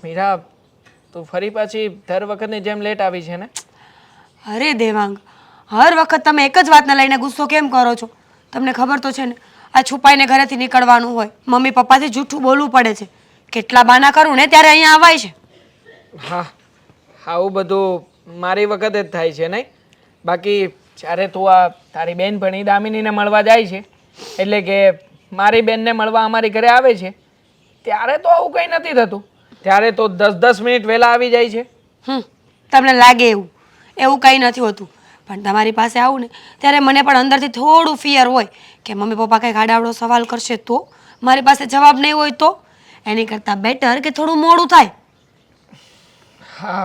મીરા, તું ફરી પાછી દર વખતની જેમ લેટ આવી છે ને? અરે દેવાંગ, હર વખત તમે એક જ વાતને લઈને ગુસ્સો કેમ કરો છો? તમને ખબર તો છે ને, આ છુપાઈને ઘરેથી નીકળવાનું હોય, મમ્મી પપ્પાથી જૂઠું બોલવું પડે છે. કેટલા બાના કરું ને ત્યારે અહીંયા આવાય છે. હા, આવું બધું મારી વખતે જ થાય છે નહીં? બાકી જ્યારે તું આ તારી બેનપણી દામિનીને મળવા જાય છે, એટલે કે મારી બેનને મળવા અમારી ઘરે આવે છે, ત્યારે તો આવું કંઈ નથી થતું. ત્યારે તો 10-10 મિનિટ વહેલા આવી જાય છે. તમને લાગે એવું કંઈ નથી હોતું. પણ તમારી પાસે આવું ને ત્યારે મને પણ અંદરથી થોડું ફિયર હોય કે મમ્મી પપ્પા કંઈક આડાવડો સવાલ કરશે તો, મારી પાસે જવાબ નહીં હોય તો. એની કરતાં બેટર કે થોડું મોડું થાય. હા,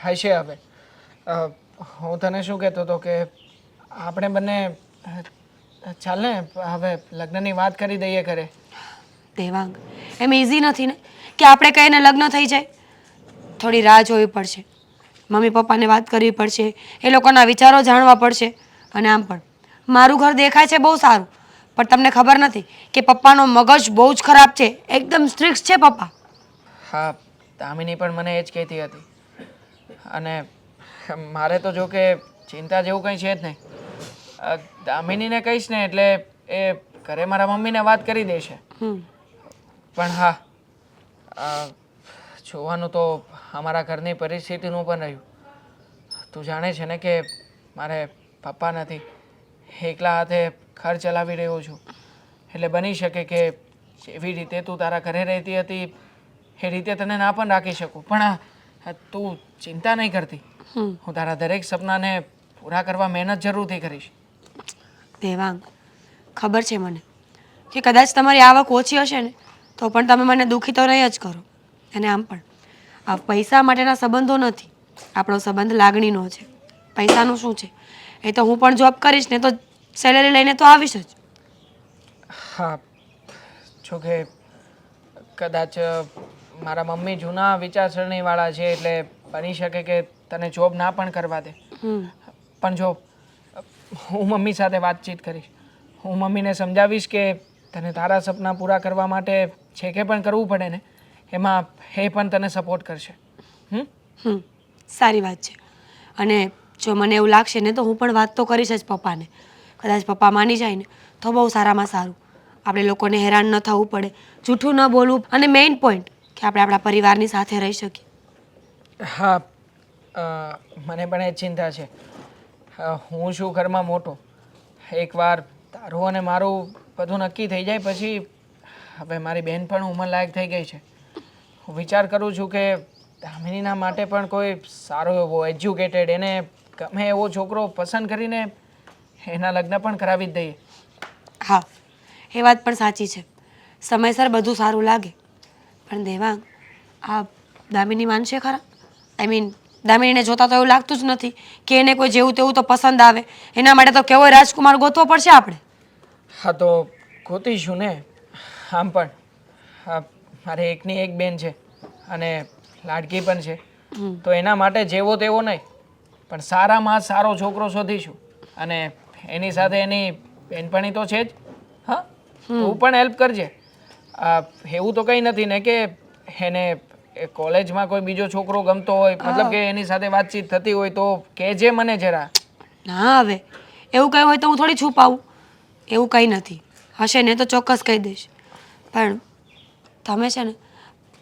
હશે હવે. હું તને શું કહેતો હતો કે આપણે બંને ચાલ ને હવે લગ્નની વાત કરી દઈએ ઘરે. દેવાંગ, એમ ઇઝી નથી ને કે આપણે કહીને લગ્ન થઈ જાય. થોડી રાહ જોવી પડશે, મમ્મી પપ્પાને વાત કરવી પડશે, એ લોકોના વિચારો જાણવા પડશે. અને આમ પણ મારું ઘર દેખાય છે બહુ સારું, પણ તમને ખબર નથી કે પપ્પાનો મગજ બહુ જ ખરાબ છે. એકદમ સ્ટ્રિક્ટ છે પપ્પા. હા, દામિની પણ મને એ જ કહેતી હતી. અને મારે તો જો કે ચિંતા જેવું કંઈ છે જ નહીં. દામિનીને કહીશ ને એટલે એ ઘરે મારા મમ્મીને વાત કરી દેશે. પણ હા, જોવાનું તો અમારા ઘરની પરિસ્થિતિનું પણ રહ્યું. તું જાણે છે ને કે મારે પપ્પા નથી, એકલા હાથે ઘર ચલાવી રહ્યો છું. એટલે બની શકે કે જેવી રીતે તું તારા ઘરે રહેતી હતી એ રીતે તને ના પણ રાખી શકું. પણ તું ચિંતા નહીં કરતી, હું તારા દરેક સપનાને પૂરા કરવા મહેનત જરૂરથી કરીશ. દેવાંગ, ખબર છે મને કે કદાચ તમારી આવક ઓછી હશે ને તો પણ તમે મને દુઃખી તો નહીં જ કરો. અને આમ પણ આ પૈસા માટેના સંબંધો નથી, આપણો સંબંધ લાગણીનો છે. પૈસાનું શું છે, એ તો હું પણ જોબ કરીશ ને તો સેલેરી લઈને તો આવીશ જ. હા, જોકે કદાચ મારા મમ્મી જૂના વિચારસરણીવાળા છે, એટલે બની શકે કે તને જોબ ના પણ કરવા દે. પણ જો હું મમ્મી સાથે વાતચીત કરીશ, હું મમ્મીને સમજાવીશ કે તને તારા સપના પૂરા કરવા માટે જે કંઈ પણ કરવું પડે ને એમાં એ પણ તને સપોર્ટ કરશે. સારી વાત છે. અને જો મને એવું લાગશે ને તો હું પણ વાત તો કરીશ જ પપ્પાને. કદાચ પપ્પા માની જાય ને તો બહુ સારામાં સારું. આપણે લોકોને હેરાન ન થવું પડે, જૂઠું ન બોલવું, અને મેઇન પોઈન્ટ કે આપણે આપણા પરિવારની સાથે રહી શકીએ. હા, મને પણ એ જ ચિંતા છે. હું છું ઘરમાં મોટો. એકવાર તારું અને મારું બધું નક્કી થઈ જાય પછી હવે મારી બહેન પણ ઉંમરલાયક થઈ ગઈ છે. હું વિચાર કરું છું કે દામિનીના માટે પણ કોઈ સારો એવો એજ્યુકેટેડ, એને ગમે એવો છોકરો પસંદ કરીને એના લગ્ન પણ કરાવી જ દઈએ. હા, એ વાત પણ સાચી છે. સમયસર બધું સારું લાગે. પણ દેવાંગ, આ દામિની માનશે ખરા? આઈ મીન, દામિનીને જોતા તો એવું લાગતું જ નથી કે એને કોઈ જેવું તેવું તો પસંદ આવે. એના માટે તો કેવો રાજકુમાર ગોતવો પડશે આપણે. હા, તો ગોતીશું ને. આમ પણ મારે એકની એક બેન છે અને લાડકી પણ છે, તો એના માટે જેવો તેવો નહીં પણ સારામાં સારો છોકરો શોધીશું. અને એની સાથે એની બેનપણી તો છે જ. હા, તું પણ હેલ્પ કરજે. એવું તો કંઈ નથી ને કે એને કોલેજમાં કોઈ બીજો છોકરો ગમતો હોય, મતલબ કે એની સાથે વાતચીત થતી હોય તો કહેજે મને જરા. હા, હવે એવું કંઈ હોય તો હું થોડી છુપાવું. એવું કંઈ નથી, હશે ને તો ચોક્કસ કહી દઈશ. પણ તમે છે ને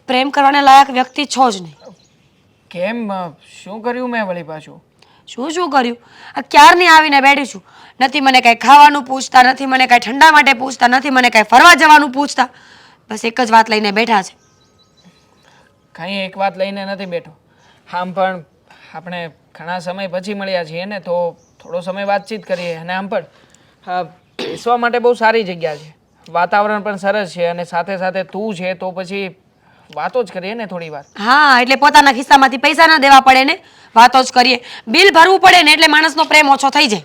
પ્રેમ કરવાને લાયક વ્યક્તિ છો જ નહીં. કેમ, શું કર્યું મેં વળી પાછું? શું કર્યું? આ ક્યારની આવીને બેઠી છું. નથી મને કાંઈ ખાવાનું પૂછતા, નથી મને કાંઈ ઠંડા માટે પૂછતા, નથી મને કાંઈ ફરવા જવાનું પૂછતા. બસ એક જ વાત લઈને બેઠા છે. કંઈ એક વાત લઈને નથી બેઠો. આમ પણ આપણે ઘણા સમય પછી મળ્યા છીએ ને, તો થોડો સમય વાતચીત કરીએ. અને આમ પણ બેસવા માટે બહુ સારી જગ્યા છે, વાતાવરણ પણ સરસ છે, અને સાથે સાથે તું છે તો પછી વાતો જ કરીએ ને થોડી વાર. હા, એટલે પોતાના ખિસ્સામાંથી પૈસા ના દેવા પડે ને, વાતો જ કરીએ. બિલ ભરવું પડે ને એટલે માણસનો પ્રેમ ઓછો થઈ જાય.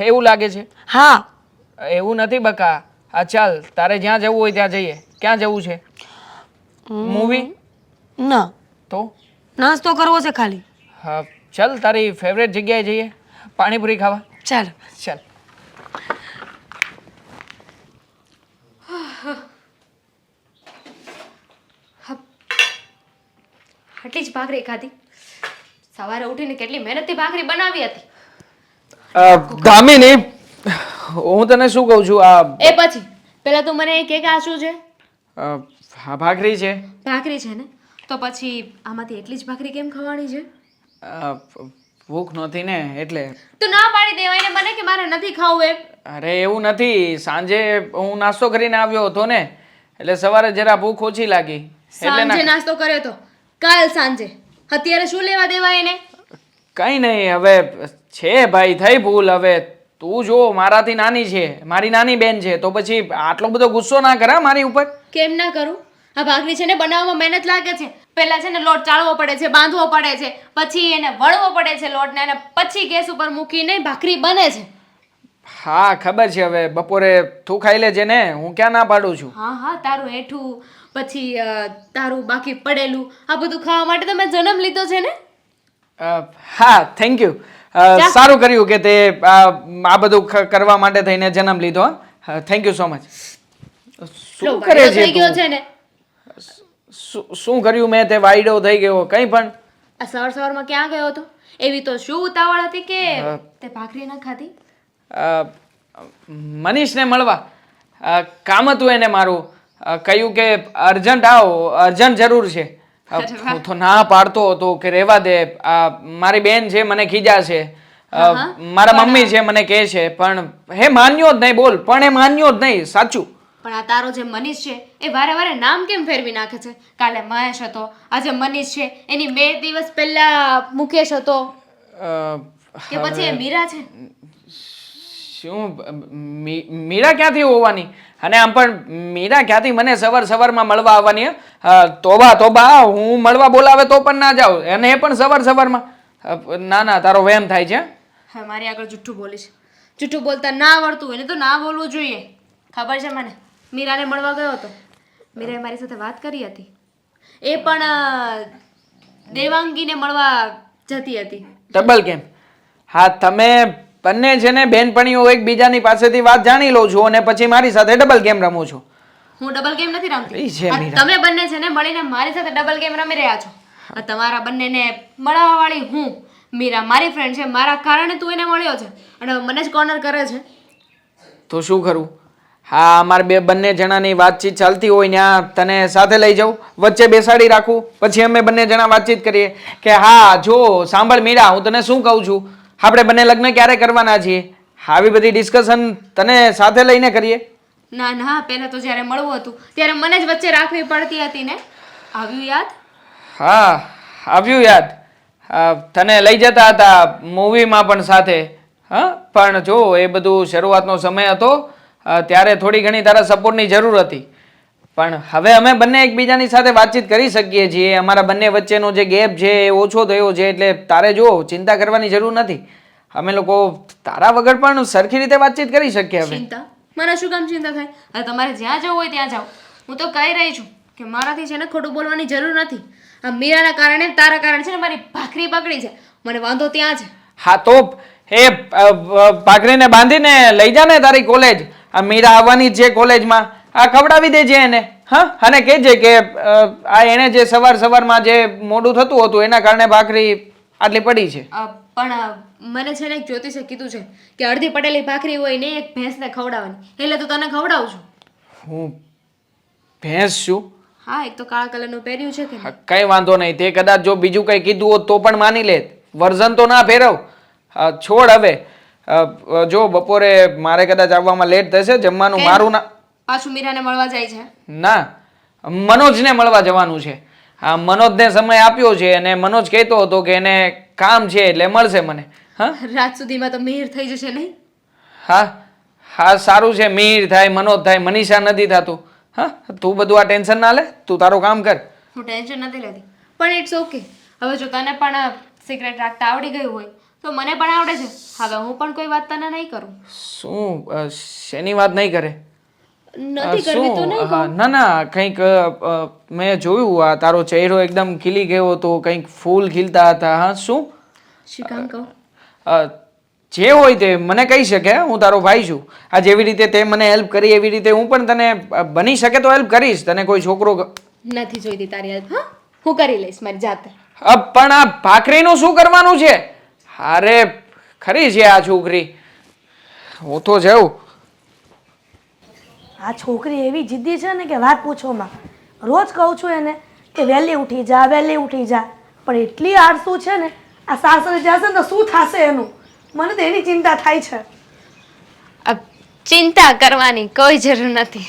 એવું લાગે છે? હા. એવું નથી બકા. હા, ચાલ, તારે જ્યાં જવું હોય ત્યાં જઈએ. ક્યાં જવું છે? મૂવી? ના, તો નાસ્તો કરવો છે ખાલી. હા, ચાલ, તારી ફેવરેટ જગ્યાએ જઈએ પાણીપુરી ખાવા. ચાલો. ચાલ. આટલી જ ભાખરી ખાધી? સવારે ઉઠીને કેટલી મહેનતથી ભાખરી બનાવી હતી. દામિની, હું તને શું કહું છું, એ પછી પેલા તું મને એ કે આ શું છે? આ ભાખરી છે. ભાખરી છે ને, તો પછી આમાંથી એટલી જ ભાખરી કેમ ખવાની છે? ભૂખ નહોતી ને એટલે. તું ના પાડી દેવાય ને મને કે મારે નથી ખાવું એમ. અરે એવું નથી, સાંજે હું નાસ્તો કરીને આવ્યો હતો ને એટલે સવારે જરા ભૂખ ઓછી લાગી એટલે સાંજે નાસ્તો કર્યો તો કાલ સાંજે, અત્યારે શું લેવા દેવા એને? કઈ નહીં, હવે છે ભાઈ, થઈ ભૂલ. હવે તું જો મારાથી નાની છે, મારી નાની બેન છે, તો પછી આટલો બધો ગુસ્સો ના કર મારી ઉપર. કેમ ના કરું? આ ભાખરી છે ને બનાવવામાં મહેનત લાગે છે. પહેલા છે ને લોટ ચાળવો પડે છે, બાંધવો પડે છે, પછી એને વળવો પડે છે લોટને, અને પછી ગેસ ઉપર મૂકીને ભાખરી બને છે. હા ખબર છે, હવે બપોરે તું ખાઈ લેજે ને, હું ક્યાં ના પાડું છું. હા હા, તારું હેઠું, પછી તારું બાકી પડેલું, આ બધું ખાવા માટે તો મેં જન્મ લીધો છે ને. હા, થેન્ક યુ. સારું કર્યું કે તે આ બધું કરવા માટે થઈને જન્મ લીધો. Thank you so much. શું કરે છે થઈ ગયો તું? છે ને. શું કર્યું મેં? તે વાયડો થઈ ગયો કંઈ પણ? આ સવારમાં ક્યાં ગયો હતો? એવી તો શું ઉતાવળ હતી કે તે ભાખરી ન ખાધી? મનીષને મળવા કામ હતું એને મારું. કહ્યું કે અર્જન્ટ આવો, અર્જન્ટ જરૂર છે. હું તો ના પાડતો હતો કે રહેવા દે, મારી બેન છે મને ખીજા છે, મારા મમ્મી છે મને કહે છે, પણ હે માન્યો જ નહીં. બોલ, પણ એ માન્યો જ નહીં. સાચું. પણ આ તારો જે મનીષ છે એ વારે વારે નામ કેમ ફેરવી નાખે છે? કાલે મહેશ હતો, આજે મનીષ છે, એની 2 દિવસ પહેલા મુકેશ હતો, કે પછી એ મીરા છે? શું મીરા ક્યાંથી હોવાની? અને આમ પણ મીરા ક્યાંથી મને સવારમાં મળવા આવવાની? તોબા તોબા, હું મળવા બોલાવે તો પણ ના જાઉં, અને એ પણ સવારમાં. ના, તારો વહેમ થાય છે. હા, મારી આગળ જુઠ્ઠું બોલીશ. જુઠ્ઠું બોલતા ના આવડતું હોય ને તો ના બોલવું જોઈએ. ખબર છે મને, મીરાને મળવા ગયો હતો. મીરાએ મારી સાથે વાત કરી હતી. એ પણ દેવાંગીને મળવા જતી હતી. ડબલ કેમ? હા, તમે બંને છે ને બેનપણીઓ એકબીજાની પાસેથી વાત જાણી લો છો અને પછી મારી સાથે ડબલ ગેમ રમો છો. હું ડબલ ગેમ નથી રમતી. ઈ છે આ મીરા. તમે બંને છે ને મળીને મારી સાથે ડબલ ગેમ રમી રહ્યા છો. આ તમારા બંનેને મળવા વાળી હું. મીરા મારી ફ્રેન્ડ છે, મારા કારણે તું એને મળ્યો છે, અને મને જ કોર્નર કરે છે. તો શું કરું? હા, અમારે બંને જણાની વાતચીત ચાલતી હોય ત્યાં તને સાથે લઈ જાઉં, વચ્ચે બેસાડી રાખું, પછી અમે બંને જણા વાતચીત કરીએ કે હા જો સાંભળ મીરા, હું તને શું કહું છું, આપણે બંને લગ્ન ક્યારે કરવાના છીએ, આવી બધી ડિસ્કશન તને સાથે લઈને કરીએ. ના ના, પહેલા તો જ્યારે મળવું હતું ત્યારે મને જ વચ્ચે રાખવી પડતી હતી ને. આવ્યું યાદ? હા, આવ્યું યાદ. તને લઈ જતા હતા મૂવીમાં પણ સાથે. હા, પણ જો એ બધું શરૂઆતનો સમય હતો, ત્યારે થોડી ઘણી તારા સપોર્ટની જરૂર હતી. પણ હવે અમે બંને એકબીજાની સાથે વાતચીત કરી શકીએ છીએ. અમારા બંને વચ્ચેનો જે ગેપ છે એ ઓછો થયો છે, એટલે તારે જો ચિંતા કરવાની જરૂર નથી. અમે લોકો તારા વગર પણ સરખી રીતે વાતચીત કરી શકીએ. હવે ચિંતા? મને શું કામ ચિંતા થાય? હવે તમારે જ્યાં જવું હોય ત્યાં જાઓ. હું તો કહી રહી છું કે મારાથી છે ને ખોટું બોલવાની જરૂર નથી. આ મીરાના કારણે, તારા કારણે છે ને મારી ભાખરી બગડી છે. મને વાંધો ત્યાં છે. હા, તો એ ભાખરીને બાંધીને લઈ જા ને તારી કોલેજ. આ મીરા આવવાની જ છે કોલેજમાં, આ ખવડાવી દેજે એને. હા, અને કહેજે કે આ એને જે સવારમાં જે મોડું થતું હતું એના કારણે ભાખરી આટલી પડી છે. પણ મને છે ને એક જ્યોતિષે કીધું છે કે અડધી પડેલી ભાખરી હોય ને એક ભેંસને ખવડાવવાની, એટલે તો તને ખવડાવું છું. હું ભેંસ છું? હા, એક તો કાળા કલરનું પહેર્યું છે કે નહીં? કઈ વાંધો નહીં. તે કદાચ જો બીજું કઈ કીધું હોત તો પણ માની લે, વર્ઝન તો ના ફેરવ. છોડ હવે. જો બપોરે મારે કદાચ આવવામાં લેટ થશે, જમવાનું કેમ? મારું ના. પાછું મીરાને મળવા જાય છે? ના, મનોજને મળવા જવાનું છે. હા, મનોજને સમય આપ્યો છે અને મનોજ કહેતો હતો કે એને કામ છે એટલે મળશે મને. હા, રાત સુધીમાં તો મિહિર થઈ જશે નહીં? હા હા, સારું છે. મિહિર થાય, મનોજ થાય, મનીષા નથી થતું. હા, તું બધું આ ટેન્શન ના લે, તું તારું કામ કર. હું ટેન્શન નથી લેતી, પણ ઇટ્સ ઓકે. હવે જો તને પણ સિગરેટ રાખતા આવડી ગયું હોય તો મને પણ આવડે છે. હવે હું પણ કોઈ વાત તને નહીં કરું. શું? શેની વાત નહીં કરે? નથી કરવી તો નહીં કહું. ના, કંઈક મેં જોયું, આ તારો ચહેરો એકદમ ખીલી ગયો હતો, કંઈક ફૂલ ખીલતા હતા. હા, શું? શું કામ કહું? જે હોય તે મને કહી શકે. હું તારો ભાઈ છું. આ જેવી રીતે તે મને હેલ્પ કરી એવી રીતે હું પણ તને બની શકે તો હેલ્પ કરીશ. તને કોઈ છોકરો નથી જોઈતી તારી હેલ્પ. હા, હું કરી લઈશ મારી જાતે. પણ આ ભાખરીનું શું કરવાનું છે? અરે ખરી છે આ છોકરી. હું તો જાઉં. આ છોકરી એવી જિદ્દી છે ને કે વાત પૂછોમાં. રોજ કહું છું એને કે વહેલી ઉઠી જા વહેલી ઉઠી જા, પણ એટલી આળસુ છે ને, આ સાસરે જશે ને તો શું થશે એનું, મને તો એની ચિંતા થાય છે. अब ચિંતા કરવાની કોઈ જરૂર નથી.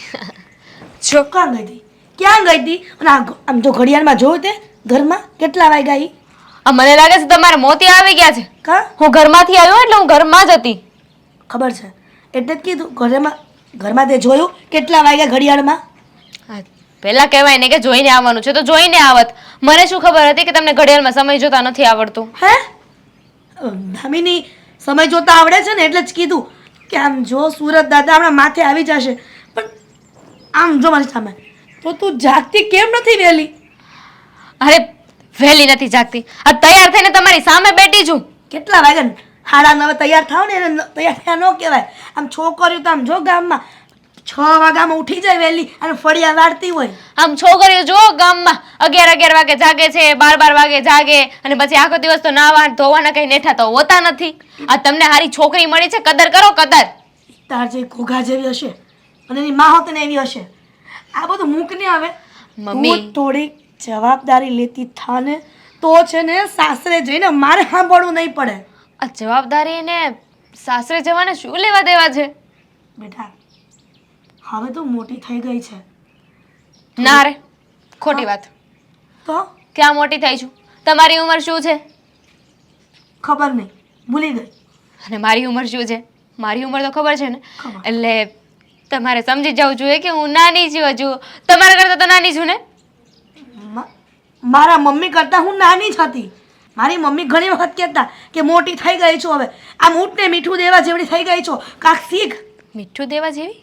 જો ક્યાં ગઈ હતી, ક્યાં ગઈ હતી? અને આમ જો ઘડિયાળમાં જોયું તે ઘરમાં કેટલા વાગ્યા ઈ? મને લાગે છે તમારે મોતી આવી ગયા છે. કા હું ઘરમાંથી આવ્યો એટલે હું ઘરમાં જ હતી. ખબર છે એટલે જ કીધું ઘરમાં તે જોયું કેટલા વાગ્યા ઘડિયાળમાં? પહેલા કહેવાય ને કે જોઈને આવવાનું છે તો જોઈને આવત. મને શું ખબર હતી કે તમને ઘડિયાળમાં સમય જોતા નથી આવડતું. હે દામિની, સમય જોતા આવડે છે ને એટલે જ કીધું કે આમ જો સુરત દાદા હમણાં માથે આવી જશે. પણ આમ જો મારી સામે, તો તું જાગતી કેમ નથી વહેલી? અરે વહેલી નથી જાગતી, આ તૈયાર થઈને તમારી સામે બેઠી છું. કેટલા વાગ્યા? 9:30 તૈયાર થાવ ને એને તૈયાર થયા ન કહેવાય. આમ છોકરીઓ તો આમ જો ગામમાં 6 વાગ્યામાં ઉઠી જાય વહેલી અને ફળિયા વાળતી હોય. આમ છોકરીઓ જો ગામમાં 11 વાગે જાગે છે, 12 વાગે જાગે, અને પછી આખો દિવસ તો નાવા ધોવાના કઈ નેઠા તો હોતા નથી. આ તમને હારી છોકરી મળી છે, કદર કરો કદર. તાર જે ઘોઘા જેવી હશે અને એની માં હોત ને એવી હશે. આ બધું મૂકને આવે. મમ્મી. તું થોડીક જવાબદારી લેતી થાને તો છે ને સાસરે જઈને મારે સાંભળવું નહીં પડે. આ જવાબદારી ને સાસરે જવાને શું લેવા દેવા છે? બેટા, હવે તું મોટી થઈ ગઈ છે. ના રે, ખોટી વાત. તો ક્યાં મોટી થઈ છું? તમારી ઉંમર શું છે? ખબર નહીં, ભૂલી ગઈ. અને મારી ઉંમર શું છે? મારી ઉંમર તો ખબર છે ને. ખબર. એટલે તમારે સમજી જવું જોઈએ કે હું નાની છું હજુ. તમારા કરતાં તો નાની છું ને. મારા મમ્મી કરતાં હું નાની જ હતી. મારી મમ્મી ઘણી વખત કહેતા કે મોટી થઈ ગઈ છું હવે, આમ ઊંટને મીઠું દેવા જેવડી થઈ ગઈ છો, કાંક શીખ. મીઠું દેવા જેવી?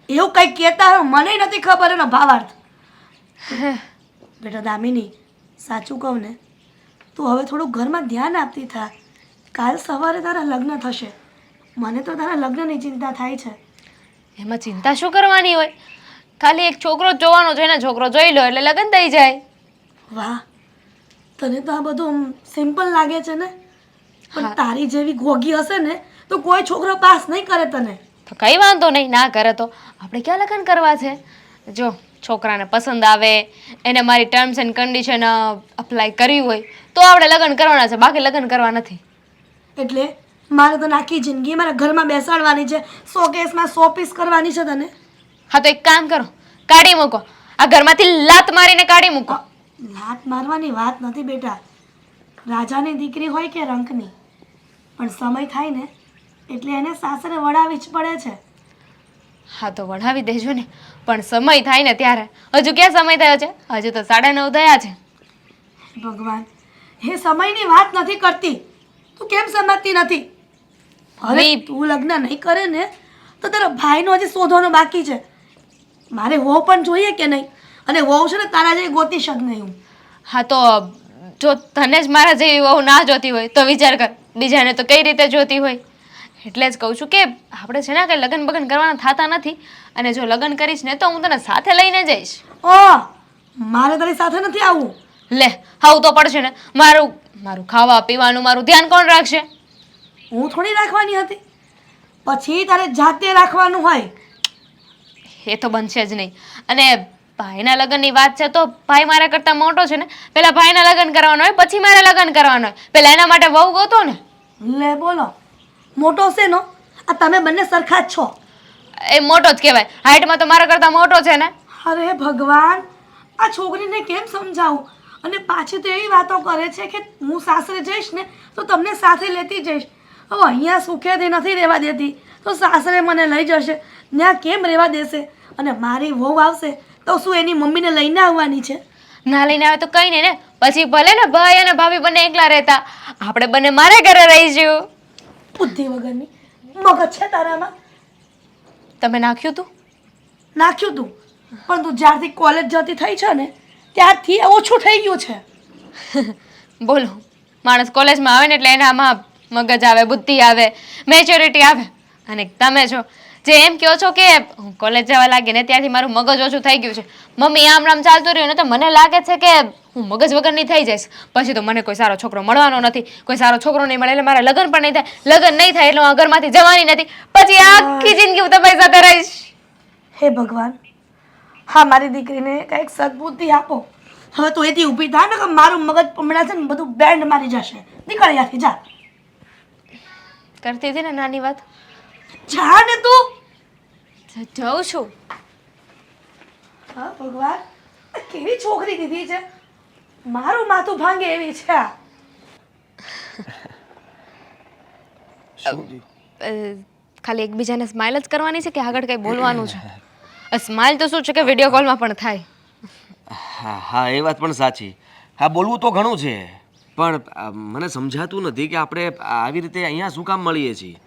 એવું કંઈક કહેતા હોય, મને નથી ખબર એનો ભાવાર્થ. બેટા દામિની, સાચું કહું ને, તું હવે થોડું ઘરમાં ધ્યાન આપતી થા. કાલ સવારે તારા લગ્ન થશે. મને તો તારા લગ્નની ચિંતા થાય છે. એમાં ચિંતા શું કરવાની હોય? ખાલી એક છોકરો જ જોવાનો છે ને, છોકરો જોઈ લો એટલે લગ્ન થઈ જાય. વાહ, તને તો આ બધું સિમ્પલ લાગે છે ને, પણ તારી જેવી ગોગી હશે ને તો કોઈ છોકરો પાસ નહીં કરે તને. તો કંઈ વાંધો નહીં, ના કરે તો આપણે ક્યાં લગ્ન કરવા છે? જો છોકરાને પસંદ આવે, એને મારી ટર્મ્સ એન્ડ કન્ડિશન અપ્લાય કરવી હોય તો આપણે લગ્ન કરવાના છે, બાકી લગ્ન કરવા નથી. એટલે મારે તો આખી જિંદગી મારા ઘરમાં બેસાડવાની છે, શોકેસમાં 100 પીસ કરવાની છે તને. હા તો એક કામ કરો, કાઢી મૂકો આ ઘરમાંથી, લાત મારીને કાઢી મૂકો. લાત મારવાની વાત નથી બેટા, રાજાની દીકરી હોય કે રંકની, પણ સમય થાય ને એટલે એને સાસરે વળાવી જ પડે છે. હા તો વઢાવી દેજો ને, પણ સમય થાય ને ત્યારે. હજુ ક્યાં સમય થયો છે? હજુ તો 9:30 થયા છે. ભગવાન, એ સમયની વાત નથી કરતી, તું કેમ સમજતી નથી? હવે તું લગ્ન નહીં કરે ને તો તારા ભાઈનો હજી શોધવાનો બાકી છે. મારે વહુ પણ જોઈએ કે નહીં, અને વહુ છે ને તારા જેવી ગોતી શક નહીં હું. હા તો જો તને જ મારા જેવી વહુ ના જોતી હોય તો વિચાર કર બીજાને તો કઈ રીતે જોતી હોય. એટલે જ કહું છું કે આપણે છે ને કંઈ લગ્ન બગન કરવાના થતા નથી, અને જો લગ્ન કરીશ ને તો હું તને સાથે લઈને જઈશ. મારે તારી સાથે નથી આવવું. લે, આવું તો પડશે ને. મારું ખાવા પીવાનું મારું ધ્યાન કોણ રાખશે? હું થોડી રાખવાની હતી, પછી તારે જાતે રાખવાનું હોય. એ તો બનશે જ નહીં. અને ભાઈના લગ્નની વાત છે તો ભાઈ મારા કરતાં મોટો છે ને, પહેલાં ભાઈના લગ્ન કરવાનો હોય પછી મારે લગ્ન કરવાનો હોય. પહેલાં એના માટે વહુ ગોતો ને. લે બોલો, મોટો છે નો? આ તમે બંને સરખા જ છો. એ મોટો જ કહેવાય, હાઈટમાં તો મારા કરતાં મોટો છે ને. અરે ભગવાન, આ છોકરીને કેમ સમજાવું? અને પાછી તો એવી વાતો કરે છે કે હું સાસરે જઈશ ને તો તમને સાથે લેતી જઈશ. હવે અહીંયા સુખેથી નથી રહેવા દેતી તો સાસરે મને લઈ જશે, ત્યાં કેમ રહેવા દેશે? અને મારી વહુ આવશે તો શું એની મમ્મીને લઈને આવવાની છે? ના લઈને આવે તો કંઈ નહીં ને, પછી ભલે ને ભાઈ અને ભાભી બંને એકલા રહેતા, આપણે બંને મારે ઘરે રહીશું. બુદ્ધિ વગરની, મગજ છે તારામાં? તમે નાખ્યું તું? નાખ્યું તું, પણ તું જ્યારથી કોલેજ જતી થઈ છે ને ત્યારથી ઓછું થઈ ગયું છે. બોલો, માણસ કોલેજમાં આવે ને એટલે એનામાં મગજ આવે, બુદ્ધિ આવે, મેચ્યોરિટી આવે. અને તમે છો જે એમ કહો છો કે હું કોલેજ જવા લાગી ને ત્યારથી મારું મગજ ઓછું થઈ ગયું છે. મમ્મી આમ રામ ચાલતું રહ્યું ને તો મને લાગે છે કે હું મગજ વગરની થઈ જઈશ. પછી તો મને કોઈ સારો છોકરો મળવાનો નથી, કોઈ સારો છોકરો નહીં મળે એટલે મારા લગ્ન પણ નહીં થાય. લગ્ન નહીં થાય એટલે હું આ ઘરમાંથી જવાની નથી. પછી આખી જિંદગી હું તમારી સાથે રહીશ. હે ભગવાન, હા મારી દીકરીને કંઈક સદબુદ્ધિ આપો. હવે તું એથી ઊભી થાય ને કે મારું મગજ હમણાં છે ને બધું બેન્ડ મારી જશે. નીકળ અહીંયાથી, જા કરતી હતી ને નાની વાત. જા ને તું. જઉં છું. હા ભગવાન, આ કેવી છોકરી દીધી છે, મારું માથું ભાંગે એવી છે આ. ખાલી એકબીજાને સ્માઇલ જ કરવાની છે કે આગળ કંઈ બોલવાનું છે? સ્માઇલ તો શું છે કે વિડીયો કોલમાં પણ થાય. હા હા, એ વાત પણ સાચી. હા, બોલવું તો ઘણું છે, પણ મને સમજાતું નથી કે આપણે આવી રીતે અહીંયા શું કામ મળીએ છીએ.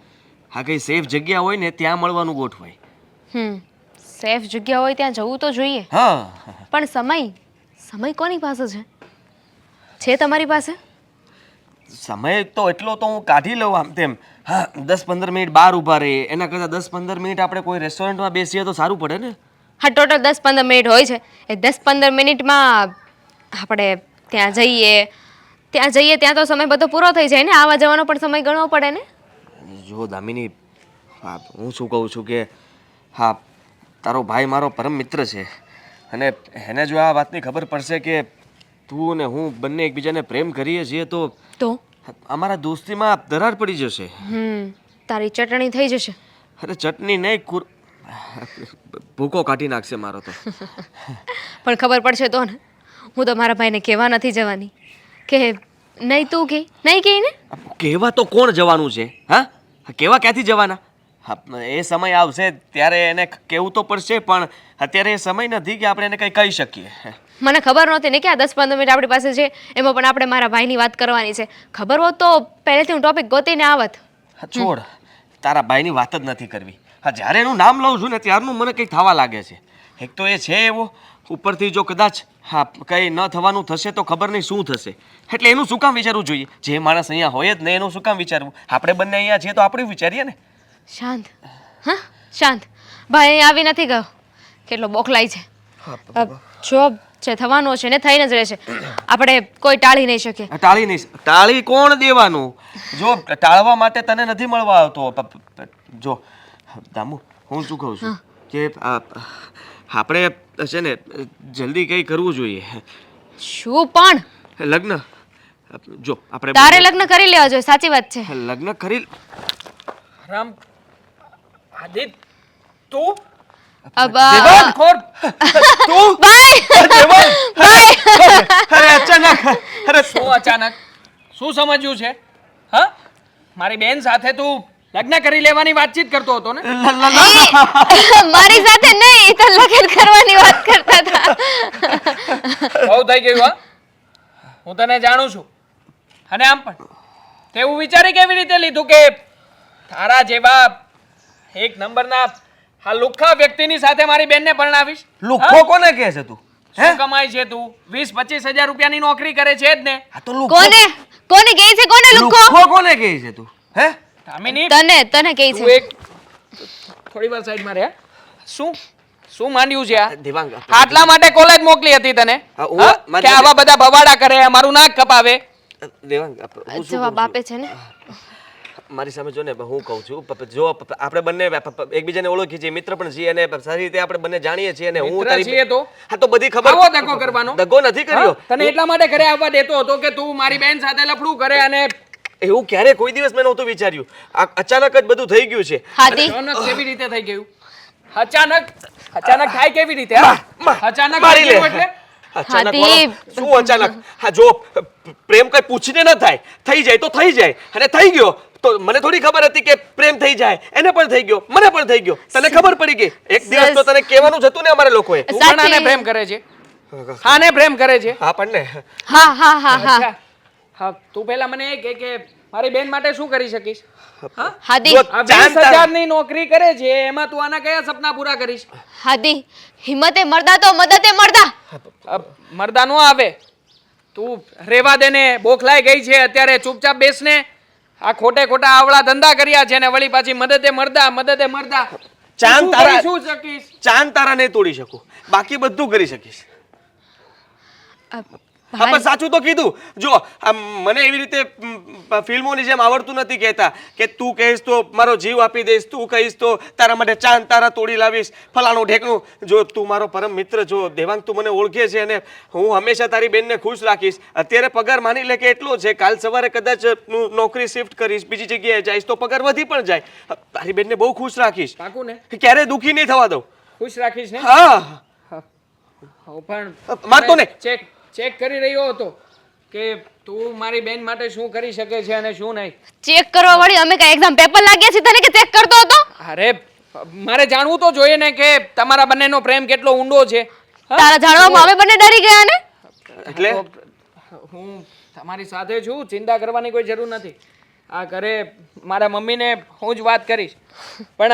હા, કંઈ સેફ જગ્યા હોય ને ત્યાં મળવાનું ગોઠવાય. સેફ જગ્યા હોય ત્યાં જવું તો જોઈએ. હા, પણ સમય કોની પાસે છે તમારી પાસે? સમય તો એટલો તો હું કાઢી લઉં આમ તેમ. હા, 10-15 મિનિટ બહાર ઊભા રહીએ એના કરતાં 10-15 મિનિટ આપણે કોઈ રેસ્ટોરન્ટમાં બેસીએ તો સારું પડે ને. હા, ટોટલ 10-15 મિનિટ હોય છે. એ 10-15 મિનિટમાં આપણે ત્યાં જઈએ ત્યાં તો સમય બધો પૂરો થઈ જાય ને. આવવા જવાનો પણ સમય ગણવો પડે ને. જો દામિની, હા, હું શું કહું છું કે હા, તારો ભાઈ મારો પરમ મિત્ર છે અને એને જો આ વાતની ખબર પડશે કે તું ને હું બંને એકબીજાને પ્રેમ કરીએ છીએ તો અમારા દોસ્તીમાં દરાર પડી જશે. તારી ચટણી થઈ જશે. અરે ચટણી નહીં, ભૂકો કાઢી નાખશે મારો તો. પણ ખબર પડશે તો ને. હું તો મારા ભાઈને કહેવા નથી જવાની કે નહીં. તું કે નહીં કે ને કહેવા તો કોણ જવાનું છે? હા, કહેવા ક્યાંથી જવાના? હા, એ સમય આવશે ત્યારે એને કહેવું તો પડશે, પણ અત્યારે એ સમય નથી કે આપણે એને કંઈ કહી શકીએ. મને ખબર નહોતી ને કે આ 10-15 મિનિટ આપણી પાસે છે. એમાં પણ આપણે મારા ભાઈની વાત કરવાની છે. ખબર હોત તો પહેલેથી હું ટોપિક ગોતીને આવત. છોડ, તારા ભાઈની વાત જ નથી કરવી. હા, જ્યારે એનું નામ લઉં છું ને ત્યારનું મને કંઈક થવા લાગે છે. એક તો એ છે એવો, ઉપરથી જો કદાચ હા કંઈ ન થવાનું થશે તો ખબર નહીં શું થશે. એટલે એનું શું કામ વિચારવું જોઈએ? જે માણસ અહીંયા હોય જ ને એનું શું કામ વિચારવું? આપણે બંને અહીંયા છીએ તો આપણે વિચારીએ ને. શાંત, હા શાંત. ભાઈ અહીં આવી નથી ગયો. કેટલો બોખલાય છે. જો જે થવાનું છે ને થઈને જ રહેશે. આપણે કોઈ ટાળી નહીં શકીએ. ટાળી કોણ દેવાનું? જો ટાળવા માટે તને નથી મળવા આવતો. જો દામુ, હું શું કહું છું કે આપણે છે ને જલ્દી કંઈ કરવું જોઈએ. શું પણ? લગ્ન. જો આપણે તારે લગ્ન કરી લેવા જોઈએ. સાચી વાત છે. લગ્ન કરી. રામ, આદિત, તું દેવાંગ, તું દેવાંગ, અરે અચાનક, અરે શું અચાનક? શું સમજ્યું છે? હા, મારી બેન સાથે તું લગ્ન કરી લેવાની વાતચીત કરતો હતો ને? મારી સાથે નહીં, તો લગ્ન કરવાની વાત કરતા હતા. બહુ થઈ ગયું. હા, હું તને જાણું છું. અને આમ પણ તેવું વિચારી કેવી રીતે લીધું કે તારા જેવા એક નંબરના આ લુખ્ખા વ્યક્તિની સાથે મારી બેનને પરણાવીશ? લુખ્ખો કોને કહે છે તું? શું કમાય છે તું? 20-25 હજાર રૂપિયાની નોકરી કરે છે જ ને? આ તો લુખ્ખો. કોને કહે છે? કોને લુખ્ખો? લુખ્ખો કોને કહે છે તું? હે? દામિની, તને કહે તું છે. એક થોડી વાર સાઈડમાં રહે. શું માંડ્યું છે આ? દેવાંગ, આટલા માટે કોલેજ મોકલી હતી તને હા, હું હા? કે આવા બધા બવાડા કરે, અમારું નાક કપાવે? દેવાંગ, હું શું જવાબ કહું આપે છે ને. છું? મારી સામે જો ને, હું કહું છું જો આપણે બંને એકબીજાને ઓળખીએ છીએ, મિત્ર પણ છીએ અને સારી રીતે આપણે બંને જાણીએ છીએ અને હું મિત્ર છીએ તો? હા, તો બધી ખબર. આવો દગો કરવાનો? દગો નથી કર્યો. હા? તને એટલા માટે ઘરે આવવા દેતો હતો કે તું મારી બેન સાથે લફડું કરે અને એવું ક્યારે કોઈ દિવસ મેં નહોતું વિચાર્યું. આ અચાનક જ બધું થઈ ગયું છે. હાદી અચાનક કેવી રીતે થઈ ગયું? અચાનક થાય કેવી રીતે? હા? અચાનક મારી થઈ લે. ગયું એટલે? અચાનક હાદી. વાળો શું અચાનક? હા, જો પ્રેમ કઈ પૂછીને ન થાય, થઈ જાય તો થઈ જાય. અને થઈ ગયો તો મને થોડી ખબર હતી કે પ્રેમ થઈ જાય. એને પણ થઈ ગયો, મને પણ થઈ ગયો. તને ખબર પડી ગઈ. એક દિવસ તો તને કહેવાનું જ હતું ને અમારે લોકોએ. તું પણ આને પ્રેમ કરે છે? આને પ્રેમ કરે છે? હા પણ ને. હા. અચ્છા. હા, તું પહેલા મને એ કહે કે મારી બેન માટે શું કરી શકીશ? હાદી જો આ જાણતા- 20,000 ની નોકરી કરે છે, એમાં તું આના કયા સપના પૂરા કરીશ? હાદી હિંમતે મરદા તો મદદે મરદા. મરદા નો આવે. તું રેવા દે ને, બોખલાઈ ગઈ છે અત્યારે. ચૂપચાપ બેસને. આ ખોટા આવડા ધંધા કર્યા છે ને વળી પાછી મદદે મરદા. ચાંદ શું તારા કરી શું શકીશ? ચાંદ તારા નહીં તોડી શકું, બાકી બધું કરી શકીશ. હા પણ સાચું તો કીધું. જો મને એવી રીતે ફિલ્મોની જેમ આવડતું નથી કહેતા કે તું કહીશ તો મારો જીવ આપી દઈશ, તું કહીશ તો તારા માટે ચાંદ તારા તોડી લાવીશ, ફલાણું ઢેકણું. જો તું મારો પરમ મિત્ર, જો દેવાંગ તું મને ઓળખે છે અને હું હંમેશા તારી બેનને ખુશ રાખીશ. અત્યારે પગાર માની લે કે એટલો છે, કાલ સવારે કદાચ હું નોકરી શિફ્ટ કરીશ, બીજી જગ્યાએ જઈશ તો પગાર વધી પણ જાય. તારી બેનને બહુ ખુશ રાખીશ, પાકું ને? ક્યારેય દુઃખી નહીં થવા દઉં. ખુશ રાખીશ ને? હા હું પણ મારતો ને. ચેક કરી રહ્યો હતો કે તું મારી બેન માટે શું કરી શકે છે અને શું નહીં. ચેક કરવા વાળી અમે કઈ એક્ઝામ પેપર લાગ્યા છે તને કે ચેક કરતો હતો? અરે મારે જાણવું તો જોઈએ ને કે તમારા બંનેનો પ્રેમ કેટલો ઊંડો છે. હા? તારા જાણવામાં અમે બંને ડરી ગયા ને? એટલે હું તમારી સાથે છું, ચિંતા કરવાની કોઈ જરૂર નથી. આ ઘરે મારા મમ્મીને હું જ વાત કરીશ. પણ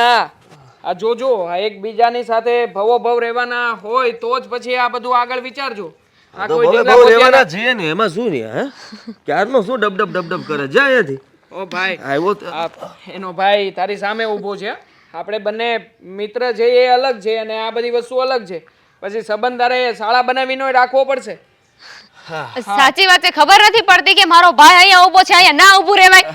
આ જોજો, આ એકબીજાની સાથે ભવો ભવ રહેવાના હોય તો જ પછી આ બધું આગળ વિચારજો. આ કોઈ ઢીંગલા બહુ પોતિયાના- રહેવાના છીએ ને, એમાં શું ને? હે ક્યારનો શું ડબ કરે જાય અહીંયાથી. ઓ ભાઈ, આવ્યો તો- એનો ભાઈ તારી સામે ઊભો છે. આપણે બંને મિત્ર છે એ અલગ છે અને આ બધી વસ્તુ અલગ છે. પછી સંબંધ તારે શાળા બનાવીને રાખવો પડશે. સાચી વાત છે, ખબર નથી પડતી કે મારો ભાઈ અહીંયા ઊભો છે, અહીંયા ના ઊભું રહેવાય.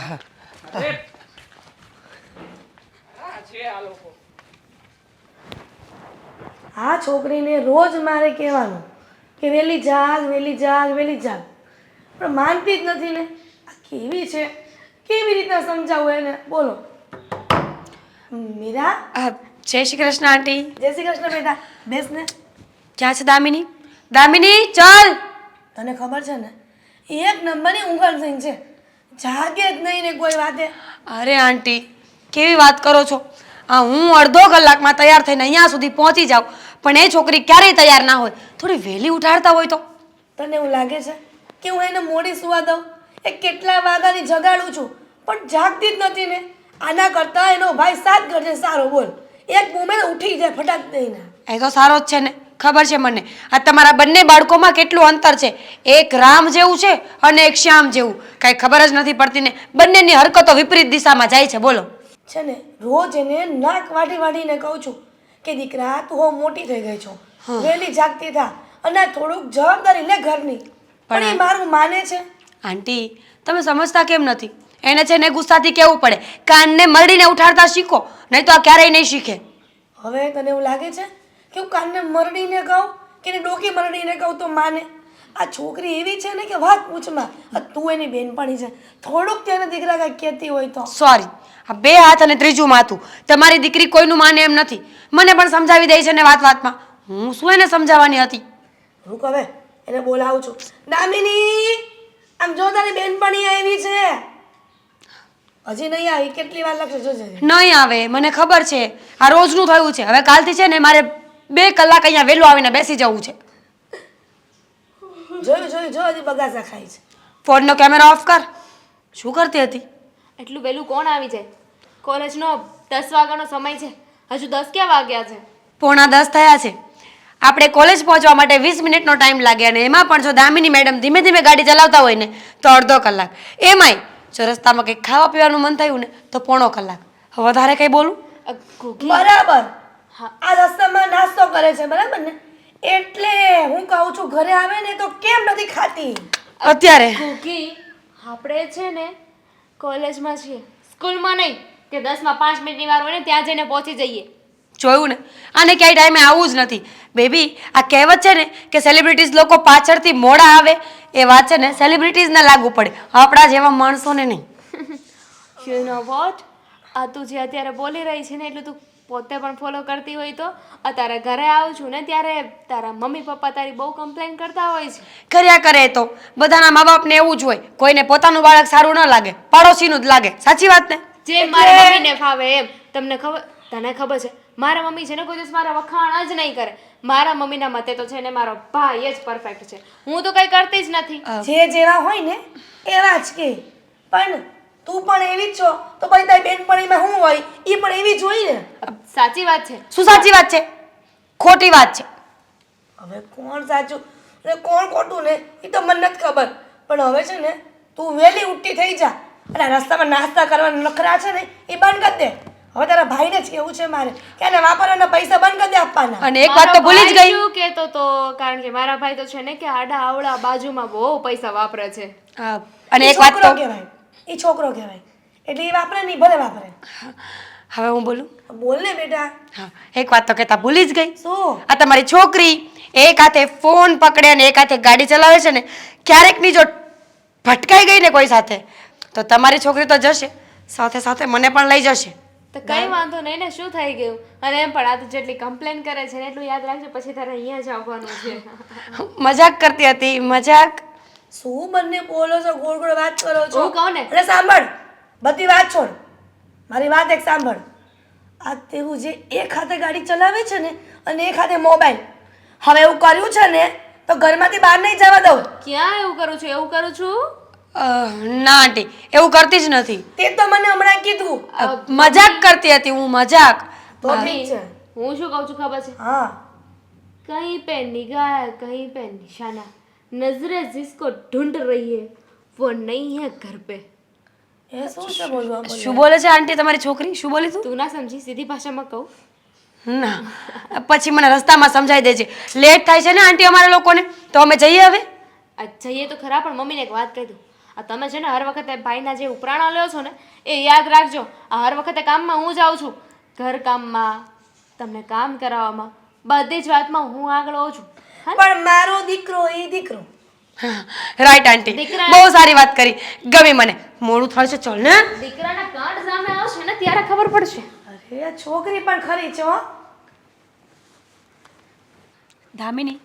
આ છોકરીને રોજ મારે કહેવાનું કે વહેલી જાગ વહેલી જાગ વહેલી જાગ, પણ માનતી જ નથી ને. આ કેવી છે, કેવી રીતના સમજાવું એને? બોલો મીરા. જય શ્રી કૃષ્ણ આંટી. જય શ્રી કૃષ્ણ બેટા, બેસ ને. ક્યાં છે દામિની? દામિની ચાલ. તને ખબર છે ને, એક નંબરની ઊંઘણ સિંહ છે, જાગે જ નહીં ને કોઈ વાતે. અરે આંટી કેવી વાત કરો છો? હું અડધો કલાકમાં તૈયાર થઈને અહીંયા સુધી પહોંચી જાઉં, પણ એ છોકરી ક્યારેય તૈયાર ના હોય. થોડી વહેલી ઉઠાડતા હોય તો. તને એવું લાગે છે કે હું એને મોડી સુવા દઉં? એ કેટલા વાગ્યાની જગાડું છું પણ જાગતી જ નથી ને. આના કરતાં એનો ભાઈ 7 ગજે સારો. બોલ, એક બૂમે ઉઠી જાય ફટાક દઈને. એ તો સારો જ છે ને, ખબર છે મને. આ તમારા બંને બાળકોમાં કેટલું અંતર છે. એક રામ જેવું છે અને એક શ્યામ જેવું. કાંઈ ખબર જ નથી પડતી ને. બંનેની હરકતો વિપરીત દિશામાં જાય છે. બોલો. છે ને, રોજ એને નાક વાટીને કહું છું કે દીકરા તું હો મોટી થઈ ગઈ છો, વહેલી જાગતી થા અને થોડુંક જવાબદારી લે ઘરની. પણ એ મારું માને છે? આંટી તમે સમજતા કેમ નથી? એને છે ને ગુસ્સાથી કહેવું પડે, કાનને મરડીને ઉઠાડતા શીખો, નહીં તો આ ક્યારેય નહીં શીખે. હવે તને એવું લાગે છે કે હું કાનને મરડીને કહું કે એને ડોકી મરડીને કહું તો માને? આ છોકરી એવી છે ને કે વાત પૂછમાં. તું એની બેનપણી છે, થોડુંક તેને દીકરા કાંઈક કહેતી હોય તો. સોરી, આ 2 હાથ અને ત્રીજું માથું. તમારી દીકરી કોઈનું માને એમ નથી. મને પણ સમજાવી દે છે ને વાતમાં. હું શું એને સમજાવવાની હતી? રૂક, હવે એને બોલાવું છું. દામિની, આમ જો તારી બેનપણી આવી છે. હજી નહીં આવી, કેટલી વાર લાગશે જોજે. નહીં આવે, મને ખબર છે. આ રોજનું થયું છે. હવે કાલથી છે ને મારે 2 કલાક અહીંયા વહેલું આવીને બેસી જવું છે. જોયું જો હજી બગાસા ખાય છે. ફોનનો કેમેરો ઓફ કર. શું કરતી હતી? એટલું વહેલું કોણ આવી જાય? કોલેજનો 10 વાગ્યાનો સમય છે, હજુ 10 ક્યાં વાગ્યા છે? 9:45 થયા છે. આપણે કોલેજ પહોંચવા માટે 20 મિનિટનો ટાઈમ લાગે અને એમાં પણ જો દામિની મેડમ ધીમે ધીમે ગાડી ચલાવતા હોય ને તો અડધો કલાક. એમાંય જો રસ્તામાં કંઈક ખાવા પીવાનું મન થયું ને તો 1/4 કલાક. વધારે કંઈ બોલું? ઘૂઘી, બરાબર. આ રસ્તામાં નાસ્તો કરે છે, બરાબર ને? એટલે હું કહું છું ઘરે આવે ને તો કેમ નથી ખાતી? અત્યારે ઘૂઘી, આપણે છે ને કોલેજમાં છીએ, સ્કૂલમાં નહીં કે 10માં 5 મિનિટની વાર હોય ને ત્યાં જઈને પહોંચી જઈએ. જોયું ને, આને ક્યાંય ટાઈમે આવવું જ નથી. બેબી, આ કહેવત છે ને કે સેલિબ્રિટીઝ લોકો પાછળથી મોડા આવે, એ વાત છે ને સેલિબ્રિટીઝને લાગુ પડે, આપણા જેવા માણસોને નહીં. યુ નો વોટ, આ તું જે અત્યારે બોલી રહી છે ને એટલું તું પોતે પણ ફોલો કરતી હોય તો અત્યારે ઘરે આવું છું ને ત્યારે તારા મમ્મી પપ્પા તારી બહુ કમ્પ્લેન કરતા હોય છે. કર્યા કરે તો બધાના મા બાપને એવું જ હોય, કોઈને પોતાનું બાળક સારું ન લાગે, પાડોશીનું જ લાગે. સાચી વાત ને? જે મારી મમ્મીને ફાવે એમ. તને ખબર છે મારા મમ્મી છે ને કોઈ દિવસ મારા વખાણ જ નહીં કરે. મારા મમ્મીના મતે તો છે ને મારો ભાઈ જ પરફેક્ટ છે, હું તો કંઈ કરતી જ નથી. જે જેવા હોય ને એવા જ કે. પણ તું પણ એવી જ છો તો પછી તારી બેનપણીમાં શું હોય એ પણ એવી જ હોય ને. સાચી વાત છે. શું સાચી વાત છે? ખોટી વાત છે. હવે કોણ સાચું ને કોણ ખોટું ને એ તો મને નથી ખબર. પણ હવે છે ને તું વહેલી ઉઠી થઈ જા અને આ રસ્તામાં નાસ્તા કરવાના નખરા છે ને એ બંધ કરી દે. હવે તારા ભાઈને જ કેવું છે મારે કે એને વાપરવાના પૈસા બંધ કરી દે આપવાના. અને એક વાત તો ભૂલી જ ગઈ. શું કહેતો તો કારણ કે મારા ભાઈ તો છે ને કે આડા આવડા બાજુમાં બહુ પૈસા વાપરે છે. હા, અને ઈ એક વાત છોકરો તો કહેવાય, ઈ છોકરો કહેવાય. એટલે એ વાપરે નહીં, ભલે વાપરે. હવે હું બોલું. બોલ ને બેટા. હા, એક વાત તો કહેતા ભૂલી જ ગઈ. શું? આ તમારી છોકરી એક હાથે ફોન પકડે અને એક હાથે ગાડી ચલાવે છે ને, ક્યારેક ની જો ભટકાઈ ગઈ ને કોઈ સાથે તો તમારી છોકરી તો જશે, સાથે સાથે મને પણ લઈ જશે. તો કઈ વાંધો નહીં ને, શું થઈ ગયું? અને એમ પણ આ તો જેટલી કમ્પ્લેન કરે છે ને એટલું યાદ રાખજો, પછી તારે અહીંયા જ આવવાનું છે. મજાક કરતી હતી, મજાક. શું બંને બોલો છો, ગોળ ગોળ વાત કરો છો? હું કહું ને. એટલે સાંભળ, બધી વાત છોડ, મારી વાત એક સાંભળ. આ તેવું જે એક હાથે ગાડી ચલાવે છે ને અને એક હાથે મોબાઈલ, હવે એવું કર્યું છે ને તો ઘરમાંથી બહાર નહીં જવા દઉં. ક્યાં એવું કરું છું? એવું કરું છું? ના આંટી, એવું કરતી જ નથી. તે તો મને હમણાં કીધું. મજાક કરતી હતી હું, મજાક. તો ઠીક છે. હું શું કહું છું ખબર છે? હા, कहीं पे निगाह कहीं पे निशाना, नजरे जिसको ढूंढ रही है वो नहीं है घर पे. એ શું છે બોલવા બોલ. શું બોલે છે આંટી તમારી છોકરી? શું બોલી તું? તું ના સમજી, સીધી ભાષામાં કહું. ના, પછી મને રસ્તામાં સમજાઈ દેજે. લેટ થાય છે ને આંટી અમારા લોકોને, તો અમે જઈએ હવે. આ જઈએ તો ખરા, પણ મમ્મીને એક વાત કહી દઉં. આ તમે છે ને હર વખતે ભાઈના જે ઉપરાણા લ્યો છો ને એ યાદ રાખજો. આ હર વખતે કામમાં હું જાઉં છું, ઘર કામમાં, તમને કામ કરાવવામાં, બધી જ વાતમાં હું આગળ હોઉં છું. પણ મારો દીકરો એ દીકરો. રાઈટ આંટી, દીકરા- બહુ સારી વાત કરી, ગમી મને. મોડું થાય છે, ચલ ને. દીકરાના કાંડ સામે આવશે ને ત્યારે ખબર પડશે. અરે આ છોકરી પણ ખરી છે હો. ધામિની,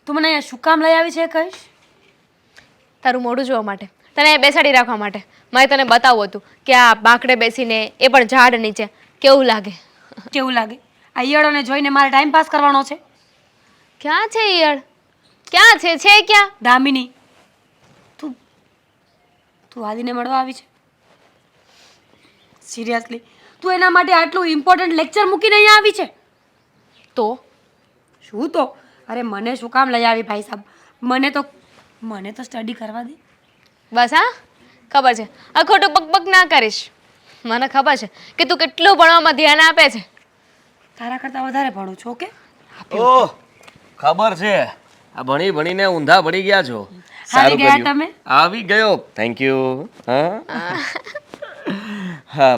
તું મને અહીંયા શું કામ લઈ આવી છે એ કહીશ? તારું મોઢું જોવા માટે, તને અહીંયા બેસાડી રાખવા માટે. મારે તને બતાવવું હતું કે આ બાકડે બેસીને એ પણ ઝાડ નીચે કેવું લાગે. કેવું લાગે? આ ઈયળોને જોઈને મારે ટાઈમ પાસ કરવાનો છે? ક્યાં છે ઈયળ? ક્યાં છે? છે ક્યાં? દામિની, તું તું આદિને મળવા આવી છે? સિરિયસલી તું એના માટે આટલું ઇમ્પોર્ટન્ટ લેક્ચર મૂકીને અહીંયા આવી છે? તો શું તો? અરે મને શું કામ લઈ આવી ભાઈ સાહેબ? મને તો સ્ટડી કરવા દે. બસ હા, ખબર છે. આ ખોટું બકબક ના કરીશ. મને ખબર છે કે તું કેટલું ભણવામાં ધ્યાન આપે છે. તારા કરતાં વધારે ભણું છું, ઓકે? ઓહ, ખબર છે. આ ભણી ભણીને ઊંધા પડી ગયા છો. હારી ગયા કર્યું. તમે? આવી ગયો. Thank you. હા હા,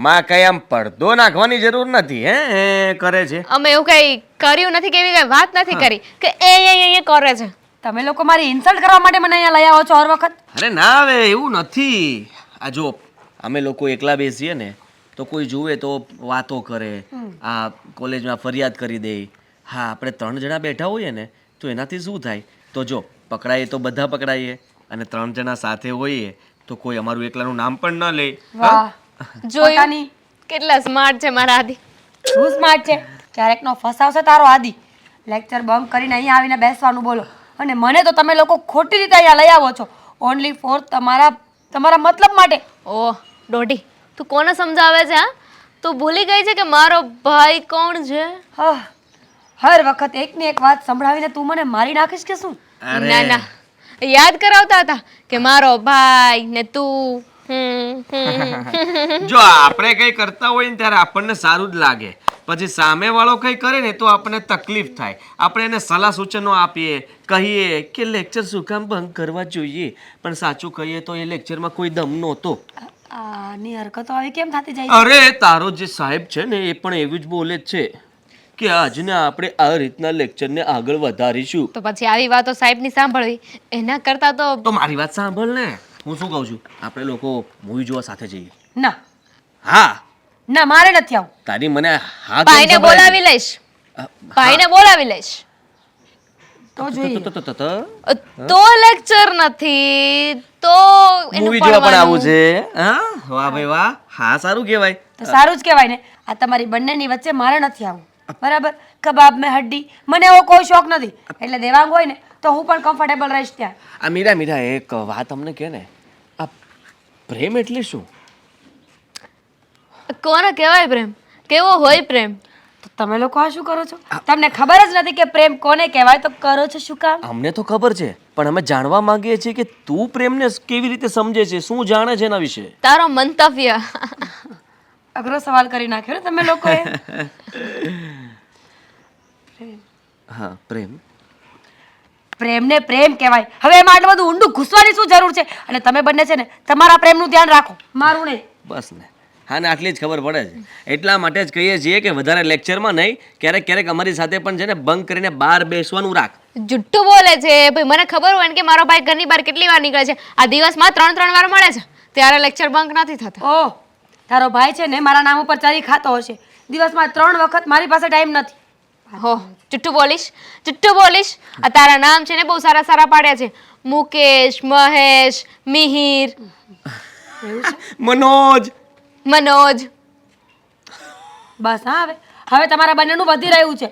માં કઈ આમ પડદો નાખવાની જરૂર નથી. હે કરે છે. અમે એવું કઈ કર્યું નથી કે એવી કઈ વાત નથી કરી કે એ કરે છે. તમે લોકો મારી ઇન્સલ્ટ કરવા માટે મને અહીંયા લઈ આવો છો હર વખત? અરે ના હવે એવું નથી. આ જો અમે લોકો એકલા બેસીએ ને તો કોઈ જુએ તો વાતો કરે, આ કોલેજમાં ફરિયાદ કરી દે. હા, આપણે 3 જણા બેઠા હોઈએ ને તો એનાથી શું થાય? તો જો પકડાઈએ તો બધા પકડાઈએ, અને 3 જણા સાથે હોઈએ તો કોઈ અમારું એકલાનું નામ પણ ન લે. વાહ, જોયું પોતાની કેટલા સ્માર્ટ છે મારા આદિ. શું સ્માર્ટ છે? ક્યારેકનો ફસાવશે તારો આદિ. લેક્ચર બંક કરીને અહીંયા આવીને બેસવાનું બોલો, અને મને તો તમે લોકો ખોટી રીતે અહીંયા લઈ આવો છો ઓનલી ફોર તમારા મતલબ માટે. ઓહ ડોઢી, તું કોને સમજાવે છે? હા, તું ભૂલી ગઈ છે કે મારો ભાઈ કોણ છે? હા, હર વખત એકની એક વાત સંભળાવીને તું મને મારી નાખીશ કે શું? ના ના, યાદ કરાવતા હતા કે મારો ભાઈ ને તું. જો આપણે કઈ કરતા હોય ને ત્યારે આપણને સારું જ લાગે, પછી સામેવાળો કઈ કરે ને તો આપણને તકલીફ થાય. આપણે એને સલાહ સૂચનો આપીએ, કહીએ કે લેક્ચર શું કામ બંધ કરવા જોઈએ, પણ સાચું કહીએ તો એ લેક્ચરમાં કોઈ દમ નહોતો. આની હરકતો આવી કેમ થતી જાય છે? અરે તારો જે સાહેબ છે ને એ પણ એવું જ બોલે જ છે કે આજને આપણે આ રીતના લેક્ચરને આગળ વધારીશું. તો પછી આવી વાતો સાહેબની સાંભળવી એના કરતા તો તો મારી વાત સાંભળ ને, હું શું કહું છું, આપણે લોકો મૂવી જોવા સાથે જઈએ. ના હા ના, મારે નથી આવું. તારી મને હાથ ભાઈને બોલાવી લઈશ. ભાઈને બોલાવી લઈશ. તો જોઈએ. તો લેક્ચર નથી તો એનું મૂવી જોવા પણ આવું ભણવાનું. છે. હા, વાહ ભાઈ વાહ. હા, સારું કહેવાય. તો સારું જ કહેવાય ને. આ તમારી બંનેની વચ્ચે મારે નથી આવું, બરાબર? કબાબ મેં હડ્ડી, મને એવો કોઈ શોખ નથી. એટલે દેવાંગ હોય ને તો હું પણ કમ્ફર્ટેબલ રહીશ ત્યાં. આ મીરા એક વાત અમને કે ને, આ પ્રેમ એટલે શું? કોને કહેવાય પ્રેમ? કેવો હોય પ્રેમ? તો તમે લોકો આ શું કરો છો? તમને ખબર જ નથી કે પ્રેમ કોને કહેવાય, તો કરો છો શું કામ? અમને તો ખબર છે, પણ અમે જાણવા માંગીએ છીએ કે તું પ્રેમને કેવી રીતે સમજે છે, શું જાણે છે એના વિશે. તારો મંતવ્ય. અઘરો સવાલ કરી નાખ્યો ને તમે લોકોએ. હા પ્રેમ. પ્રેમને પ્રેમ કહેવાય. હવે એમાં આટલું બધું ઊંડું ઘૂસવાની શું જરૂર છે? અને તમે બંને છે ને તમારા પ્રેમનું ધ્યાન રાખો, મારું નહીં. બસ ને હા ને આટલી જ ખબર પડે છે. એટલા માટે જ કહીએ છીએ કે વધારે લેક્ચરમાં નહીં, ક્યારેક ક્યારેક અમારી સાથે પણ છે ને બંક કરીને બહાર બેસવાનું રાખ. જુઠ્ઠું બોલે છે ભાઈ. મને ખબર હોય ને કે મારો ભાઈ ઘરની બહાર કેટલી વાર નીકળે છે. આ દિવસમાં 3 વાર મળે છે, ત્યારે લેક્ચર બંક નથી થતા. ઓહ, તારો ભાઈ છે ને મારા નામ ઉપર ચારી ખાતો હશે. દિવસમાં 3 વખત મારી પાસે ટાઈમ નથી. હો, જુઠ્ઠું બોલીશ, જુઠ્ઠું બોલીશ. આ તારા નામ છે ને બહુ સારા સારા પાડ્યા છે. મુકેશ, મહેશ, મિહિર, મનોજ. મનોજ. બસ હા, હવે તમારા બંનેનું વધી રહ્યું છે.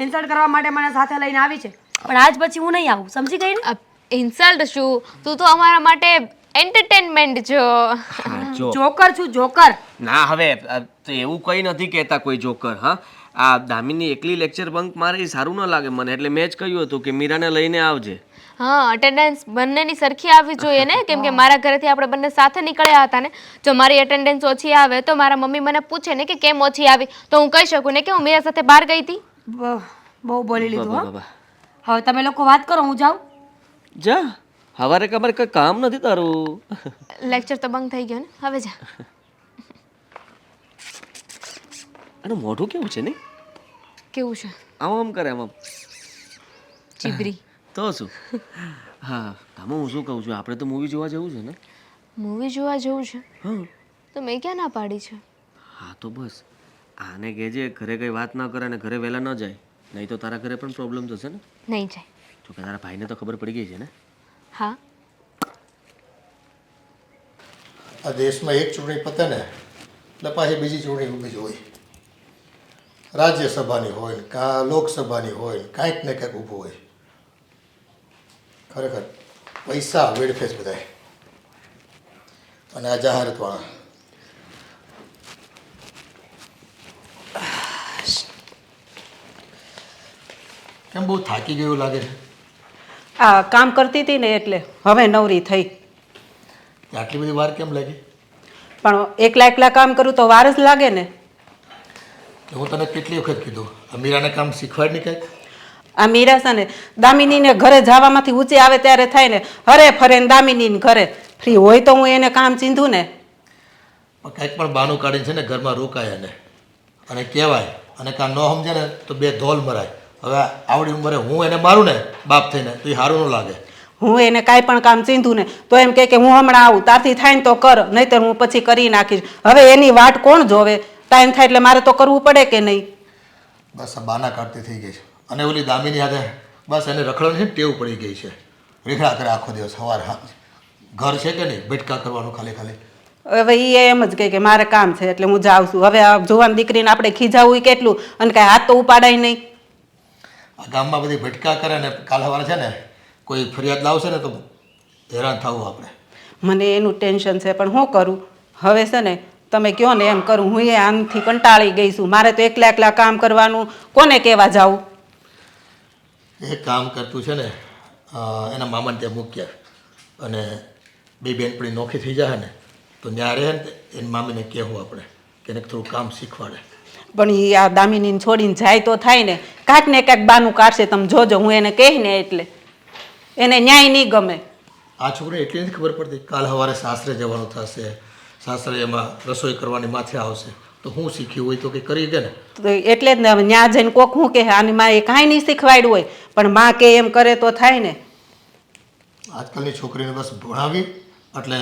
ઇન્સલ્ટ કરવા માટે મને સાથે લઈને આવી છે, પણ આજ પછી હું નહીં આવું, સમજી ગઈ ને? ઇન્સલ્ટ શું? તું તો અમારા માટે એન્ટરટેનમેન્ટ છો. હા જો જોકર છું, જોકર. ના હવે તો એવું કંઈ નથી કહેતા કોઈ જોકર. હા આ દામિની એકલી લેક્ચર બંક મારે એ સારું ન લાગે મને, એટલે મેં જ કહ્યું હતું કે મીરાને લઈને આવજે. હા, અટેન્ડન્સ બંનેની સરખી આવવી જોઈએ ને, કેમ કે મારા ઘરેથી આપણે બંને સાથે નીકળ્યા હતા ને. જો મારી અટેન્ડન્સ ઓછી આવે તો મારા મમ્મી મને પૂછે ને કે કેમ ઓછી આવી, તો હું કહી શકું ને કે હું મીરા સાથે બહાર ગઈ હતી. બહુ બોલી લીધું હો. બાબા હવે તમે લોકો વાત કરો, હું જાઉં. જા હવારે કમારે કંઈ કામ નથી તારું. લેક્ચર તો બંધ થઈ ગયો ને, હવે જા. અને મોઢું કેવું છે ને? કેવું છે? આમ આમ કરે આમ આમ. ચીબરી. તો શું. હા આમાં હું શું કહું છું, આપણે તો મૂવી જોવા જવું છે ને? મૂવી જોવા જવું છે હા તો મેં ક્યાં ના પાડી છે? હા તો બસ આને કહેજે ઘરે કંઈ વાત ન કરે અને ઘરે વહેલા ન જાય, નહીં તો તારા ઘરે પણ પ્રોબ્લેમ થશે ને. નહીં જાય. જો કે તારા ભાઈને તો ખબર પડી ગઈ છે ને. હા. આ દેશમાં એક ચૂંટણી પતે ને એટલે પાછી બીજી ચૂંટણી ઊભી જ હોય. રાજ્યસભાની હોય ને કાં લોકસભાની હોય ને કાંઈક ને કાંઈક ઊભું હોય. ખરેખર પૈસા વેડફે જ બધાય. અને આ જાહેરાતવાળા કેમ બહુ થાકી ગયું લાગે છે? આ કામ કરતી હતી ને એટલે હવે નવરી થઈ. આટલી બધી વાર કેમ લાગી? પણ એકલા એકલા કામ કરું તો વાર જ લાગે ને. હું તને કેટલી વખત કીધું આ મીરાને કામ શીખવાડ નહીં કાંઈક? આ મીરા છે ને દામિનીને ઘરે જવામાંથી ઊંચે આવે ત્યારે થાય ને હરે ફરે ને દામિનીને ઘરે ફ્રી હોય તો હું એને કામ ચીંધું ને. પણ કંઈક પણ બહાનું કાઢીને છે ને ઘરમાં રોકાય અને કહેવાય અને કાં ન સમજે ને તો બે ધોલ મરાય. હવે આવડી ઉંમરે હું એને મારું ને બાપ થઈને તો એ સારું ન લાગે. હું એને કાંઈ પણ કામ ચીંધું ને તો એમ કહે કે હું હમણાં આવું, તારથી થાય ને તો કર, નહીંતર હું પછી કરી નાખીશ. હવે એની વાટ કોણ જોવે? ટાઈમ થાય એટલે મારે તો કરવું પડે કે નહીં? બસ આ બાના કાઢતી થઈ ગઈ છે. અને ઓલી દામિની હાથે બસ એને રખડવાની છે ને ટેવ પડી ગઈ છે. રીખડા કરે આખો દિવસ સવાર હા ઘર છે કે નહીં ભટકા કરવાનું ખાલી ખાલી. હવે એ એમ જ કહે કે મારે કામ છે એટલે હું જાઉં છું. હવે આ જુવાન દીકરીને આપણે ખીજાવું કેટલું, અને કાંઈ હાથ તો ઉપાડાય નહીં. આ ગામમાં બધી ભટકા કરે ને કાલ સવારે છે ને કોઈ ફરિયાદ લાવશે ને તો હેરાન થવું આપણે. મને એનું ટેન્શન છે પણ શું કરું હવે છે ને તમે કહો ને એમ કરું. હું એ આમથી કંટાળી ગઈ છું. મારે તો એકલા એકલા કામ કરવાનું, કોને કહેવા જાવું? એક કામ કરતું છે ને એના મામાને ત્યાં મૂક્યા અને બે બેનપણી નોખી થઈ જાય ને તો ત્યાં રહે ને એની મામીને કહેવું આપણે કે એને થોડું કામ શીખવાડે. પણ એ આ દામિનીને છોડીને જાય તો થાય ને, કાંઈક ને કાંઈક બાનું કાઢશે. તમે જોજો, હું એને કહી ને એટલે એને ન્યાય નહીં ગમે. આ છોકરીને એટલી નથી ખબર પડતી કાલ સવારે સાસરે જવાનું થશે, સાસરે એમાં રસોઈ કરવાની માથે આવશે તો હું શીખ્યું હોય તો કંઈ કરી દે ને. તો એટલે જ ને હવે ન્યા જઈને કોક હું કે આની માં એ કાંઈ નહીં શીખવાડ્યું હોય, પણ માં કે એમ કરે તો થાય ને. આજકાલની છોકરીને બસ ભણાવી એટલે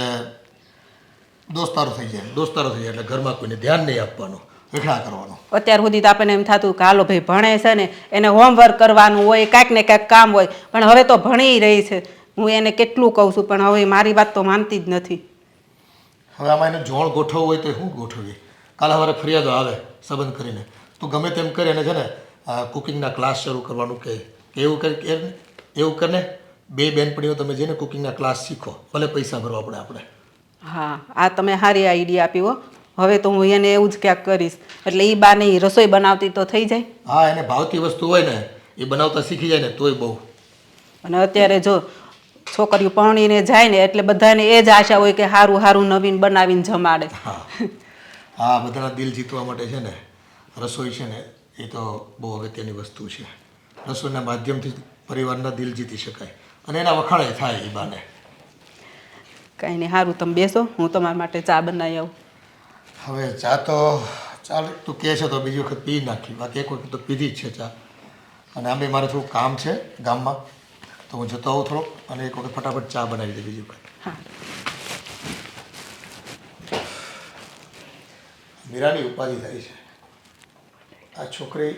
દોસ્તારો થઈ જાય એટલે ઘરમાં કોઈને ધ્યાન નહીં આપવાનું, રેખડા કરવાનું. અત્યાર સુધી તો આપણને એમ થતું કે હાલો ભાઈ ભણે છે ને એને હોમવર્ક કરવાનું હોય, કાંઈક ને કાંઈક કામ હોય, પણ હવે તો ભણી રહી છે. હું એને કેટલું કહું છું પણ હવે મારી વાત તો માનતી જ નથી. હવે આમાં એને જોણ ગોઠવવું હોય તો શું ગોઠવીએ? કાલ સવારે ફરિયાદો આવે સંબંધ કરીને તું ગમે તેમ કરી એને છે ને કુકિંગના ક્લાસ શરૂ કરવાનું કહે કે એવું કરીને બે બેનપણીઓ તમે જઈને કુકિંગના ક્લાસ શીખો, ભલે પૈસા ભરવા પડે આપણે. હા આ તમે સારી આઈડિયા આપી હો. હવે તો હું એને એવું જ ક્યાંક કરીશ એટલે એ બાને ઈ રસોઈ બનાવતી તો થઈ જાય. હા એને ભાવતી વસ્તુ હોય ને એ બનાવતા શીખી જાય ને તોય બહુ. અને અત્યારે જો છોકરીઓ પરણીને જાય ને એટલે બધાને એ જ આશા હોય કે સારું સારું નવીન બનાવીને જમાડે. હા હા, બધાના દિલ જીતવા માટે છે ને રસોઈ છે ને એ તો બહુ અગત્યની વસ્તુ છે. રસોઈના માધ્યમથી પરિવારના દિલ જીતી શકાય અને એના વખાણે થાય એ બાને. કંઈ નહીં, સારું તમે બેસો, હું તમારા માટે ચા બનાવી આવું. હવે ચા તો ચાલ તું કહે છે તો બીજી વખત પી નાખી, બાકી એક વખત તો પીધી જ છે ચા. અને આમે મારે થોડું કામ છે ગામમાં, તો હું જતો આવું થોડોક અને એક વખત ફટાફટ ચા બનાવી દે બીજી વખત. હા. મીરાની ઉપાધિ થાય છે. આ છોકરી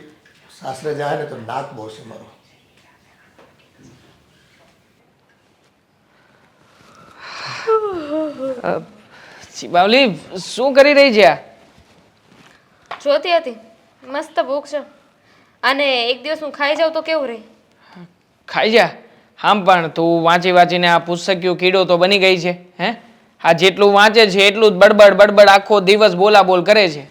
સાસરે જાય ને તો નાક બોલશે મારો. બાવલી શું કરી રહી છે આ? જોતી હતી, મસ્ત ભૂખ છે અને એક દિવસ હું ખાઈ જાઉં તો કેવું રહે? ખાઈ જા. આમ પણ તું વાંચી વાંચીને આ પુસ્તકીયો કીડો તો બની ગઈ છે. હે, આ જેટલું વાંચે છે એટલું જ બડબડ બડબડ આખો દિવસ બોલા બોલ કરે છે.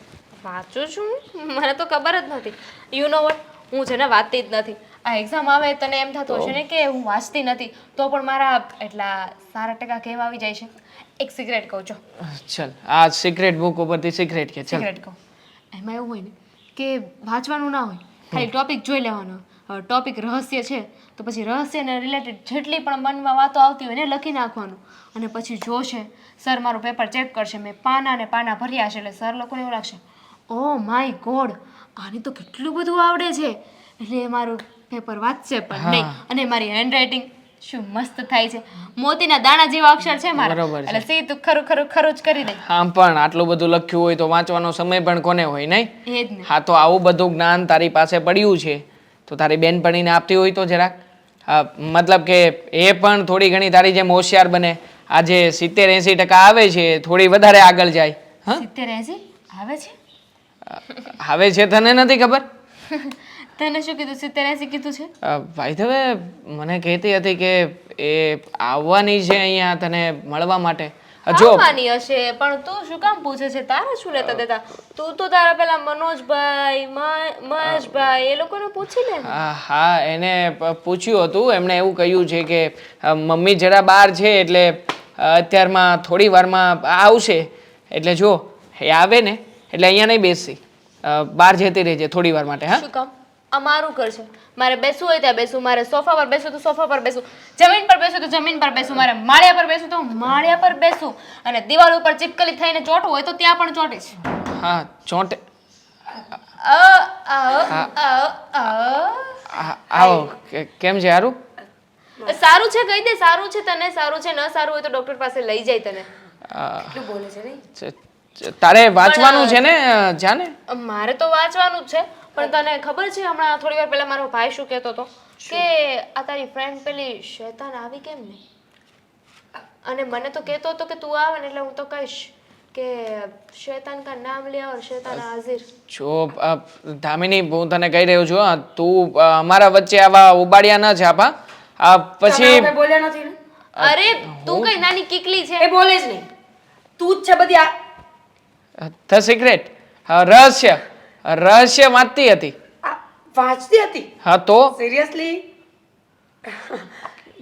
વાંચું છું? મને તો ખબર જ નથી. યુ નો વોટ, હું છે ને વાંચતી જ નથી. આ એક્ઝામ આવે તને એમ થતું હશે ને કે હું વાંચતી નથી, તો પણ મારા એટલા સારા ટકા કેમ આવી જાય છે. એક સિગરેટ કહું છો, ચલ આ સિક્રેટ બુક ઉપરથી સિક્રેટ કે ચલ. સિગરેટ કહું. એમાં એવું હોય ને કે વાંચવાનું ના હોય, ખાલી ટોપિક જોઈ લેવાનો. હવે ટોપિક રહસ્ય છે તો પછી રહસ્યને રિલેટેડ જેટલી પણ મનમાં વાતો આવતી હોય ને લખી નાખવાનું. અને પછી જોશે સર મારું પેપર ચેક કરશે, મેં પાના ને પાના ભર્યા છે એટલે સર લોકોને એવું લાગશે ઓ માય ગોડ આને તો કેટલું બધું આવડે છે, એટલે એ મારું પેપર વાંચશે પણ નહીં. અને મારી હેન્ડરાઇટિંગ શું મસ્ત થાય છે, મોતીના દાણા જેવા અક્ષર છે મારા, બરોબર છે. એટલે સીધું ખરું ખરું ખરું જ કરી દે. આમ પણ આટલું બધું લખ્યું હોય તો વાંચવાનો સમય પણ કોને હોય નહીં? એ જ ને. હા, તો આવું બધું જ્ઞાન તારી પાસે પડ્યું છે તો તારી બેનપણીને આપતી હોય તો જરાક મતલબ કે એ પણ થોડી ઘણી તારી જેમ હોશિયાર બને. આજે 70-80% આવે છે, થોડી વધારે આગળ જાય. હા, 70-80 આવે છે? આવે છે તને નથી ખબર? તને શું કીધું? 70-80 કીધું છે? ભાઈ હવે મને કહેતી હતી કે એ આવવાની છે અહીંયા તને મળવા માટે. જો આવવાની હશે પણ તું શું કામ પૂછે છે? તારે શું લેતા દેતા? તું તો તારા પેલા મનોજભાઈ મહેશભાઈ એ લોકોને પૂછી લે. હા, એને પૂછ્યું હતું, એમણે એવું કહ્યું છે કે મમ્મી જરા બહાર છે એટલે અત્યારમાં થોડી વારમાં આવશે. એટલે જો એ આવે ને એટલે અહીંયા નહીં બેસી, બહાર જતી રહેજે થોડી વાર માટે. હા, શું કામ? અમારું ઘર છે, મારે બેસવું હોય ત્યાં બેસું, મારે સોફા પર બેસું તો સોફા પર બેસું, જમીન પર બેસું તો જમીન પર બેસું, મારે માળિયા પર બેસું તો માળિયા પર બેસું, અને દિવાલ ઉપર ચીપકલી થઈને ચોટવું હોય તો ત્યાં પણ ચોટીશ. હા, ચોંટે. આવો. કેમ છે હારું? સારું છે કહી દે, સારું છે તને, સારું છે, ન સારું હોય તો ડોક્ટર પાસે લઈ જાય તને. એટલું બોલે છે નહીં? તારે વાંચવાનું છે ને? જાને. મારે તો વાંચવાનું જ છે પણ તને ખબર છે હમણાં થોડી વાર પહેલા મારો ભાઈ શું કહેતો હતો કે આ તારી ફ્રેન્ડ પેલી શૈતાન આવી કેમ નહીં? અને મને તો કહેતો હતો કે તું આવે ને એટલે હું તો કહીશ કે શૈતાન કા નામ લિયા ઓર શૈતાન હાજિર. જો ધામિની, હું તને કહી રહ્યો છું, તું અમારા વચ્ચે આવા ઉબાડિયા ન છાપા. પછી તમે બોલ્યા નથી ને? અરે તું કઈ નાની કીકલી છે? એ બોલે જ નહીં, તું જ છે બધી આ ધ સિક્રેટ રહસ્ય વાંચતી હતી. વાંચતી હતી? હા તો સિરિયસલી?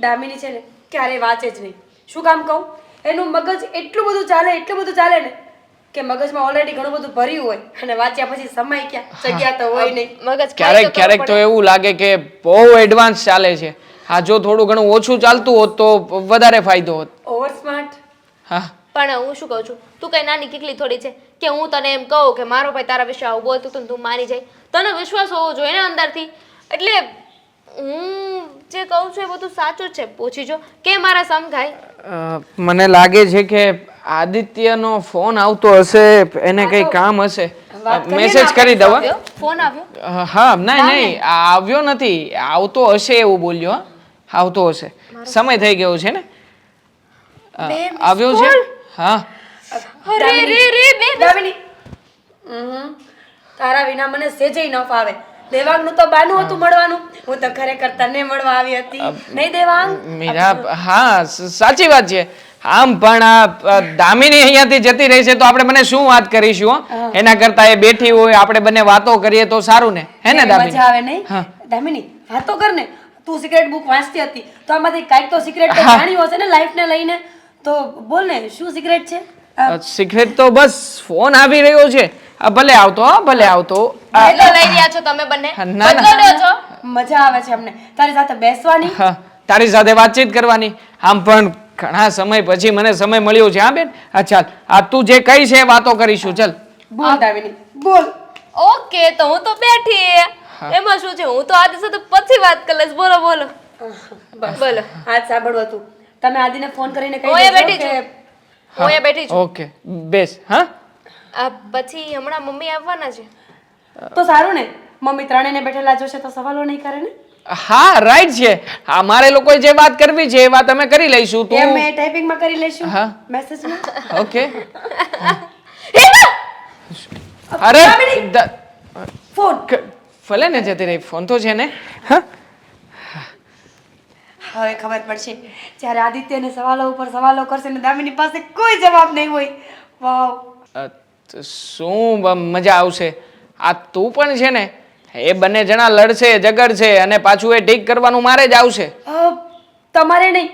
દામિની છે ને ક્યારેય વાંચે જ નહીં. શું કામ કહું? એનું મગજ એટલું બધું ચાલે ને કે મગજમાં ઓલરેડી ઘણું બધું ભર્યું હોય અને વાંચ્યા પછી સમય ક્યાં, જગ્યા તો હોય નહીં. મગજ ક્યારેક તો એવું લાગે કે બહુ એડવાન્સ ચાલે છે. હા, જો થોડું ઘણું ઓછું ચાલતું હોત તો વધારે ફાયદો હોત. Over smart. હા, પણ હું શું કહું છું, તું કઈ નાની કીકલી થોડી છે કે હું તને એમ કહું કે મારો ભાઈ તારા વિશે આવું બોલતું હતું ને તું માની જાય? તને વિશ્વાસ હોવો જોઈએ ને અંદરથી. એટલે હું જે કહું છું એ બધું સાચું જ છે. પૂછી જો કે મારા સમજાય. મને લાગે છે કે આદિત્યનો ફોન આવતો હશે, એને કઈ કામ હશે. મેસેજ કરી દવા. ફોન આવ્યો? હા, નહીં આવ્યો નથી, આવતો હશે એવું બોલ્યો. આવતો હશે, સમય થઈ ગયો છે ને. આવ્યો છે. હા. દામિની, તારા વિના મને સેજેય ન ફાવે. દેવાંગનું તો બાનું હતું મળવાનું, હું તો ખરેખર તને મળવા આવી હતી. નહીં દેવાંગ? મીરા, હા સાચી વાત છે. આમ પણ આ દામિની અહીંયાથી જતી રહી છે તો આપણે બંને શું વાત કરીશું? એના કરતા એ બેઠી હોય, આપણે બંને વાતો કરીએ તો સારું ને? હે ને દામિની? મજા આવે નહીં? દામિની, વાતો કર ને. તું સિક્રેટ બુક વાંચતી હતી તો આમાંથી કાંઈક તો સિક્રેટ જાણ્યું હશે ને લાઈફને લઈને. તો બોલ ને, શું સિક્રેટ છે? સિક્રેટ તો બસ ફોન આવી રહ્યો છે. ભલે આવતો હો, ભલે આવતો. બદલો લઈ રહ્યા છો તમે બંને ના, ના. બદલો લ્યો છો. મજા આવે છે અમને તારી સાથે બેસવાની. હા, તારી સાથે વાતચીત કરવાની. આમ પણ ઘણા સમય પછી મને સમય મળ્યો છે. હા બેન, હા ચાલ, આ તું જે કહી છે એ વાતો કરીશું. ચાલ. બોલ દામિની બોલ. ઓકે તો હું તો બેઠી એમાં શું છે, હું તો આદિ સાથે પછી વાત કરી લઈશ. બોલો બોલો બોલો. આજ સાંભળવું હતું. તમે આદિને ફોન કરીને કહી હું અહીંયા દેજો બેઠી કે છું. હું અહીંયા બેઠી છું. ઓકે, બેસ. હા, પછી હમણાં મમ્મી આવવાના છે. તો સારું ને, મમ્મી ત્રણેયને બેઠેલા જોશે તો સવાલો નહીં કરે ને. હા, રાઈટ છે. હા, મારે લોકોએ જે વાત કરવી છે એ વાત અમે કરી લઈશું. એમ તું મેં ટાઈપિંગમાં કરી લઈશું. હા. મેસેજમાં. ઓકે. અરે ફોન. ભલે ને જતી રહી, ફોન તો છે ને. હા, હવે ખબર પડશે જ્યારે આદિત્યને સવાલો ઉપર સવાલો કરશે ને દામિની પાસે કોઈ જવાબ નહીં હોય. વાવ. તો શું મજા આવશે. આ તું પણ છે ને, એ બંને જણા લડશે, ઝઘડશે અને પાછું એ ઠીક કરવાનું મારે જ આવશે. તમારે નહીં,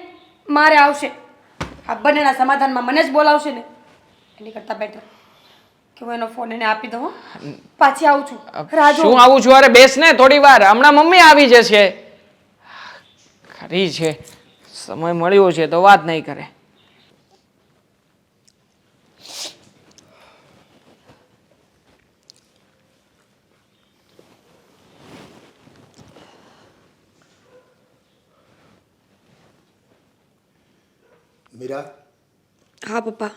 મારે આવશે. આ બંનેના સમાધાનમાં મને જ બોલાવશે ને એની કરતાં બેટર કે હું એનો ફોન એને આપી દઉં. પાછી આવું છું. રાહ જોઉં. શું આવું છું? અરે બેસ ને થોડી વાર, હમણાં મમ્મી આવી જશે. ખરી છે, સમય મળ્યો છે તો વાત નહીં કરે. મીરા, હા પપ્પા.